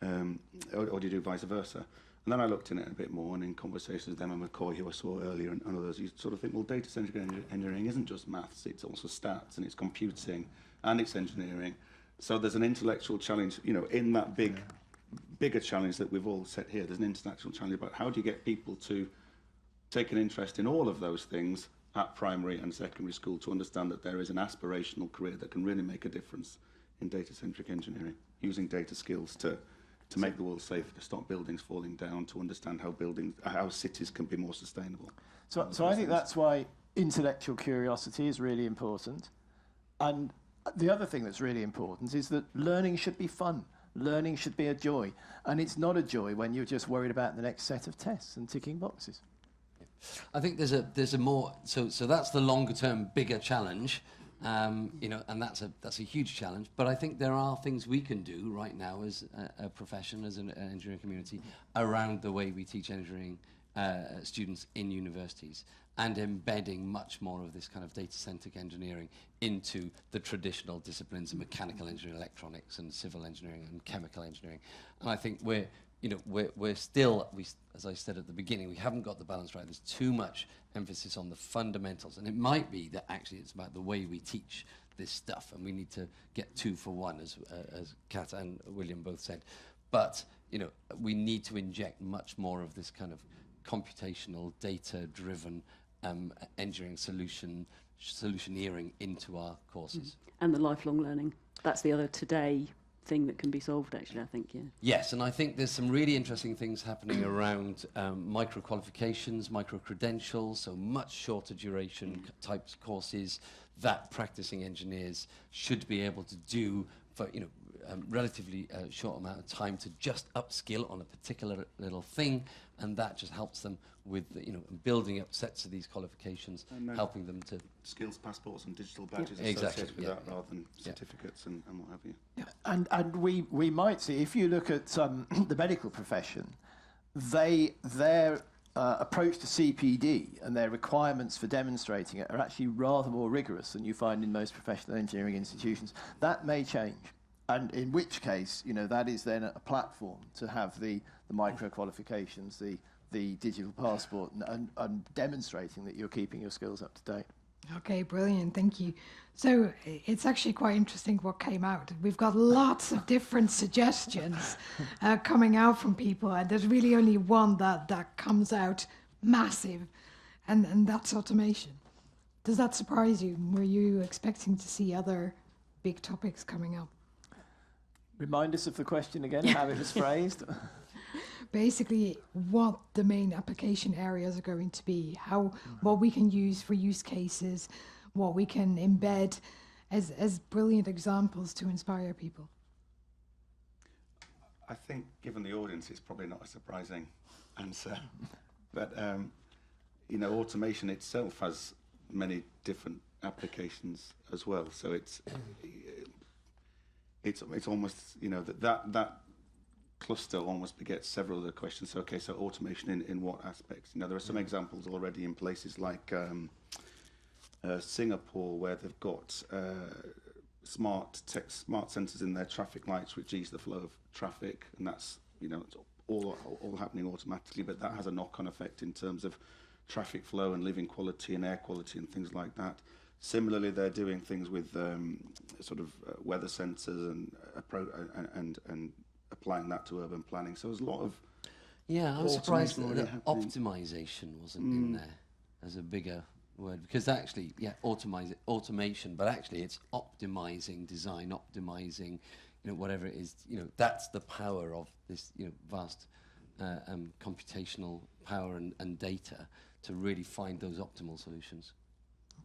or do you do vice versa? And then I looked in it a bit more, and in conversations with them and McCoy, who I saw earlier, and others, you sort of think, well, data-centric engineering isn't just maths, it's also stats, and it's computing, and it's engineering. So there's an intellectual challenge, in that bigger challenge that we've all set here. There's an intellectual challenge about how do you get people to take an interest in all of those things at primary and secondary school to understand that there is an aspirational career that can really make a difference in data-centric engineering, using data skills to make the world safer, to stop buildings falling down, to understand how cities can be more sustainable. So I think that's why intellectual curiosity is really important. And the other thing that's really important is that learning should be fun. Learning should be a joy. And it's not a joy when you're just worried about the next set of tests and ticking boxes. I think there's a more, so that's the longer term, bigger challenge, you know, and that's a huge challenge. But I think there are things we can do right now as a profession, as an engineering community, around the way we teach engineering students in universities, and embedding much more of this kind of data-centric engineering into the traditional disciplines of mechanical engineering, electronics, and civil engineering, and chemical engineering. And I think we're still, as I said at the beginning, we haven't got the balance right. There's too much emphasis on the fundamentals, and it might be that actually it's about the way we teach this stuff, and we need to get 2 for 1, as Kat and William both said. But you know, we need to inject much more of this kind of computational, data-driven engineering solutioneering into our courses. And the lifelong learning. That's the other today thing that can be solved, actually, I think, yeah. Yes, and I think there's some really interesting things happening around micro-qualifications, micro-credentials, so much shorter duration types of courses that practicing engineers should be able to do for, you know, relatively short amount of time to just upskill on a particular little thing, and that just helps them with, you know, building up sets of these qualifications, helping them to... Skills passports and digital badges exactly, associated with that rather than certificates and what have you. Yeah. And we might see, if you look at the medical profession, their approach to CPD and their requirements for demonstrating it are actually rather more rigorous than you find in most professional engineering institutions. That may change. And in which case, you know, that is then a platform to have the micro qualifications, the digital passport, and demonstrating that you're keeping your skills up to date. Okay, brilliant, thank you. So it's actually quite interesting what came out. We've got lots of different suggestions coming out from people, and there's really only one that comes out massive, and that's automation. Does that surprise you? Were you expecting to see other big topics coming up? Remind us of the question again, how it was phrased. Basically, what the main application areas are going to be, what we can use for use cases, what we can embed as brilliant examples to inspire people. I think, given the audience, it's probably not a surprising answer. But, you know, automation itself has many different applications as well. So it's almost, you know, that cluster almost begets several other questions. So, okay, so automation in what aspects? You know, there are some examples already in places like Singapore, where they've got smart sensors in their traffic lights which ease the flow of traffic, and that's, you know, it's all happening automatically, but that has a knock-on effect in terms of traffic flow and living quality and air quality and things like that. Similarly, they're doing things with sort of weather sensors and applying that to urban planning. So there's a lot of... Yeah, I was surprised that optimization wasn't in there as a bigger word, because actually, yeah, automation, but actually it's optimizing design, optimizing, you know, whatever it is, you know, that's the power of this, you know, vast computational power and data to really find those optimal solutions.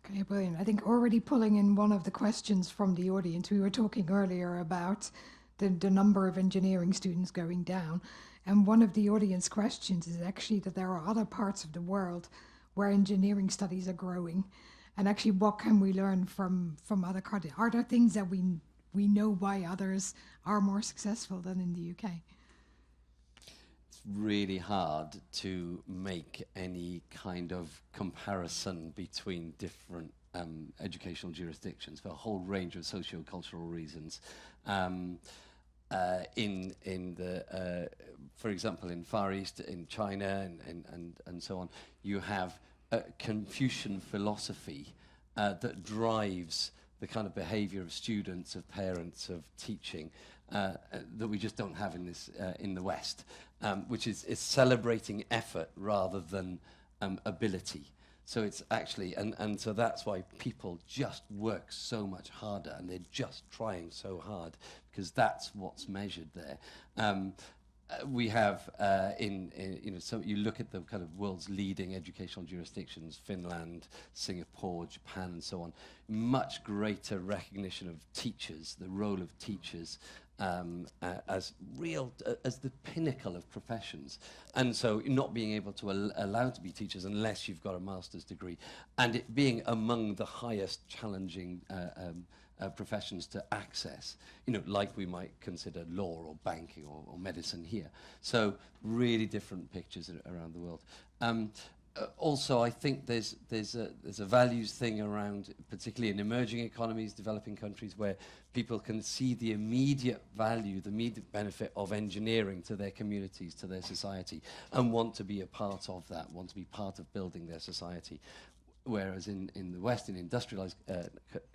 Okay, brilliant. I think already pulling in one of the questions from the audience, we were talking earlier about the number of engineering students going down, and one of the audience questions is actually that there are other parts of the world where engineering studies are growing, and actually what can we learn from other countries? Are there things that we know why others are more successful than in the UK? It's really hard to make any kind of comparison between different educational jurisdictions for a whole range of socio-cultural reasons. For example, in Far East, in China, and so on, you have a Confucian philosophy that drives the kind of behavior of students, of parents, of teaching that we just don't have in the West, which is celebrating effort rather than ability. So it's actually, and so that's why people just work so much harder, and they're just trying so hard, because that's what's measured there. we have you know, so you look at the kind of world's leading educational jurisdictions, Finland, Singapore, Japan, and so on, much greater recognition of teachers, the role of teachers as the pinnacle of professions. And so not being able to allowed to be teachers unless you've got a master's degree, and it being among the highest challenging professions to access, you know, like we might consider law or banking or medicine here. So really different pictures around the world. Also, I think there's a values thing around, particularly in emerging economies, developing countries, where people can see the immediate value, the immediate benefit of engineering to their communities, to their society, and want to be a part of that, want to be part of building their society. Whereas in the West, in industrialized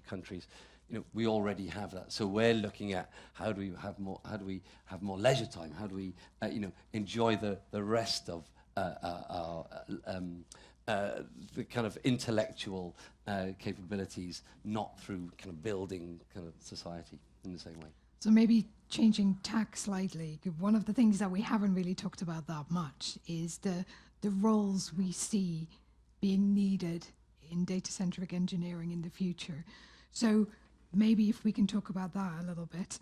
countries, you know, we already have that. So we're looking at how do we have more leisure time? How do we you know, enjoy the rest of the kind of intellectual capabilities, not through kind of building kind of society in the same way. So maybe changing tack slightly, one of the things that we haven't really talked about that much is the roles we see being needed in data-centric engineering in the future. So maybe if we can talk about that a little bit,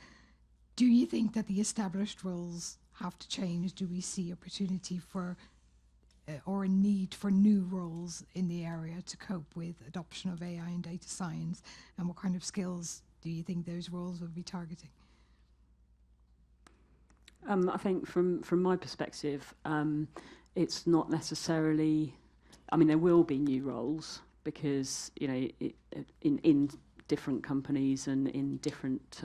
do you think that the established roles have to change? Do we see opportunity for or a need for new roles in the area to cope with adoption of AI and data science? And what kind of skills do you think those roles will be targeting? I think from my perspective, it's not necessarily, I mean, there will be new roles because, you know, in different companies and in different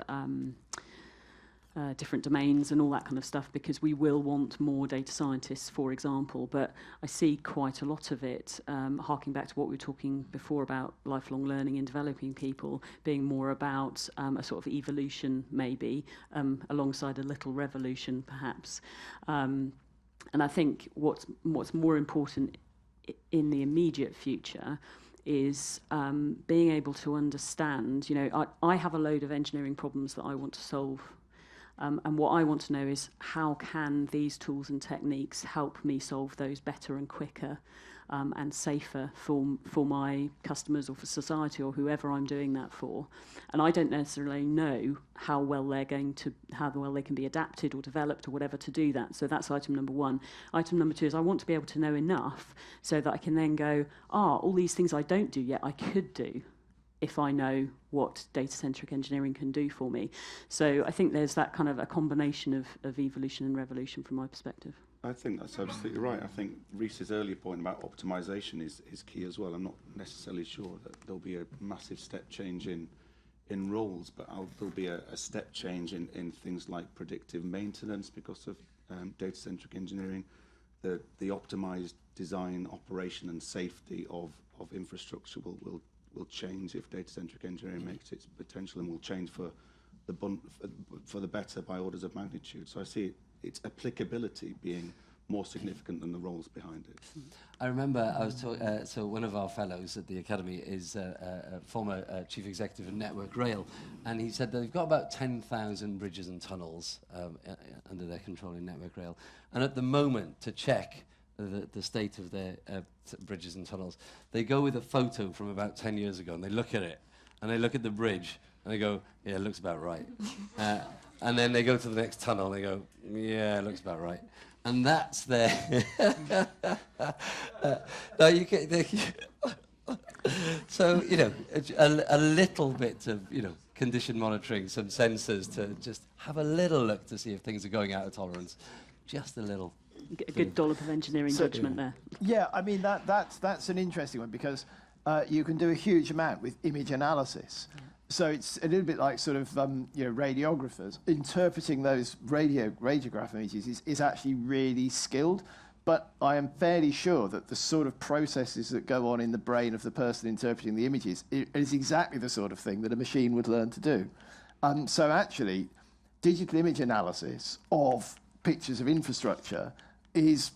different domains and all that kind of stuff, because we will want more data scientists, for example. But I see quite a lot of it, harking back to what we were talking before about lifelong learning and developing people, being more about a sort of evolution, maybe, alongside a little revolution, perhaps. And I think what's more important in the immediate future is being able to understand, you know, I have a load of engineering problems that I want to solve. And what I want to know is how can these tools and techniques help me solve those better and quicker and safer for my customers or for society or whoever I'm doing that for. And I don't necessarily know how well they can be adapted or developed or whatever to do that. So that's item number one. Item number two is I want to be able to know enough so that I can then go, all these things I don't do yet I could do if I know what data-centric engineering can do for me. So I think there's that kind of a combination of evolution and revolution from my perspective. I think that's absolutely right. I think Reese's earlier point about optimization is key as well. I'm not necessarily sure that there'll be a massive step change in roles, but there'll be a step change in things like predictive maintenance because of data-centric engineering, the optimized design, operation and safety of infrastructure will change if data-centric engineering makes its potential, and will change for the better by orders of magnitude. So I see its applicability being more significant than the roles behind it. I remember I was so one of our fellows at the Academy is a former chief executive of Network Rail, and he said that they've got about 10,000 bridges and tunnels under their control in Network Rail, and at the moment, to check the state of their bridges and tunnels, they go with a photo from about 10 years ago and they look at it and they look at the bridge and they go, yeah, it looks about right. And then they go to the next tunnel and they go, yeah, it looks about right. And that's their no, you can, so, you know, a little bit of, you know, condition monitoring, some sensors to just have a little look to see if things are going out of tolerance, just a little. A good dollop of engineering judgment there. Yeah, I mean, that's an interesting one because you can do a huge amount with image analysis. Yeah. So it's a little bit like sort of, you know, radiographers. Interpreting those radiograph images is actually really skilled, but I am fairly sure that the sort of processes that go on in the brain of the person interpreting the images is exactly the sort of thing that a machine would learn to do. So actually, digital image analysis of pictures of infrastructure is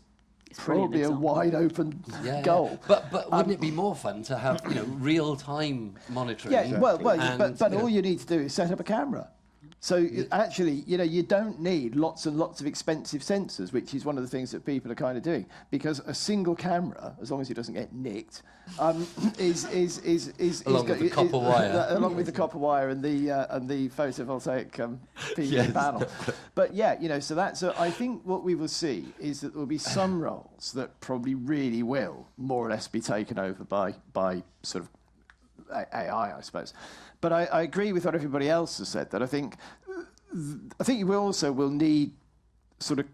probably a wide open goal. Yeah. But wouldn't it be more fun to have, you know, real time monitoring? Yeah, well, but all you need to do is set up a camera. So actually, you don't need lots and lots of expensive sensors, which is one of the things that people are kind of doing, because a single camera, as long as it doesn't get nicked, is along with the copper wire, along with the copper wire and the photovoltaic PV panel. But yeah, so that's. I think what we will see is that there will be some roles that probably really will more or less be taken over by sort of AI, I suppose. But I agree with what everybody else has said, that I think you also will need sort of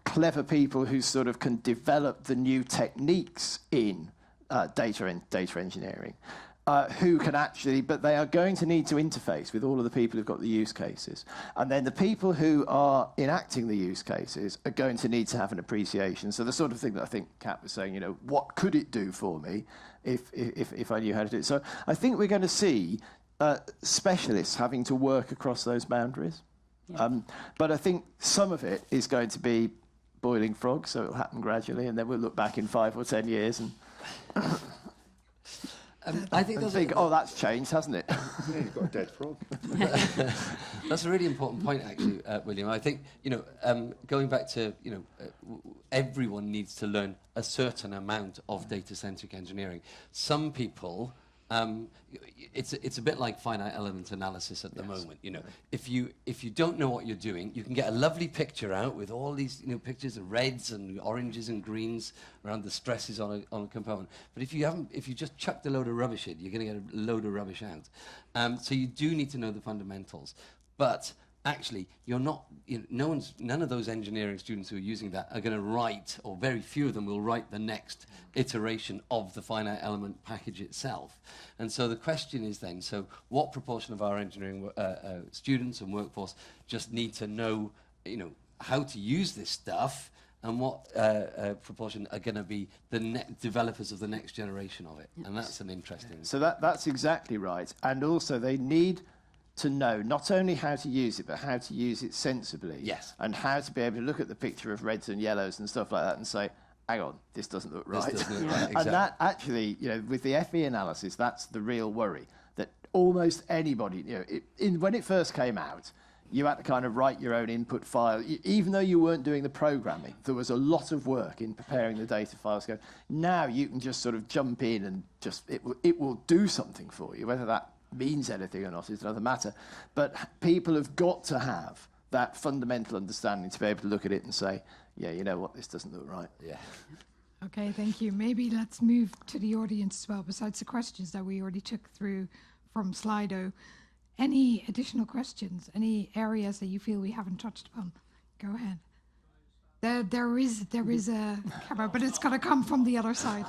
clever people who sort of can develop the new techniques in data engineering, who can actually, but they are going to need to interface with all of the people who've got the use cases. And then the people who are enacting the use cases are going to need to have an appreciation. So the sort of thing that I think Kat was saying, what could it do for me if I knew how to do it? So I think we're going to see specialists having to work across those boundaries. Yeah. But I think some of it is going to be boiling frogs, so it'll happen gradually, and then we'll look back in 5 or 10 years and I think that's changed, hasn't it? Yeah, you've got a dead frog. That's a really important point, actually, William. I think, going back to, everyone needs to learn a certain amount of data-centric engineering. Some people, it's a bit like finite element analysis at the moment. If you don't know what you're doing, you can get a lovely picture out with all these pictures of reds and oranges and greens around the stresses on a component. But if you just chucked a load of rubbish in, you're going to get a load of rubbish out. So you do need to know the fundamentals. But actually, you're not. None of those engineering students who are using that are going to write, or very few of them will write the next iteration of the finite element package itself. And so the question is then: so what proportion of our engineering students and workforce just need to know, how to use this stuff, and what proportion are going to be the developers of the next generation of it? And that's an interesting. So that's exactly right. And also, they need to know not only how to use it, but how to use it sensibly. Yes. And how to be able to look at the picture of reds and yellows and stuff like that and say, hang on, this doesn't look right. This doesn't look right, exactly. And that actually, with the FE analysis, that's the real worry, that almost anybody, when it first came out, you had to kind of write your own input file. Even though you weren't doing the programming, there was a lot of work in preparing the data files. Now you can just sort of jump in and it will do something for you, whether that means anything or not is another matter. But people have got to have that fundamental understanding to be able to look at it and say, yeah, you know what, this doesn't look right. Yeah. Okay, thank you. Maybe let's move to the audience as well, besides the questions that we already took through from Slido. Any additional questions? Any areas that you feel we haven't touched upon? Go ahead. There is a camera, but it's got to come from the other side.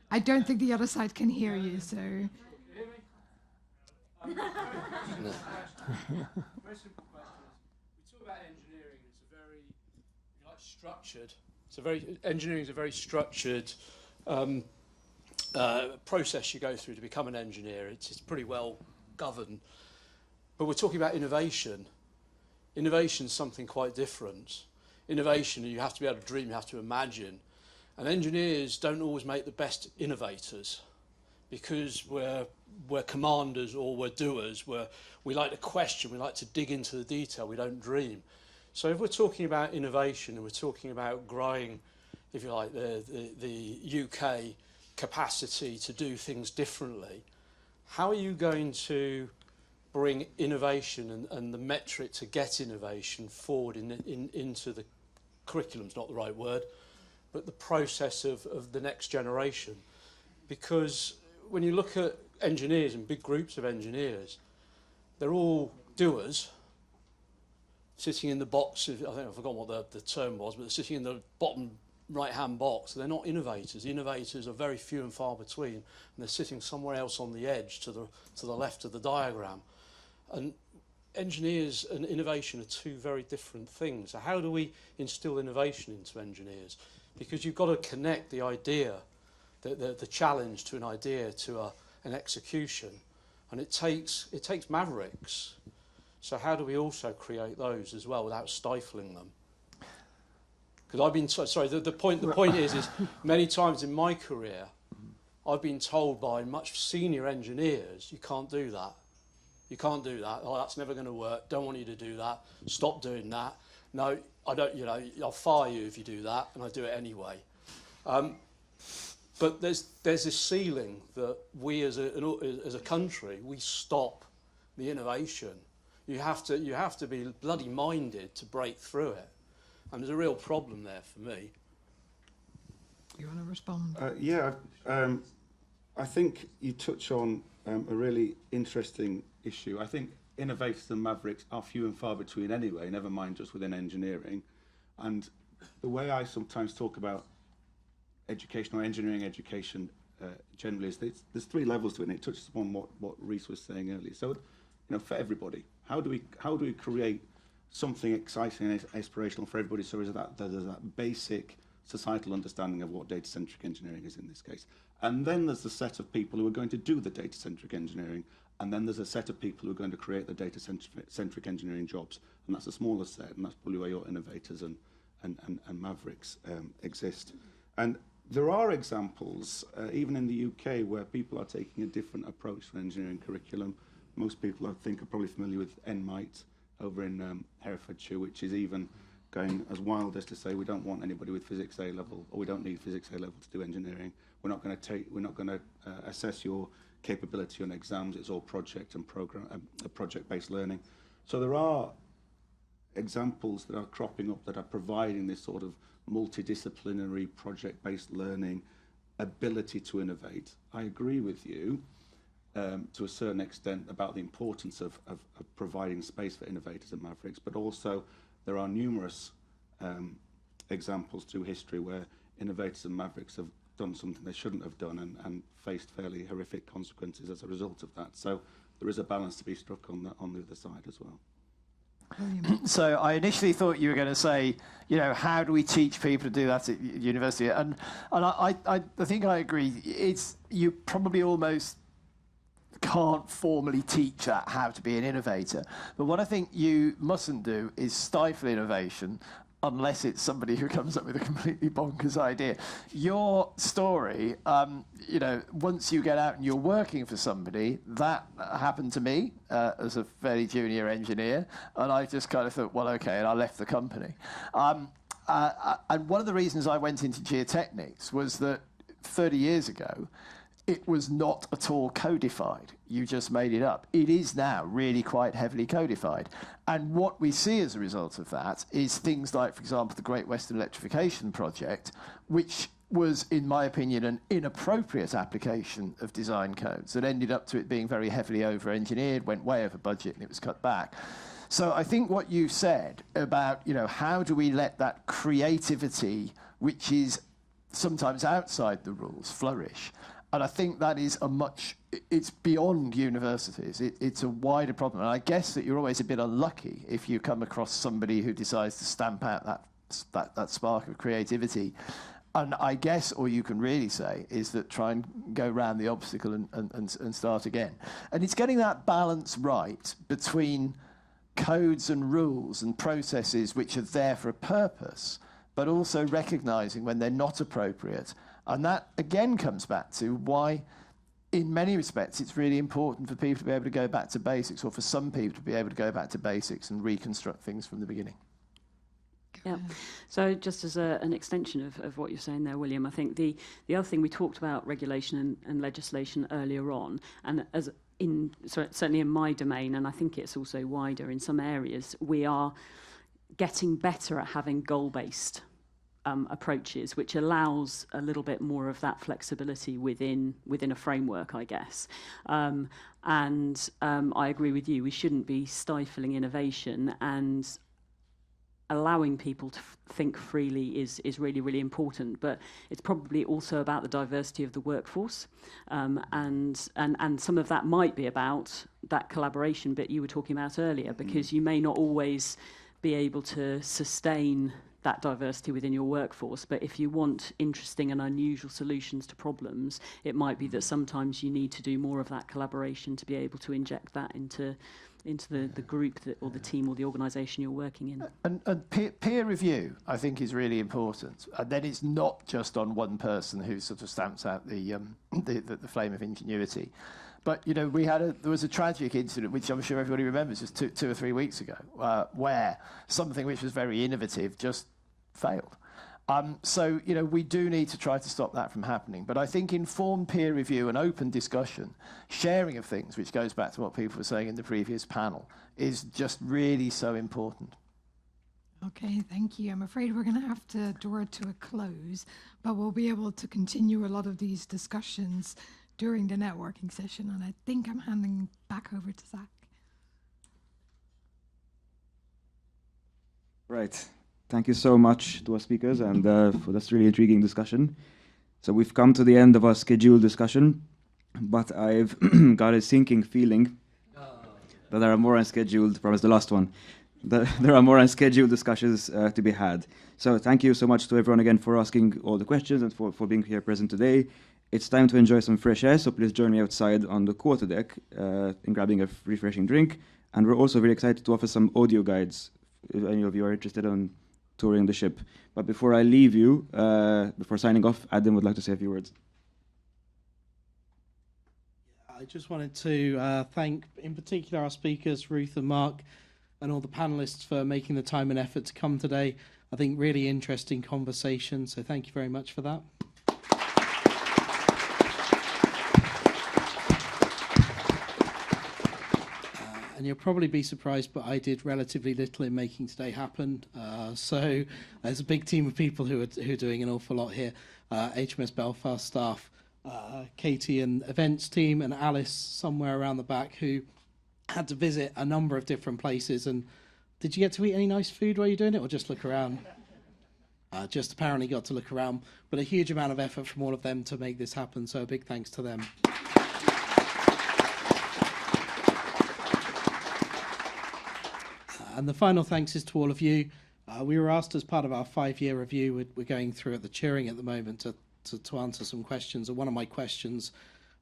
I don't think the other side can hear you, so. Very simple question is, we talk about engineering, it's a very, structured. Engineering is a very structured process you go through to become an engineer. It's pretty well governed. But we're talking about innovation. Innovation is something quite different. Innovation, you have to be able to dream, you have to imagine. And engineers don't always make the best innovators because we're commanders or we're doers. We like to question, we like to dig into the detail, we don't dream. So if we're talking about innovation and we're talking about growing, if you like, the UK capacity to do things differently, how are you going to bring innovation and the metric to get innovation forward into the curriculum's not the right word, but the process of the next generation? Because when you look at engineers and big groups of engineers, they're all doers, sitting in the box, I think I've forgotten what the term was, but they're sitting in the bottom right-hand box. They're not innovators. The innovators are very few and far between, and they're sitting somewhere else on the edge to the left of the diagram. And engineers and innovation are two very different things. So how do we instill innovation into engineers? Because you've got to connect the idea, the challenge to an idea to an execution, and it takes mavericks. So how do we also create those as well without stifling them? Because I've been the point is many times in my career I've been told by much senior engineers you can't do that. You can't do that. Oh, that's never going to work. Don't want you to do that. Stop doing that. No, I don't. You know, I'll fire you if you do that, and I do it anyway. But there's this ceiling that we as a country, we stop the innovation. You have to be bloody minded to break through it, and there's a real problem there for me. You want to respond? Yeah, I think you touch on a really interesting issue. I think innovators and mavericks are few and far between anyway, never mind just within engineering. And the way I sometimes talk about education or engineering education generally is there's three levels to it, and it touches upon what Reese was saying earlier. So, you know, for everybody, how do we create something exciting and aspirational for everybody, so there's that basic societal understanding of what data-centric engineering is in this case. And then there's the set of people who are going to do the data-centric engineering, and then there's a set of people who are going to create the data-centric engineering jobs, and that's a smaller set, and that's probably where your innovators and mavericks exist. And there are examples, even in the UK, where people are taking a different approach to an engineering curriculum. Most people, I think, are probably familiar with NMIT over in Herefordshire, which is even going as wild as to say we don't want anybody with physics A level, or we don't need physics A level to do engineering. We're not going to assess your capability on exams. It's all project and project-based learning. So there are examples that are cropping up that are providing this sort of multidisciplinary project-based learning ability to innovate. I agree with you to a certain extent about the importance of providing space for innovators and mavericks, but also there are numerous examples through history where innovators and mavericks have done something they shouldn't have done and faced fairly horrific consequences as a result of that. So there is a balance to be struck on the other side as well. So I initially thought you were going to say, you know, how do we teach people to do that at university? And I think I agree. You probably almost can't formally teach that, how to be an innovator. But what I think you mustn't do is stifle innovation unless it's somebody who comes up with a completely bonkers idea. Your story, you know, once you get out and you're working for somebody, that happened to me as a fairly junior engineer, and I just kind of thought, well, okay, and I left the company. And one of the reasons I went into geotechnics was that 30 years ago, it was not at all codified. You just made it up. It is now really quite heavily codified. And what we see as a result of that is things like, for example, the Great Western Electrification Project, which was, in my opinion, an inappropriate application of design codes that ended up to it being very heavily over-engineered, went way over budget, and it was cut back. So I think what you said about, you know, how do we let that creativity, which is sometimes outside the rules, flourish? And I think that is it's beyond universities. It's a wider problem. And I guess that you're always a bit unlucky if you come across somebody who decides to stamp out that spark of creativity. And I guess all you can really say is that try and go round the obstacle and start again. And it's getting that balance right between codes and rules and processes which are there for a purpose, but also recognising when they're not appropriate. And that, again, comes back to why, in many respects, it's really important for people to be able to go back to basics, or for some people to be able to go back to basics and reconstruct things from the beginning. Yeah. So just as an extension of what you're saying there, William, I think the other thing, we talked about regulation and legislation earlier on, and certainly in my domain, and I think it's also wider in some areas, we are getting better at having goal-based approaches, which allows a little bit more of that flexibility within a framework, I guess. And I agree with you, we shouldn't be stifling innovation, and allowing people to think freely is really, really important. But it's probably also about the diversity of the workforce. And some of that might be about that collaboration bit you were talking about earlier, because you may not always be able to sustain that diversity within your workforce, but if you want interesting and unusual solutions to problems, it might be that sometimes you need to do more of that collaboration to be able to inject that into the group or the team or the organisation you're working in. And peer review, I think, is really important. And then it's not just on one person who sort of stamps out the flame of ingenuity. But there was a tragic incident, which I'm sure everybody remembers, just two or 3 weeks ago, where something which was very innovative just failed. So we do need to try to stop that from happening. But I think informed peer review and open discussion, sharing of things, which goes back to what people were saying in the previous panel, is just really so important. Okay, thank you. I'm afraid we're going to have to draw it to a close, but we'll be able to continue a lot of these discussions during the networking session, and I think I'm handing back over to Zach. Right. Thank you so much to our speakers and for this really intriguing discussion. So we've come to the end of our scheduled discussion, but I've got a sinking feeling that there are more unscheduled, promise the last one, there are more unscheduled discussions to be had. So thank you so much to everyone again for asking all the questions and for being here present today. It's time to enjoy some fresh air, so please join me outside on the quarterdeck in grabbing a refreshing drink. And we're also very excited to offer some audio guides if any of you are interested in touring the ship. But before I leave you, before signing off, Adam would like to say a few words. I just wanted to thank, in particular, our speakers, Ruth and Mark, and all the panelists for making the time and effort to come today. I think really interesting conversation, so thank you very much for that. And you'll probably be surprised, but I did relatively little in making today happen. So there's a big team of people who are doing an awful lot here. HMS Belfast staff, Katie and events team, and Alice somewhere around the back, who had to visit a number of different places. And did you get to eat any nice food while you're doing it, or just look around? Just apparently got to look around, but a huge amount of effort from all of them to make this happen. So a big thanks to them. And the final thanks is to all of you. We were asked as part of our 5-year review, we're going through at the Turing at the moment to answer some questions. And one of my questions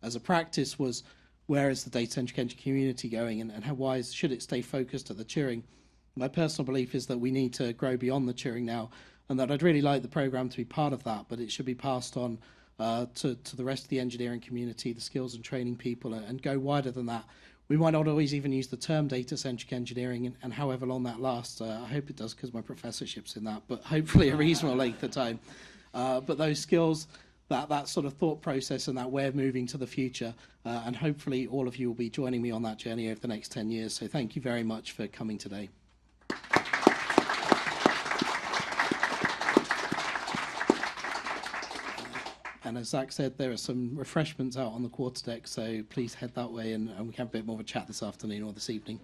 as a practice was, where is the data-centric engineering community going, and why should it stay focused at the Turing? My personal belief is that we need to grow beyond the Turing now, and that I'd really like the programme to be part of that, but it should be passed on to the rest of the engineering community, the skills and training people, and go wider than that. We might not always even use the term data-centric engineering, and however long that lasts, I hope it does because my professorship's in that, but hopefully a reasonable length of time. But those skills, that sort of thought process and that way of moving to the future, and hopefully all of you will be joining me on that journey over the next 10 years. So thank you very much for coming today. And as Zach said, there are some refreshments out on the quarterdeck, so please head that way, and we can have a bit more of a chat this afternoon or this evening.